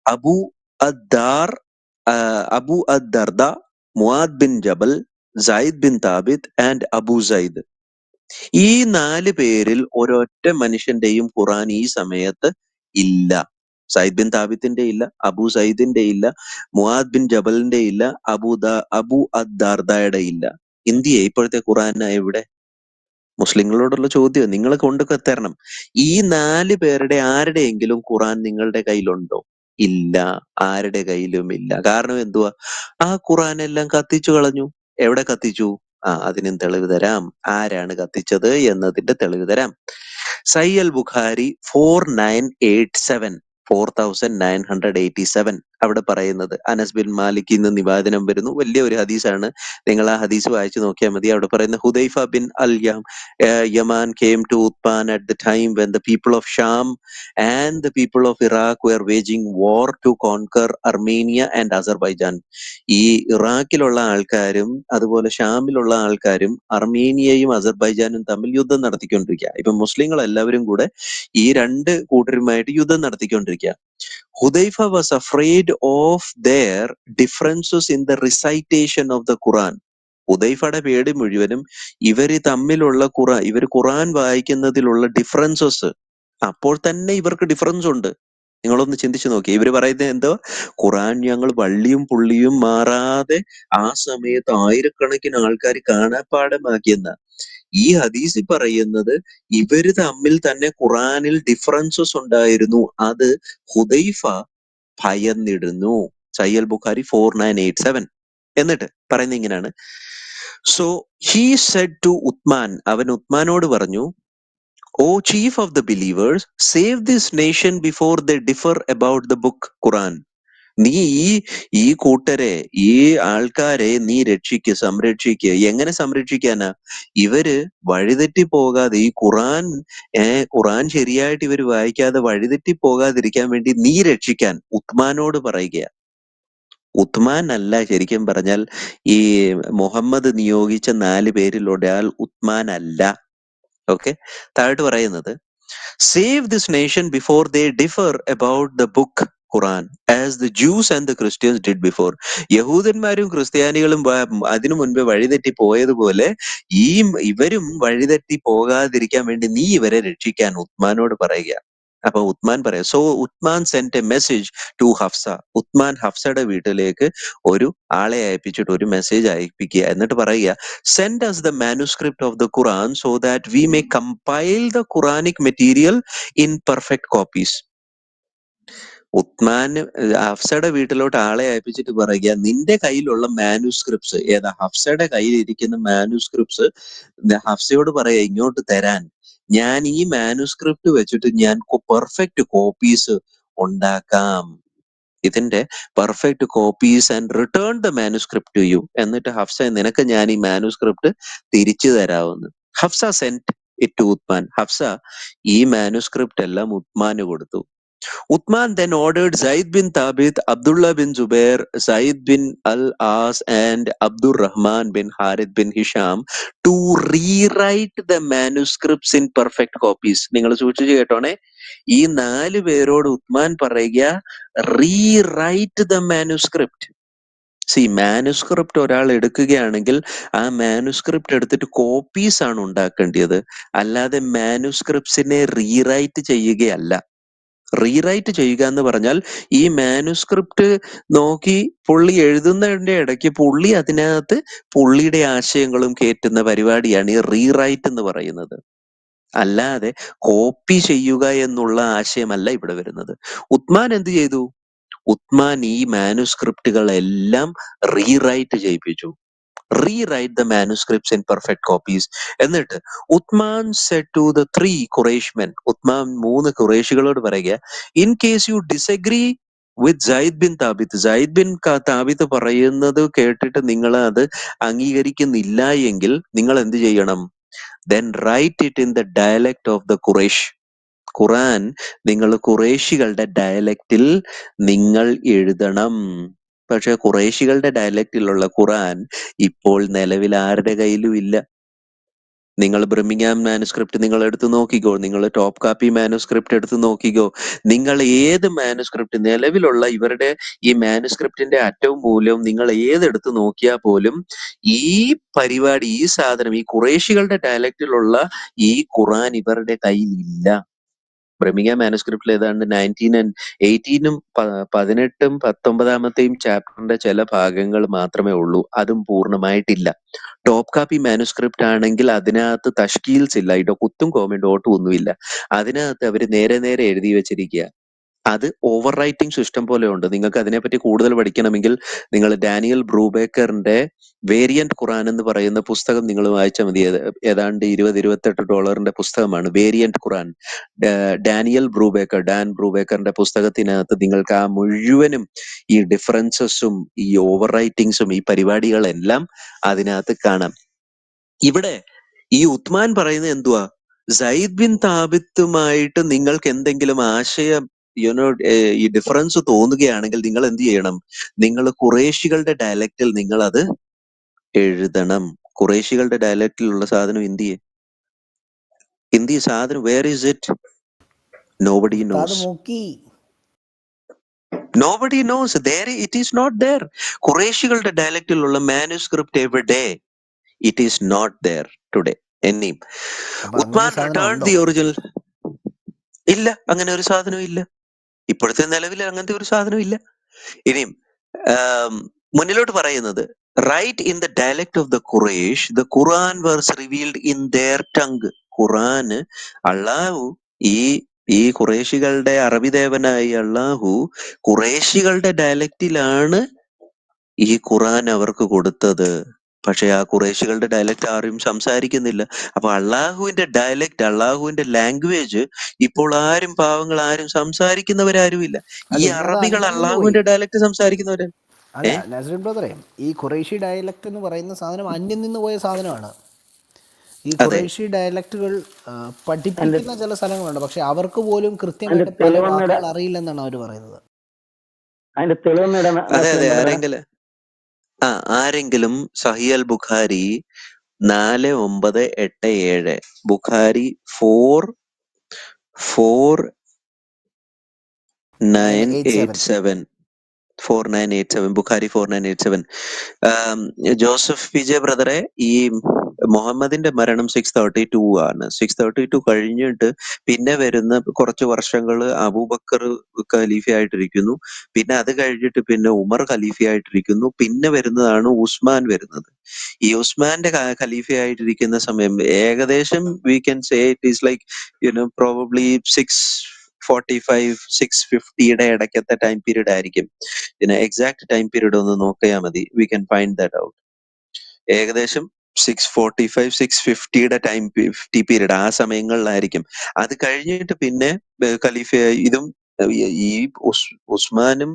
Abu Addar Abu Addarda, Muadh bin Jabal, Sayyid bin Thabit and Abu Zaid. ഈ 4 പേരിൽ ഒരൊറ്റ മനുഷ്യന്റെയും ഖുറാൻ ഈ സമയത്ത് ഇല്ല. സയ്യിദ് ബിൻ താബിത്തിന്റെ ഇല്ല, അബു സയ്യിദിന്റെ ഇല്ല, മുആദ് ബിൻ ജബലിന്റെ ഇല്ല, അബു അദ്ദാർദയുടെ ഇല്ല. ഇന്ത്യയെ ഇപ്പോഴത്തെ ഖുറാൻ എവിടെ? മുസ്ലിങ്ങളോടുള്ള ചോദ്യം നിങ്ങൾ കൊണ്ടൊക്കെ തരണം. ഈ 4 പേരുടെ ആരുടെയെങ്കിലും ഖുറാൻ നിങ്ങളുടെ കയ്യിലുണ്ടോ? ഇല്ല, ആരുടെ കയ്യിലും ഇല്ല. കാരണം എന്തുവാ? ആ ഖുറാൻ എല്ലാം കത്തിച്ചു കളഞ്ഞു. എവിടെ കത്തിച്ചു? അതിനും തെളിവ് തരാം. ആരാണ് കത്തിച്ചത് എന്നതിന്റെ തെളിവ് തരാം. സയ്യൽ ബുഖാരി 4987, 4987 അവിടെ പറയുന്നത് അനസ് ബിൻ മാലിക് ഇന്ന് നിവേദനം വരുന്നു. വലിയ ഒരു ഹദീസാണ്, നിങ്ങൾ ആ ഹദീസ് വായിച്ചു നോക്കിയാൽ മതി. അവിടെ പറയുന്ന Hudhaifa bin al Yaman came to Uthman at the time when the people of Sham and the people of Iraq were waging war to conquer Armenia and Azerbaijan. ഈ ഇറാഖിലുള്ള ആൾക്കാരും അതുപോലെ ഷാമിലുള്ള ആൾക്കാരും അർമേനിയയും അസർബൈജാനും തമ്മിൽ യുദ്ധം നടത്തിക്കൊണ്ടിരിക്കുക. ഇപ്പൊ മുസ്ലിങ്ങൾ എല്ലാവരും കൂടെ ഈ 2 കൂട്ടരുമായിട്ട് യുദ്ധം നടത്തിക്കൊണ്ടിരിക്കുക. Hudhaifa was afraid of their differences in the recitation of the Quran. ഹുദൈഫയുടെ പേടി മുഴുവനും ഇവര് തമ്മിലുള്ള ഇവർ ഖുറാൻ വായിക്കുന്നതിലുള്ള ഡിഫറൻസസ്. അപ്പോൾ തന്നെ ഇവർക്ക് ഡിഫറൻസ് ഉണ്ട്. നിങ്ങളൊന്ന് ചിന്തിച്ചു നോക്കി. ഇവര് പറയുന്നത് എന്തോ, ഖുറാൻ ഞങ്ങൾ വള്ളിയും പുള്ളിയും മാറാതെ ആ സമയത്ത് ആയിരക്കണക്കിന് ആൾക്കാർ കാണാപ്പാഠമാക്കിയെന്ന. ഈ ഹദീസിൽ പറയുന്നത് ഇവര് തമ്മിൽ തന്നെ ഖുറാനിൽ ഡിഫറൻസസ് ഉണ്ടായിരുന്നു. അത് ഹുദൈഫ ഭയന്നിടുന്നു. സയ്യൽ ബുഖാരി 4987. എന്നിട്ട് പറയുന്നത് ഇങ്ങനെയാണ്, so he said to Uthman, അവൻ ഉത്മാനോട് പറഞ്ഞു, O chief of the believers, save this nation before they differ about the book Quran. നീ ഈ കൂട്ടരെ, ഈ ആൾക്കാരെ നീ സംരക്ഷിക്കുക. എങ്ങനെ സംരക്ഷിക്കാനാ? ഇവര് വഴിതെറ്റി പോകാതെ, ഈ ഖുറാൻ ശരിയായിട്ട് ഇവര് വായിക്കാതെ വഴിതെറ്റി പോകാതിരിക്കാൻ വേണ്ടി നീ രക്ഷിക്കാൻ ഉത്മാനോട് പറയുക. ഉത്മാൻ അല്ല, ശരിക്കും പറഞ്ഞാൽ ഈ മുഹമ്മദ് നിയോഗിച്ച 4 പേരിൽ ഒരാൾ ഉത്മാൻ അല്ല. ഓക്കെ, താഴോട്ട് പറയുന്നത്, save this nation before they differ about the book Quran as the Jews and the Christians did before. യഹൂദന്മാരും ക്രിസ്ത്യാനികളും അതിനു മുൻപ് വഴിതെറ്റി പോയതുപോലെ ഇവരും വഴിതെറ്റി പോകാതിരിക്കാൻ വേണ്ടി നീ ഇവരെ രക്ഷിക്കാൻ ഉത്മാനോട് പറയുക. അപ്പൊ ഉത്മാൻ പറയാം, so Uthman sent a message to Hafsa. Uthman ഹഫ്സയുടെ വീട്ടിലേക്ക് ഒരു ആളെ അയപ്പിച്ചിട്ട് ഒരു മെസ്സേജ് അയപ്പിക്കുക. എന്നിട്ട് പറയുക, send us the manuscript of the Quran so that we may compile the Quranic material in perfect copies. ഉത്മാൻ ഹഫ്സയുടെ വീട്ടിലോട്ട് ആളെ അയപ്പിച്ചിട്ട് പറയുക, നിന്റെ കയ്യിലുള്ള മാനുസ്ക്രിപ്റ്റ്സ് ഏതാ? ഹഫ്സയുടെ കയ്യിൽ ഇരിക്കുന്ന മാനുസ്ക്രിപ്റ്റ്സ് ഹഫ്സയോട് പറയാ ഇങ്ങോട്ട് തരാൻ. ഞാൻ ഈ മാനുസ്ക്രിപ്റ്റ് വെച്ചിട്ട് ഞാൻ പെർഫെക്റ്റ് കോപ്പീസ് ഉണ്ടാക്കാം. ഇതിന്റെ perfect copies and return the manuscript to you. എന്നിട്ട് ഹഫ്സ, നിനക്ക് ഞാൻ ഈ മാനുസ്ക്രിപ്റ്റ് തിരിച്ചു തരാവുന്നു. Hafsa sent it to Uthman. Hafsa ഈ മാനുസ്ക്രിപ്റ്റ് എല്ലാം ഉത്മാന് കൊടുത്തു. Uthman then ordered Zaid bin Thabit, Abdullah bin Zubair, Zaid bin al-As and Abdur Rahman bin Harith bin Hisham to rewrite the manuscripts in perfect copies. നിങ്ങൾ സൂക്ഷിച്ചു കേട്ടോണേ, ഈ 4 പേരോട് ഉത്മാൻ പറയുക, rewrite the manuscript. Manuscript ഒരാൾ എടുക്കുകയാണെങ്കിൽ ആ മാനുസ്ക്രിപ്റ്റ് എടുത്തിട്ട് copies ആണ് ഉണ്ടാക്കേണ്ടത്, അല്ലാതെ മാനുസ്ക്രിപ്റ്റ്സിനെ റീറൈറ്റ് ചെയ്യുകയല്ല. റീറൈറ്റ് ചെയ്യുക എന്ന് പറഞ്ഞാൽ ഈ മാനുസ്ക്രിപ്റ്റ് നോക്കി പുള്ളി എഴുതുന്നതിന്റെ ഇടയ്ക്ക് പുള്ളി അതിനകത്ത് പുള്ളിയുടെ ആശയങ്ങളും കേറ്റുന്ന പരിപാടിയാണ് ഈ റീറൈറ്റ് എന്ന് പറയുന്നത്. അല്ലാതെ കോപ്പി ചെയ്യുക എന്നുള്ള ആശയമല്ല ഇവിടെ വരുന്നത്. ഉത്മാൻ എന്ത് ചെയ്തു? ഉത്മാൻ ഈ മാനുസ്ക്രിപ്റ്റുകളെല്ലാം rewrite ചെയ്യിപ്പിച്ചു. Rewrite the manuscripts in perfect copies. എന്നിട്ട് ഉത്മാൻ said to the 3 Quraysh men, ഉത്മാൻ 3 ഖുറൈശികളോട് പറയുക, in case you disagree with Zaid bin Thabit, Zaid bin Thabit പറയുന്നത് കേട്ടിട്ട് നിങ്ങൾ അത് അംഗീകരിക്കുന്നില്ല എങ്കിൽ നിങ്ങൾ എന്ത് ചെയ്യണം? then write it in the dialect of the Quraysh. ഖുറാൻ നിങ്ങൾ ഖുറേഷികളുടെ ഡയലക്റ്റിൽ നിങ്ങൾ എഴുതണം. പക്ഷെ ഖുറേഷികളുടെ ഡയലക്റ്റിലുള്ള ഖുറാൻ ഇപ്പോൾ നിലവിൽ ആരുടെ കയ്യിലും ഇല്ല. നിങ്ങൾ ബ്രിമിംഗ്ഹാം മാനുസ്ക്രിപ്റ്റ് നിങ്ങൾ എടുത്ത് നോക്കിക്കോ, നിങ്ങൾ ടോപ്പ് കാപ്പി മാനുസ്ക്രിപ്റ്റ് എടുത്ത് നോക്കിക്കോ, നിങ്ങൾ ഏത് മാനുസ്ക്രിപ്റ്റ് നിലവിലുള്ള ഇവരുടെ ഈ മാനുസ്ക്രിപ്റ്റിന്റെ അറ്റവും മൂലവും നിങ്ങൾ ഏതെടുത്ത് നോക്കിയാൽ പോലും ഈ പരിപാടി, ഈ സാധനം, ഈ ഖുറേഷികളുടെ ഡയലക്റ്റിലുള്ള ഈ ഖുറാൻ ഇവരുടെ കയ്യിൽ ഇല്ല. ബ്രഹ്മിംഗ്ഹാം മാനുസ്ക്രിപ്റ്റിൽ ഏതാണ്ട് 18 18 19 ചാപ്റ്ററിന്റെ ചില ഭാഗങ്ങൾ മാത്രമേ ഉള്ളൂ, അതും പൂർണ്ണമായിട്ടില്ല. ടോപ്പ് കാപ്പി മാനുസ്ക്രിപ്റ്റ് ആണെങ്കിൽ അതിനകത്ത് തഷ്കീൽസ് ഇല്ല, കുത്തും കോമയും ഡോട്ടും ഒന്നുമില്ല. അതിനകത്ത് അവർ നേരെ നേരെ എഴുതി വെച്ചിരിക്കുക. അത് ഓവർ റൈറ്റിംഗ് സിസ്റ്റം പോലെ ഉണ്ട്. നിങ്ങൾക്ക് അതിനെപ്പറ്റി കൂടുതൽ പഠിക്കണമെങ്കിൽ നിങ്ങൾ ഡാനിയൽ ബ്രൂബേക്കറിന്റെ വേരിയന്റ് ഖുറാൻ എന്ന് പറയുന്ന പുസ്തകം നിങ്ങൾ വായിച്ചാൽ മതി. ഏതാണ്ട് $20-28 പുസ്തകമാണ് വേരിയന്റ് ഖുറാൻ. ഡാനിയൽ ബ്രൂബേക്കർ, ഡാൻ ബ്രൂബേക്കറിന്റെ പുസ്തകത്തിനകത്ത് നിങ്ങൾക്ക് ആ മുഴുവനും ഈ ഡിഫറൻസസും ഈ ഓവർ റൈറ്റിങ്സും ഈ പരിപാടികളെല്ലാം അതിനകത്ത് കാണാം. ഇവിടെ ഈ ഉത്മാൻ പറയുന്നത് എന്തുവാ? സയ്യിദ് ബിൻ താബിത്തുമായിട്ട് നിങ്ങൾക്ക് എന്തെങ്കിലും ആശയം ഈ ഡിഫറൻസ് തോന്നുകയാണെങ്കിൽ നിങ്ങൾ എന്ത് ചെയ്യണം? നിങ്ങൾ ഖുറേഷികളുടെ ഡയലക്റ്റിൽ നിങ്ങൾ അത് എഴുതണം. ഖുറേഷികളുടെ ഡയലക്റ്റിലുള്ള സാധനം ഹിന്ദി സാധനം വേർ ഈസ് ഇറ്റ്? നോബഡി ഉസ്താദ് നോസ്. മുക്കി. Nobody knows. There it is not there. ഖുറേഷികളുടെ ഡയലക്റ്റിലുള്ള മാനുസ്ക്രിപ്റ്റ് എവിടെ? It is not there today. എന്നെയും അപ്പൊ അങ്ങനെ ഉത്മാൻ സാധനം റിട്ടേൺ ഉണ്ടോ? The original. ഇല്ല, അങ്ങനെ ഒരു സാധനം ഇല്ല. ഇപ്പോഴത്തെ നിലവിൽ അങ്ങനത്തെ ഒരു സാധനം ഇല്ല. ഇനിയും മുന്നിലോട്ട് പറയുന്നത്, right in the dialect of the Quraysh the Quran was revealed in their tongue. ഖുറാന് അള്ളാഹു ഈ ഖുറേഷികളുടെ അറബി ദേവനായി അള്ളാഹു ഖുറേഷികളുടെ ഡയലക്റ്റിലാണ് ഈ ഖുറാൻ അവർക്ക് കൊടുത്തത്. പക്ഷെ ആ ഖുറേഷികളുടെ ഡയലക്റ്റ് ആരും സംസാരിക്കുന്നില്ല. അപ്പൊ അള്ളാഹുവിന്റെ ഡയലക്റ്റ്, അള്ളാഹുവിന്റെ ലാംഗ്വേജ് ഇപ്പോൾ പാവങ്ങൾ ആരും സംസാരിക്കുന്നവരാരുമില്ല. ഈ അല്ല, അത് അറബികൾ അന്യം നിന്ന് പോയി. അള്ളാഹുവിന്റെ ഡയലക്റ്റ് സംസാരിക്കുന്നവരാ. അല്ല നസറുൽ ബ്രദറെ, ഈ ഖുറൈഷി ഡയലക്റ്റ് എന്ന് പറയുന്ന സാധനം അന്യം നിന്ന് പോയ സാധനമാണ്. ഈ അതെ, ഖുറൈഷി ഡയലക്റ്റുകൾ പഠിപ്പിക്കുന്ന ചില സ്ഥലങ്ങളുണ്ട്, പക്ഷെ അവർക്ക് പോലും കൃത്യമായിട്ട് പല വാക്കുകൾ അറിയില്ലെന്നാണ് അവർ പറയുന്നത്. അതെ, അതെ. ആരെങ്കിലും സഹിഹ് ബുഖാരി 4987 ബുഖാരി 4987 ബുഖാരി 4987. ജോസഫ് PJ ബ്രദറെ, ഈ മുഹമ്മദിന്റെ മരണം 632 ആണ്. 632 കഴിഞ്ഞിട്ട് പിന്നെ വരുന്ന കുറച്ച് വർഷങ്ങള് അബൂബക്കർ ഖലീഫയായിട്ടിരിക്കുന്നു. പിന്നെ അത് കഴിഞ്ഞിട്ട് പിന്നെ ഉമർ ഖലീഫയായിട്ടിരിക്കുന്നു. പിന്നെ വരുന്നതാണ് ഉസ്മാൻ വരുന്നത്. ഈ ഉസ്മാന്റെ ഖലീഫയായിട്ടിരിക്കുന്ന സമയം ഏകദേശം we can say it is like probably 645 650 ഇടയ്ക്കത്തെ ടൈം പീരീഡ് ആയിരിക്കും. എക്സാക്ട് ടൈം പീരീഡ് ഒന്ന് നോക്കിയാൽ മതി, we can find that out. ഏകദേശം 645 650 ടൈം പീരീഡ് ആ സമയങ്ങളിലായിരിക്കും. അത് കഴിഞ്ഞിട്ട് പിന്നെ ഖലീഫ ഇതും ഈ ഉസ്മാനും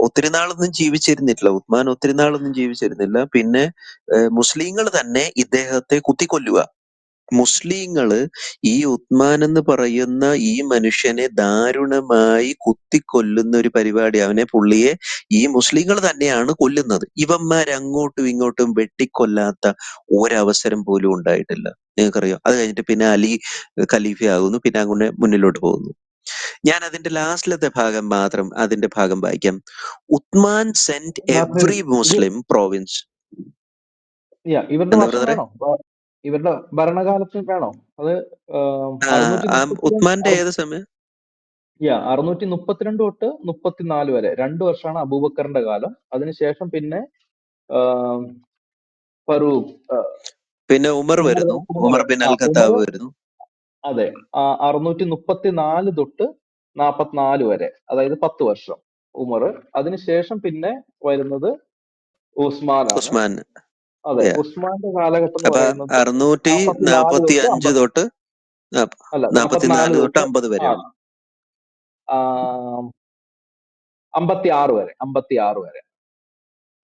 ഒത്തിരി നാളൊന്നും ജീവിച്ചിരുന്നിട്ടില്ല. പിന്നെ മുസ്ലിങ്ങൾ തന്നെ ഇദ്ദേഹത്തെ കുത്തിക്കൊല്ലുക. മുസ്ലിങ്ങള് ഈ ഉത്മാൻ എന്ന് പറയുന്ന ഈ മനുഷ്യനെ ദാരുണമായി കുത്തിക്കൊല്ലുന്ന ഒരു പരിപാടി, പുള്ളിയെ ഈ മുസ്ലിങ്ങൾ തന്നെയാണ് കൊല്ലുന്നത്. അങ്ങോട്ടും ഇങ്ങോട്ടും വെട്ടിക്കൊല്ലാത്ത ഒരവസരം പോലും ഉണ്ടായിട്ടില്ല. നിങ്ങൾക്കറിയാം. അത് കഴിഞ്ഞിട്ട് പിന്നെ അലി ഖലീഫയാകുന്നു, പിന്നെ അങ്ങനെ മുന്നിലോട്ട് പോകുന്നു. ഞാൻ അതിന്റെ ലാസ്റ്റിലത്തെ ഭാഗം മാത്രം അതിന്റെ ഭാഗം വായിക്കാം. ഉത്മാൻ സെന്റ് എവ്രി മുസ്ലിം പ്രോവിൻസ്. ഇവരുടെ എന്താ വർഷം ബ്രദറെ? വേണോ? ഇവരുടെ ഭരണകാലത്ത് വേണോ അത്? 632 ഉത്മാന്റെ ഏത് സമയം? 632 തൊട്ട് 34 വരെ 2 വർഷമാണ് അബൂബക്കറിന്റെ കാലം. അതിനുശേഷം പിന്നെ ഫറൂഖ്, പിന്നെ ഉമർ വരുന്നു. ഉമർ ബിൻ അൽ ഖത്താബ് വരുന്നു. അതെ, 634 തൊട്ട് 44 വരെ, അതായത് 10 വർഷം ഉമർ. അതിനുശേഷം പിന്നെ വരുന്നത് ഉസ്മാൻ. അതെ, ഉസ്മാന്റെ കാലഘട്ടം എന്ന് പറയുന്നത് 645 തൊട്ട് 44 തൊട്ട് 50 വരെയാണ്. 56 വരെ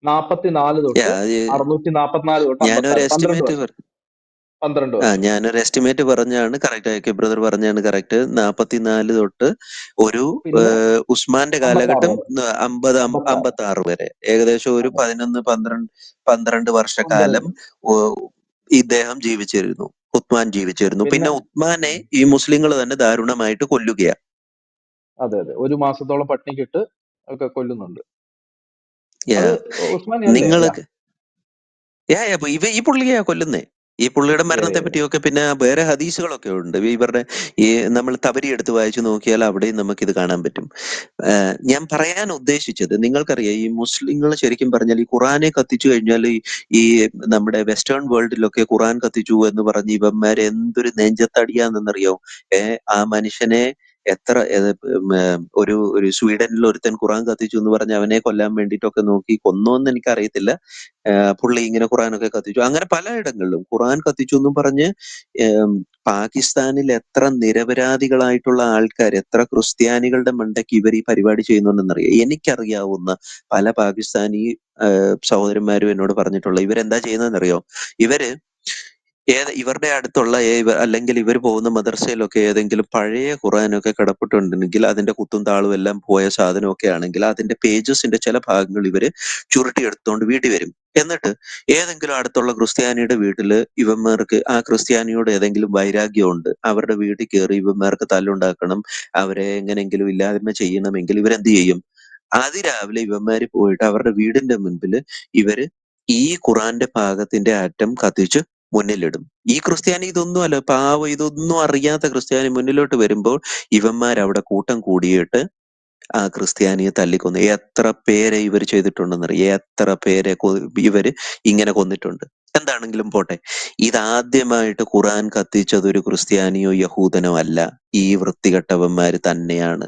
44 തൊട്ട് 644 തൊട്ട് ഞാനൊരു 56, 12 വർഷം. 12 ആ വർഷം. ഞാനൊരു എസ്റ്റിമേറ്റ് പറഞ്ഞാണ് കറക്റ്റ്, ബ്രദർ പറഞ്ഞാണ് കറക്റ്റ്. 44 തൊട്ട് ഒരു പിന്നെ ഉസ്മാന്റെ 56 കാലഘട്ടം വരെ. 50 56. 56 വരെ, ഏകദേശം ഒരു അതെ. 12 വർഷക്കാലം 12. ഇദ്ദേഹം ജീവിച്ചിരുന്നു, ഉസ്മാൻ ജീവിച്ചിരുന്നു. പിന്നെ പിന്നെ ഉസ്മാനെ ഈ മുസ്ലിങ്ങൾ തന്നെ ദാരുണമായിട്ട് കൊല്ലുകയാണ്. അതെ അതെ, ഒരു മാസത്തോളം പട്ടിണിക്കിട്ട് ഒക്കെ കൊല്ലുന്നുണ്ട്. യാ അത് ഉസ്മാനി അല്ലേ? നിങ്ങൾക്ക് ഈ പുള്ളിയാ കൊല്ലുന്നേ. ഈ പുള്ളിയുടെ മരണത്തെ Yeah. പറ്റിയൊക്കെ പിന്നെ വേറെ ഹദീസുകളൊക്കെ ഉണ്ട്. ഇവരുടെ ഈ നമ്മൾ തബരി എടുത്ത് വായിച്ചു നോക്കിയാൽ അവിടെയും നമുക്കിത് കാണാൻ പറ്റും. ഞാൻ പറയാൻ ഉദ്ദേശിച്ചത്, നിങ്ങൾക്കറിയാം ഈ മുസ്ലിങ്ങൾ ശരിക്കും പറഞ്ഞാൽ ഈ ഖുറാനെ കത്തിച്ചു കഴിഞ്ഞാൽ ഈ നമ്മുടെ വെസ്റ്റേൺ വേൾഡിലൊക്കെ ഖുറാൻ കത്തിച്ചു എന്ന് പറഞ്ഞ് ഇവന്മാരെ എന്തൊരു നെഞ്ചത്തടിയാന്നറിയോ. ആ മനുഷ്യനെ എത്ര ഒരു സ്വീഡനിൽ ഒരുത്തൻ ഖുറാൻ കത്തിച്ചു എന്ന് പറഞ്ഞ് അവനെ കൊല്ലാൻ വേണ്ടിയിട്ടൊക്കെ നോക്കി, കൊന്നോന്ന് എനിക്കറിയത്തില്ല. പുള്ളി ഇങ്ങനെ ഖുറാനൊക്കെ കത്തിച്ചു. അങ്ങനെ പലയിടങ്ങളിലും ഖുറാൻ കത്തിച്ചു എന്നും പറഞ്ഞ് പാകിസ്ഥാനിൽ എത്ര നിരപരാധികളായിട്ടുള്ള ആൾക്കാർ, എത്ര ക്രിസ്ത്യാനികളുടെ മണ്ടയ്ക്ക് ഇവർ ഈ പരിപാടി ചെയ്യുന്നുണ്ടെന്നറിയാം. എനിക്കറിയാവുന്ന പല പാകിസ്ഥാനി സഹോദരന്മാരും എന്നോട് പറഞ്ഞിട്ടുള്ള ഇവരെന്താ ചെയ്യുന്നതെന്നറിയോ. ഇവരുടെ അടുത്തുള്ള അല്ലെങ്കിൽ ഇവർ പോകുന്ന മദർസയിലൊക്കെ ഏതെങ്കിലും പഴയ ഖുറാനൊക്കെ കിടപ്പിട്ടുണ്ടെങ്കിൽ അതിന്റെ കുത്തും താളും എല്ലാം പോയ സാധനമൊക്കെ ആണെങ്കിൽ അതിന്റെ പേജസിന്റെ ചില ഭാഗങ്ങൾ ഇവര് ചുരുട്ടിയെടുത്തുകൊണ്ട് വീട്ടിൽ വരും. എന്നിട്ട് ഏതെങ്കിലും അടുത്തുള്ള ക്രിസ്ത്യാനിയുടെ വീട്ടില് ഇവന്മാർക്ക് ആ ക്രിസ്ത്യാനിയോട് ഏതെങ്കിലും വൈരാഗ്യമുണ്ട്, അവരുടെ വീട്ടിൽ കയറി ഇവന്മാർക്ക് തല്ലുണ്ടാക്കണം, അവരെ എങ്ങനെയെങ്കിലും ഇല്ലായ്മ ചെയ്യണമെങ്കിൽ ഇവരെന്ത് ചെയ്യും? അതിരാവിലെ ഇവന്മാര് പോയിട്ട് അവരുടെ വീടിന്റെ മുൻപിൽ ഇവര് ഈ ഖുറാന്റെ ഭാഗത്തിന്റെ അറ്റം കത്തിച്ച് മുന്നിലിടും. ഈ ക്രിസ്ത്യാനി ഇതൊന്നും അല്ല, പാവം ഇതൊന്നും അറിയാത്ത ക്രിസ്ത്യാനി മുന്നിലോട്ട് വരുമ്പോൾ ഇവന്മാരവിടെ കൂട്ടം കൂടിയിട്ട് ആ ക്രിസ്ത്യാനിയെ തല്ലിക്കൊന്നു. എത്ര പേരെ ഇവർ ചെയ്തിട്ടുണ്ടെന്നറിയാം. എത്ര പേരെ ഇവര് ഇങ്ങനെ കൊന്നിട്ടുണ്ട്. എന്താണെങ്കിലും പോട്ടെ, ഇതാദ്യമായിട്ട് ഖുറാൻ കത്തിച്ചത് ഒരു ക്രിസ്ത്യാനിയോ യഹൂദനോ അല്ല, ഈ വൃത്തികെട്ടവന്മാര് തന്നെയാണ്.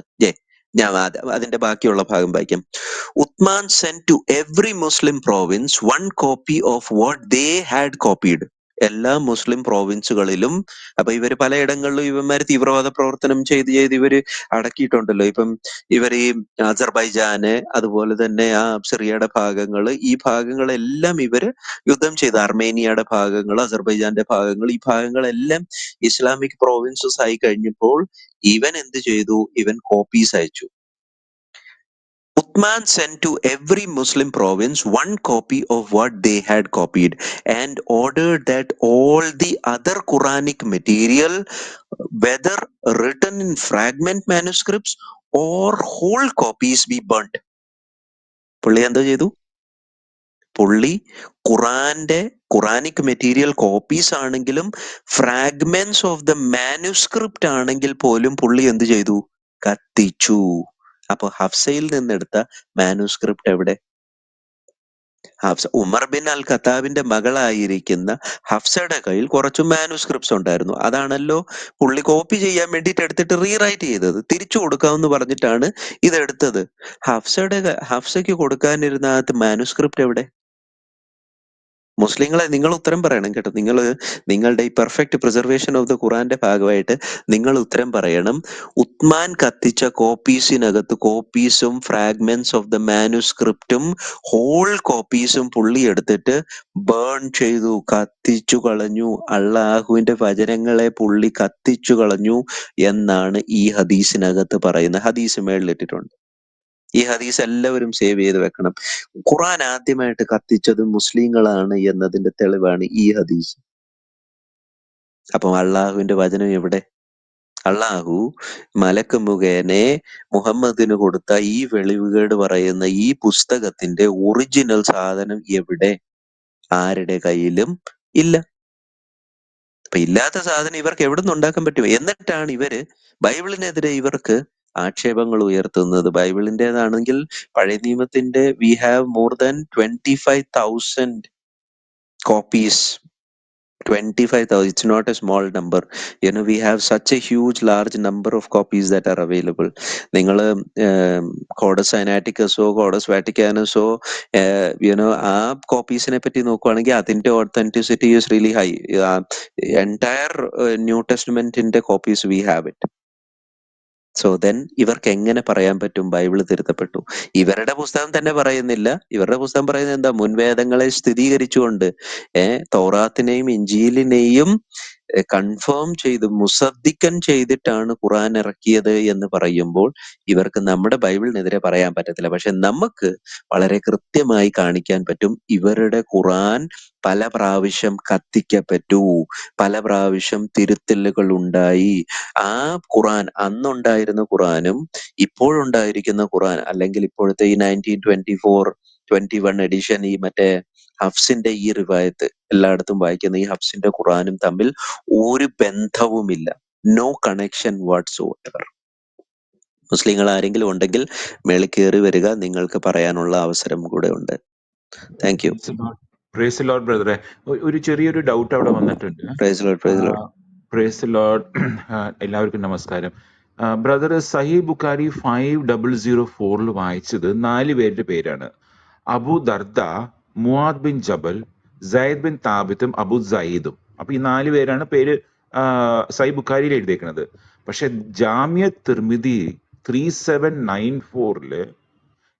ഞാൻ അതിന്റെ ബാക്കിയുള്ള ഭാഗം വായിക്കാം. Usman sent to every Muslim province 1 copy of what they had copied. എല്ലാ മുസ്ലിം പ്രോവിൻസുകളിലും, അപ്പൊ ഇവര് പലയിടങ്ങളിലും ഇവന്മാര് തീവ്രവാദ പ്രവർത്തനം ചെയ്ത് ഇവര് അടക്കിയിട്ടുണ്ടല്ലോ. ഇപ്പം ഇവർ ഈ അസർബൈജാന്, അതുപോലെ തന്നെ ആ സിറിയയുടെ ഭാഗങ്ങള്, ഈ ഭാഗങ്ങളെല്ലാം ഇവര് യുദ്ധം ചെയ്ത്, അർമേനിയയുടെ ഭാഗങ്ങൾ, അസർബൈജാന്റെ ഭാഗങ്ങൾ, ഈ ഭാഗങ്ങളെല്ലാം ഇസ്ലാമിക് പ്രോവിൻസസ് ആയി കഴിഞ്ഞപ്പോൾ ഇവൻ എന്ത് ചെയ്തു? ഇവൻ കോപ്പീസ് അയച്ചു. Uthman sent to every Muslim province 1 copy of what they had copied and ordered that all the other Quranic material, whether written in fragment manuscripts or whole copies, be burnt. പുള്ളി എന്താ ചെയ്തു? പുള്ളി Quranic material copies ആണെങ്കിലും fragments of the manuscript ആണെങ്കിൽ പോലും പുള്ളി എന്ത് ചെയ്തു? കത്തിച്ചു. അപ്പൊ ഹഫ്സയിൽ നിന്നെടുത്ത മാനുസ്ക്രിപ്റ്റ് എവിടെ? ഉമർ ബിൻ അൽ ഖത്താബിന്റെ മകളായിരിക്കുന്ന ഹഫ്സയുടെ കയ്യിൽ കുറച്ച് മാനുസ്ക്രിപ്റ്റ്സ് ഉണ്ടായിരുന്നു. അതാണല്ലോ പുള്ളി കോപ്പി ചെയ്യാൻ വേണ്ടിയിട്ട് എടുത്തിട്ട് റീറൈറ്റ് ചെയ്തത്. തിരിച്ചു കൊടുക്കാമെന്ന് പറഞ്ഞിട്ടാണ് ഇതെടുത്തത്. ഹഫ്സയ്ക്ക് കൊടുക്കാനിരുന്ന മാനുസ്ക്രിപ്റ്റ് എവിടെ? മുസ്ലിങ്ങളെ, നിങ്ങൾ ഉത്തരം പറയണം കേട്ടോ. നിങ്ങളുടെ ഈ പെർഫെക്റ്റ് പ്രിസർവേഷൻ ഓഫ് ദ ഖുറാന്റെ ഭാഗമായിട്ട് നിങ്ങൾ ഉത്തരം പറയണം. ഉസ്മാൻ കത്തിച്ച കോപ്പീസിനകത്ത് കോപ്പീസും ഫ്രാഗ്മെന്റ്സ് ഓഫ് ദ മാനുസ്ക്രിപ്റ്റും ഹോൾ കോപ്പീസും പുള്ളി എടുത്തിട്ട് ബേൺ ചെയ്തു, കത്തിച്ചു കളഞ്ഞു. അള്ളാഹുവിന്റെ വചനങ്ങളെ പുള്ളി കത്തിച്ചു കളഞ്ഞു എന്നാണ് ഈ ഹദീസിനകത്ത് പറയുന്നത്. ഹദീസ് മേളിലിട്ടിട്ടുണ്ട്. ഈ ഹദീസ് എല്ലാവരും സേവ് ചെയ്ത് വെക്കണം. ഖുറാൻ ആദ്യമായിട്ട് കത്തിച്ചത് മുസ്ലിങ്ങളാണ് എന്നതിന്റെ തെളിവാണ് ഈ ഹദീസ്. അപ്പം അള്ളാഹുവിന്റെ വചനം എവിടെ? അള്ളാഹു മലക്ക് മുഖേനെ മുഹമ്മദിന് കൊടുത്ത ഈ വെളിവുകേട് പറയുന്ന ഈ പുസ്തകത്തിന്റെ ഒറിജിനൽ സാധനം എവിടെ? ആരുടെ കയ്യിലും ഇല്ല. അപ്പൊ ഇല്ലാത്ത സാധനം ഇവർക്ക് എവിടുന്ന് ഉണ്ടാക്കാൻ പറ്റും? എന്നിട്ടാണ് ഇവര് ബൈബിളിനെതിരെ ഇവർക്ക് ആക്ഷേപങ്ങൾ ഉയർത്തുന്നത്. ബൈബിളിൻ്റെതാണെങ്കിൽ പഴയ നിയമത്തിന്റെ we have more than 25,000 copies. 25,000. It's not a small number. We have such a huge, large number of copies that are available. നിങ്ങൾ കോഡസ് സൈനാറ്റിക്കസോ കോഡസ് വാറ്റിക്കാനസോ ആ കോപ്പീസിനെ പറ്റി നോക്കുവാണെങ്കിൽ അതിന്റെ authenticity is really high. Entire new ടെസ്റ്റ്മെന്റിന്റെ copies we have it. So then ഇവർക്ക് എങ്ങനെ പറയാൻ പറ്റും ബൈബിള് തിരുത്തപ്പെട്ടു? ഇവരുടെ പുസ്തകം തന്നെ പറയുന്നില്ല. ഇവരുടെ പുസ്തകം പറയുന്നത് എന്താ? മുൻവേദങ്ങളെ സ്ഥിരീകരിച്ചുകൊണ്ട് തൗറാത്തിനെയും ഇഞ്ചീലിനെയും കൺഫേം ചെയ്ത് മുസദ്ദിക്കൻ ചെയ്തിട്ടാണ് ഖുർആൻ ഇറക്കിയത് എന്ന് പറയുമ്പോൾ ഇവർക്ക് നമ്മുടെ ബൈബിളിനെതിരെ പറയാൻ പറ്റത്തില്ല. പക്ഷെ നമുക്ക് വളരെ കൃത്യമായി കാണിക്കാൻ പറ്റും ഇവരുടെ ഖുർആൻ പല പ്രാവശ്യം കത്തിക്കപ്പെട്ടു, പല പ്രാവശ്യം തിരുത്തലുകൾ ഉണ്ടായി. ആ ഖുർആൻ, അന്നുണ്ടായിരുന്ന ഖുർആനും ഇപ്പോഴുണ്ടായിരിക്കുന്ന ഖുർആൻ, അല്ലെങ്കിൽ ഇപ്പോഴത്തെ ഈ 1921 എഡിഷൻ, ഈ മറ്റേ ഹഫ്സിന്റെ ഈ റിവായത്ത് എല്ലായിടത്തും വായിക്കുന്ന ഈ ഹഫ്സിന്റെ ഖുർആനും തമ്മിൽ ഒരു ബന്ധവുമില്ല. No connection whatsoever. മുസ്ലിങ്ങൾ ആരെങ്കിലും ഉണ്ടെങ്കിൽ മേളിൽ കയറി വരിക, നിങ്ങൾക്ക് പറയാനുള്ള അവസരം കൂടെ ഉണ്ട്. Thank you. Price the Lord ബ്രദറെ. ഒരു ചെറിയൊരു ഡൗട്ട് അവിടെ വന്നിട്ടുണ്ട്. Price the Lord, price the Lord. Price the Lord. എല്ലാവർക്കും നമസ്കാരം. ബ്രദർ, സഹീഹ് ബുഖാരി 5004 വായിച്ചത് 4 പേരുടെ പേരാണ്. Abu Darda, Muadh bin Jabal, Sayyid bin താബിത്തും അബു സയ്യിദും. അപ്പൊ ഈ 4 പേരാണ് പേര് സഹീഹ് ബുഖാരിയിൽ എഴുതിയേക്കുന്നത്. പക്ഷെ ജാമിയ തിർമിദി 3794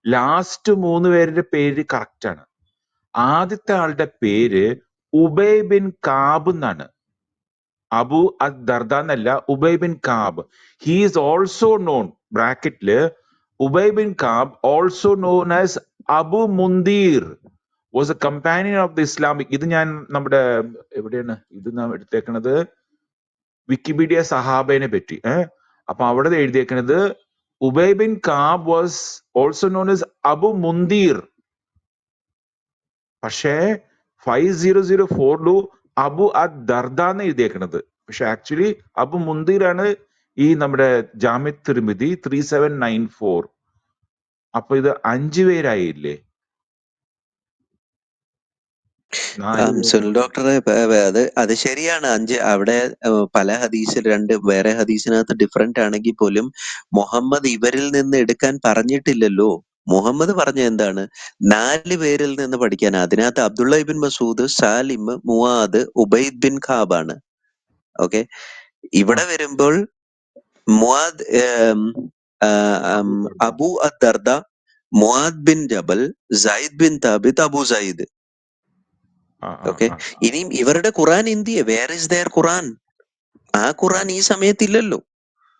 ലാസ്റ്റ് 3 പേരുടെ പേര് കറക്റ്റ് ആണ്. ആദ്യത്തെ ആളുടെ പേര് ഉബൈ ബിൻ കാബ് എന്നാണ്. അബു അദ് ദർദ എന്നല്ല, Ubay bin Kaab. He is also known, ബ്രാക്കറ്റില് Ubay bin Kaab also known as Abu Mundhir, was a companion of the Islamic. ഇത് ഞാൻ നമ്മുടെ എവിടെയാണ് ഇത് നാം എടുത്തേക്കണത്? വിക്കിപീഡിയ സഹാബേനെ പറ്റി. അപ്പൊ അവിടെ എഴുതിയേക്കണത് Ubay bin Kaab was also known as Abu Mundhir. പക്ഷേ 5004 അബു അദ് ദർദ എന്ന് എഴുതിയേക്കണത്. പക്ഷെ ആക്ച്വലി അബു മുന്ദീറാണ് ഈ നമ്മുടെ ജാമി തിർമിദി 3794. അപ്പൊ ഇത് 5 പേരായില്ലേ? ഡോക്ടറെ, അത് ശരിയാണ്. 5 അവിടെ പല ഹദീസിൽ 2 വേറെ ഹദീസിനകത്ത് ഡിഫറെന്റ് ആണെങ്കിൽ പോലും മുഹമ്മദ് ഇവരിൽ നിന്ന് എടുക്കാൻ പറഞ്ഞിട്ടില്ലല്ലോ. മുഹമ്മദ് പറഞ്ഞ എന്താണ്? 4 പേരിൽ നിന്ന് പഠിക്കാൻ. അതിനകത്ത് Abdullah ibn Masud, Salim, Muadh, Ubaid bin ഖാബാണ്. ഓക്കെ, ഇവിടെ വരുമ്പോൾ Muadh, Abu ad Darda, Muadh bin Jabal, Sayyid bin Thabit, Abu Sayyid. Okay, ഇനിയും ഇവരുടെ ഖുറാൻ എന്തിയെ? Where is their Quran? ആ ഖുറാൻ ഈ സമയത്തില്ലല്ലോ.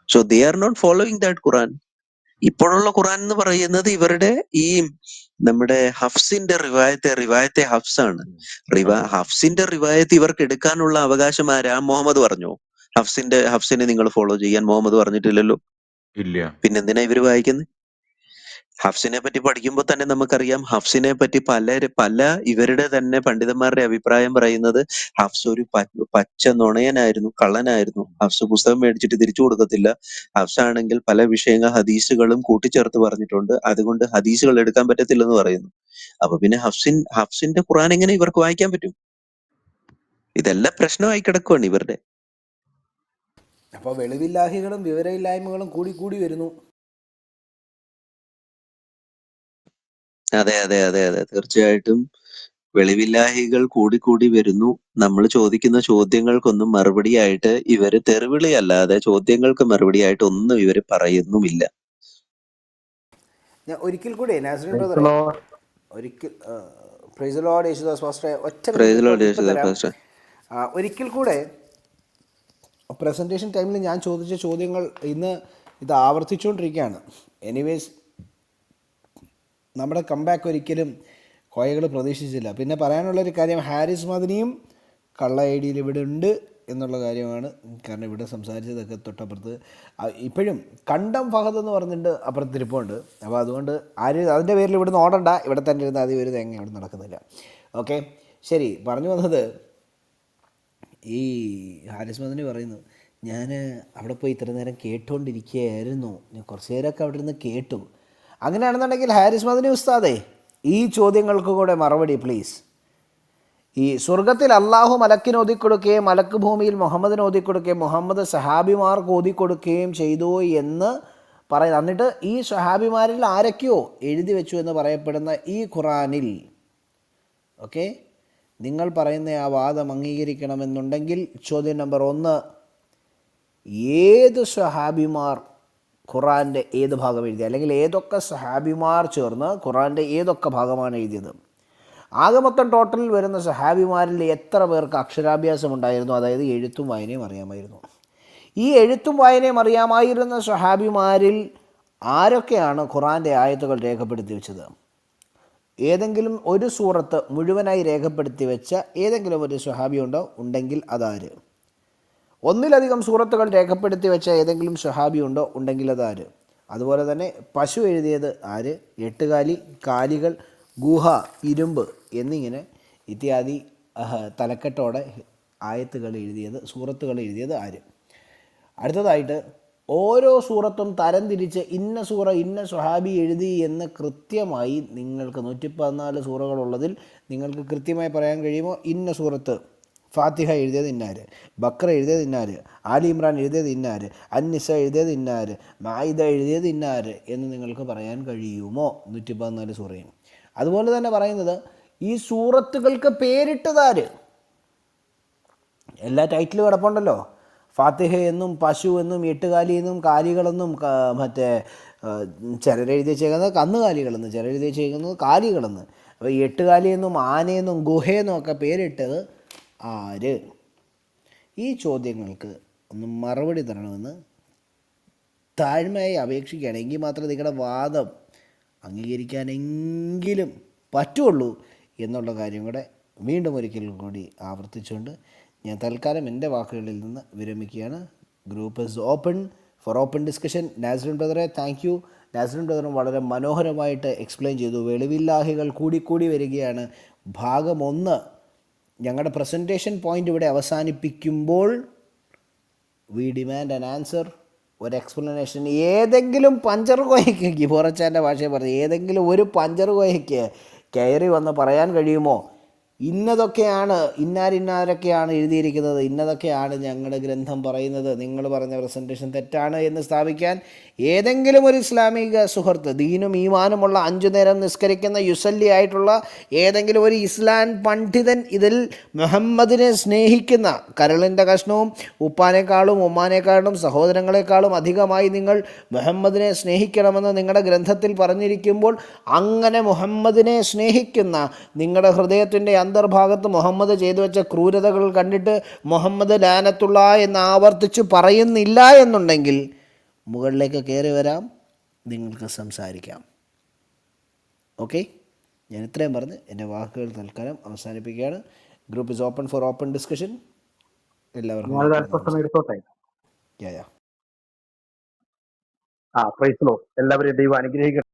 So they are not following that Quran. ഇപ്പോഴുള്ള ഖുറാൻ എന്ന് പറയുന്നത് ഇവരുടെ ഈ നമ്മുടെ ഹഫ്സിന്റെ റിവായത്തെ ഹഫ്സ് ആണ്. ഹഫ്സിന്റെ റിവായത്ത് ഇവർക്ക് എടുക്കാനുള്ള അവകാശം ആരാ? മുഹമ്മദ് പറഞ്ഞോ? ഹഫ്സിനെ നിങ്ങൾ ഫോളോ ചെയ്യാൻ മുഹമ്മദ് പറഞ്ഞിട്ടില്ലല്ലോ. ഇല്ല. പിന്നെന്തിനാ ഇവര് വായിക്കുന്നത്? ഹഫ്സിനെ പറ്റി പഠിക്കുമ്പോൾ തന്നെ നമുക്കറിയാം, ഹഫ്സിനെ പറ്റി പല ഇവരുടെ തന്നെ പണ്ഡിതന്മാരുടെ അഭിപ്രായം പറയുന്നത് ഹഫ്സ് ഒരു പച്ച നുണയനായിരുന്നു, കള്ളനായിരുന്നു. ഹഫ്സ് പുസ്തകം മേടിച്ചിട്ട് തിരിച്ചു കൊടുക്കത്തില്ല. ഹഫ്സ് ആണെങ്കിൽ പല വിഷയങ്ങൾ ഹദീസുകളും കൂട്ടിച്ചേർത്ത് പറഞ്ഞിട്ടുണ്ട്, അതുകൊണ്ട് ഹദീസുകൾ എടുക്കാൻ പറ്റത്തില്ലെന്ന് പറയുന്നു. അപ്പൊ പിന്നെ ഹഫ്സിന്റെ ഖുർആൻ എങ്ങനെ ഇവർക്ക് വായിക്കാൻ പറ്റും? ഇതെല്ലാം പ്രശ്നമായി കിടക്കുവാണ് ഇവരുടെ. അപ്പോൾ വെളിവില്ലാഹികളും വിവരമില്ലായ്മകളും കൂടി വരുന്നു. അതെ, തീർച്ചയായിട്ടും വെളിവില്ലാഹികൾ കൂടി വരുന്നു. നമ്മൾ ചോദിക്കുന്ന ചോദ്യങ്ങൾക്കൊന്നും മറുപടിയായിട്ട് ഇവര് തെറിവിളി അല്ലാതെ ചോദ്യങ്ങൾക്ക് മറുപടിയായിട്ട് ഒന്നും ഇവര് പറയുന്നുമില്ല. ഞാൻ ഒരിക്കൽ കൂടെ നാസറിൻ ബ്രദറെ, ഒരിക്കൽ പ്രൈസ് ദി ലോർഡ് യേശുദാസ് പാസ്റ്ററെ, ഒരിക്കൽ കൂടെ പ്രസൻറ്റേഷൻ ടൈമിൽ ഞാൻ ചോദിച്ച ചോദ്യങ്ങൾ ഇന്ന് ഇത് ആവർത്തിച്ചുകൊണ്ടിരിക്കുകയാണ്. എനിവേസ്, നമ്മുടെ കംബാക്ക് ഒരിക്കലും കോയകൾ പ്രതീക്ഷിച്ചില്ല. പിന്നെ പറയാനുള്ളൊരു കാര്യം, ഹാരിസ് മദനിയും കള്ള ഐ ഡിയിൽ ഇവിടെ ഉണ്ട് എന്നുള്ള കാര്യമാണ്. കാരണം ഇവിടെ സംസാരിച്ചതൊക്കെ തൊട്ടപ്പുറത്ത് ഇപ്പോഴും കണ്ടം ഫഹദ് എന്ന് പറഞ്ഞിട്ട് അപ്പുറത്ത് ഇരിപ്പുണ്ട്. അപ്പോൾ അതുകൊണ്ട് അതിൻ്റെ പേരിൽ ഇവിടുന്ന് ഓടണ്ട, ഇവിടെ തന്നെ ഇരുന്ന് അത് ഒരു തേങ്ങ ഇവിടെ നടക്കുന്നില്ല. ഓക്കെ, ശരി. പറഞ്ഞു വന്നത്, ഈ ഹാരിസ് മദനി പറയുന്നു, ഞാൻ അവിടെ പോയി ഇത്ര നേരം കേട്ടുകൊണ്ടിരിക്കുകയായിരുന്നു, ഞാൻ കുറച്ച് നേരമൊക്കെ അവിടെ ഇരുന്ന് കേട്ടു. അങ്ങനെയാണെന്നുണ്ടെങ്കിൽ ഹാരിസ് മദനി ഉസ്താദേ, ഈ ചോദ്യങ്ങൾക്ക് കൂടെ മറുപടി പ്ലീസ്. ഈ സ്വർഗത്തിൽ അള്ളാഹു മലക്കിന് ഓതിക്കൊടുക്കുകയും മലക്ക് ഭൂമിയിൽ മുഹമ്മദിന് ഓതിക്കൊടുക്കുകയും മുഹമ്മദ് സഹാബിമാർക്ക് ഓതിക്കൊടുക്കുകയും ചെയ്തു എന്ന് പറയുന്നത്, എന്നിട്ട് ഈ സഹാബിമാരിൽ ആരൊക്കെയോ എഴുതി വെച്ചു എന്ന് പറയപ്പെടുന്ന ഈ ഖുറാനിൽ, ഓക്കെ, നിങ്ങൾ പറയുന്ന ആ വാദം അംഗീകരിക്കണമെന്നുണ്ടെങ്കിൽ ചോദ്യം നമ്പർ 1, ഏത് സഹാബിമാർ ഖുറാൻ്റെ ഏത് ഭാഗം എഴുതി, അല്ലെങ്കിൽ ഏതൊക്കെ സഹാബിമാർ ചേർന്ന് ഖുറാൻ്റെ ഏതൊക്കെ ഭാഗമാണ് എഴുതിയത്. ആകെ മൊത്തം ടോട്ടലിൽ വരുന്ന സഹാബിമാരിൽ എത്ര പേർക്ക് അക്ഷരാഭ്യാസം ഉണ്ടായിരുന്നു, അതായത് എഴുത്തും വായനയും അറിയാമായിരുന്നു. ഈ എഴുത്തും വായനയും അറിയാമായിരുന്ന സഹാബിമാരിൽ ആരൊക്കെയാണ് ഖുറാൻ്റെ ആയത്തുകൾ രേഖപ്പെടുത്തി വെച്ചത്? ഏതെങ്കിലും ഒരു സൂറത്ത് മുഴുവനായി രേഖപ്പെടുത്തി വെച്ച ഏതെങ്കിലും ഒരു സ്വഹാബി ഉണ്ടോ? ഉണ്ടെങ്കിൽ അതാര്? ഒന്നിലധികം സൂറത്തുകൾ രേഖപ്പെടുത്തി വെച്ച ഏതെങ്കിലും സ്വഹാബി ഉണ്ടോ? ഉണ്ടെങ്കിൽ അതാര്? അതുപോലെ തന്നെ പശു എഴുതിയത് ആര്? എട്ടുകാലി, കാലികൾ, ഗുഹ, ഇരുമ്പ് എന്നിങ്ങനെ ഇത്യാദി തലക്കെട്ടോടെ ആയത്തുകൾ എഴുതിയത്, സൂറത്തുകൾ എഴുതിയത് ആര്? അടുത്തതായിട്ട് ഓരോ സൂറത്തും തരംതിരിച്ച് ഇന്ന സൂറ ഇന്ന സ്വഹാബി എഴുതി എന്ന് കൃത്യമായി നിങ്ങൾക്ക് 114 സൂറകളുള്ളതിൽ നിങ്ങൾക്ക് കൃത്യമായി പറയാൻ കഴിയുമോ? ഇന്ന സൂറത്ത് ഫാത്തിഹ എഴുതിയത് ഇന്നാര്, ബക്ര എഴുതിയത് ഇന്നാര്, ആലി ഇമ്രാൻ എഴുതിയത് ഇന്നാര്, അന്നിസ എഴുതിയത് ഇന്നാര്, മായിദ എഴുതിയത് ഇന്നാര് എന്ന് നിങ്ങൾക്ക് പറയാൻ കഴിയുമോ? 114 സൂറയും. അതുപോലെ തന്നെ പറയുന്നത് ഈ സൂറത്തുകൾക്ക് പേരിട്ടതാര്? എല്ലാ ടൈറ്റിലും കിടപ്പുണ്ടല്ലോ. ഫാത്തിഹ എന്നും പശു എന്നും എട്ടുകാലി എന്നും കാലികളെന്നും മറ്റേ ചിലരെഴുതി വെച്ചേക്കുന്നത് കന്നുകാലികളെന്ന്, ചിലരെഴുതി വെച്ചേക്കുന്നത് കാലികളെന്ന്. അപ്പോൾ എട്ടുകാലിയെന്നും ആനയെന്നും ഗുഹയെന്നും ഒക്കെ പേരിട്ടത് ആര്? ഈ ചോദ്യങ്ങൾക്ക് ഒന്ന് മറുപടി തരണമെന്ന് താഴ്മയായി അപേക്ഷിക്കുകയാണ്. എങ്കിൽ മാത്രമേ നിങ്ങളുടെ വാദം അംഗീകരിക്കാനെങ്കിലും പറ്റുള്ളൂ എന്നുള്ള കാര്യം കൂടെ വീണ്ടും ഒരിക്കൽ കൂടി ആവർത്തിച്ചുകൊണ്ട് ഞാൻ തൽക്കാലം എൻ്റെ വാക്കുകളിൽ നിന്ന് വിരമിക്കുകയാണ്. Group is open for open discussion. നാസറിൻ ബ്രദറെ താങ്ക് യു. നാസറിൻ ബ്രദറും വളരെ മനോഹരമായിട്ട് എക്സ്പ്ലെയിൻ ചെയ്തു. വെളിവില്ലാഹികൾ കൂടിക്കൂടി വരികയാണ്. ഭാഗം 1 ഞങ്ങളുടെ പ്രസൻറ്റേഷൻ പോയിൻ്റ് ഇവിടെ അവസാനിപ്പിക്കുമ്പോൾ വി ഡിമാൻഡ് ആൻ ആൻസർ, ഒരു എക്സ്പ്ലനേഷൻ. ഏതെങ്കിലും പഞ്ചർ കോയയ്ക്ക്, ഗിബോറച്ചാൻ്റെ ഭാഷയെ പറഞ്ഞ് ഏതെങ്കിലും ഒരു പഞ്ചർ കോയയ്ക്ക് കയറി വന്ന് പറയാൻ കഴിയുമോ ഇന്നതൊക്കെയാണ്, ഇന്നാരൊക്കെയാണ് എഴുതിയിരിക്കുന്നത്, ഇന്നതൊക്കെയാണ് ഞങ്ങളുടെ ഗ്രന്ഥം പറയുന്നത്, നിങ്ങൾ പറഞ്ഞ പ്രസൻറ്റേഷൻ തെറ്റാണ് എന്ന് സ്ഥാപിക്കാൻ ഏതെങ്കിലും ഒരു ഇസ്ലാമിക സുഹൃത്ത്, ദീനും ഈമാനുമുള്ള 5 നേരം നിസ്കരിക്കുന്ന യുസല്ലി ആയിട്ടുള്ള ഏതെങ്കിലും ഒരു ഇസ്ലാം പണ്ഡിതൻ ഇതിൽ മുഹമ്മദിനെ സ്നേഹിക്കുന്ന, കരളിൻ്റെ കഷ്ണവും ഉപ്പാനേക്കാളും ഉമ്മാനേക്കാളും സഹോദരങ്ങളെക്കാളും അധികമായി നിങ്ങൾ മുഹമ്മദിനെ സ്നേഹിക്കണമെന്ന് നിങ്ങളുടെ ഗ്രന്ഥത്തിൽ പറഞ്ഞിരിക്കുമ്പോൾ, അങ്ങനെ മുഹമ്മദിനെ സ്നേഹിക്കുന്ന നിങ്ങളുടെ ഹൃദയത്തിൻ്റെ അന്തർഭാഗത്ത് മുഹമ്മദ് ചെയ്തു വെച്ച ക്രൂരതകൾ കണ്ടിട്ട് മുഹമ്മദ് ലാനത്തുള്ള എന്ന് ആവർത്തിച്ച് പറയുന്നില്ല എന്നുണ്ടെങ്കിൽ മുകളിലേക്ക് കയറി വരാം, നിങ്ങൾക്ക് സംസാരിക്കാം. ഓക്കെ, ഞാൻ ഇത്രയും പറഞ്ഞ് എൻ്റെ വാക്കുകൾ തൽക്കാലം അവസാനിപ്പിക്കുകയാണ്. Group is open for open discussion. എല്ലാവർക്കും എല്ലാവരെയും ദൈവം അനുഗ്രഹിക്കട്ടെ.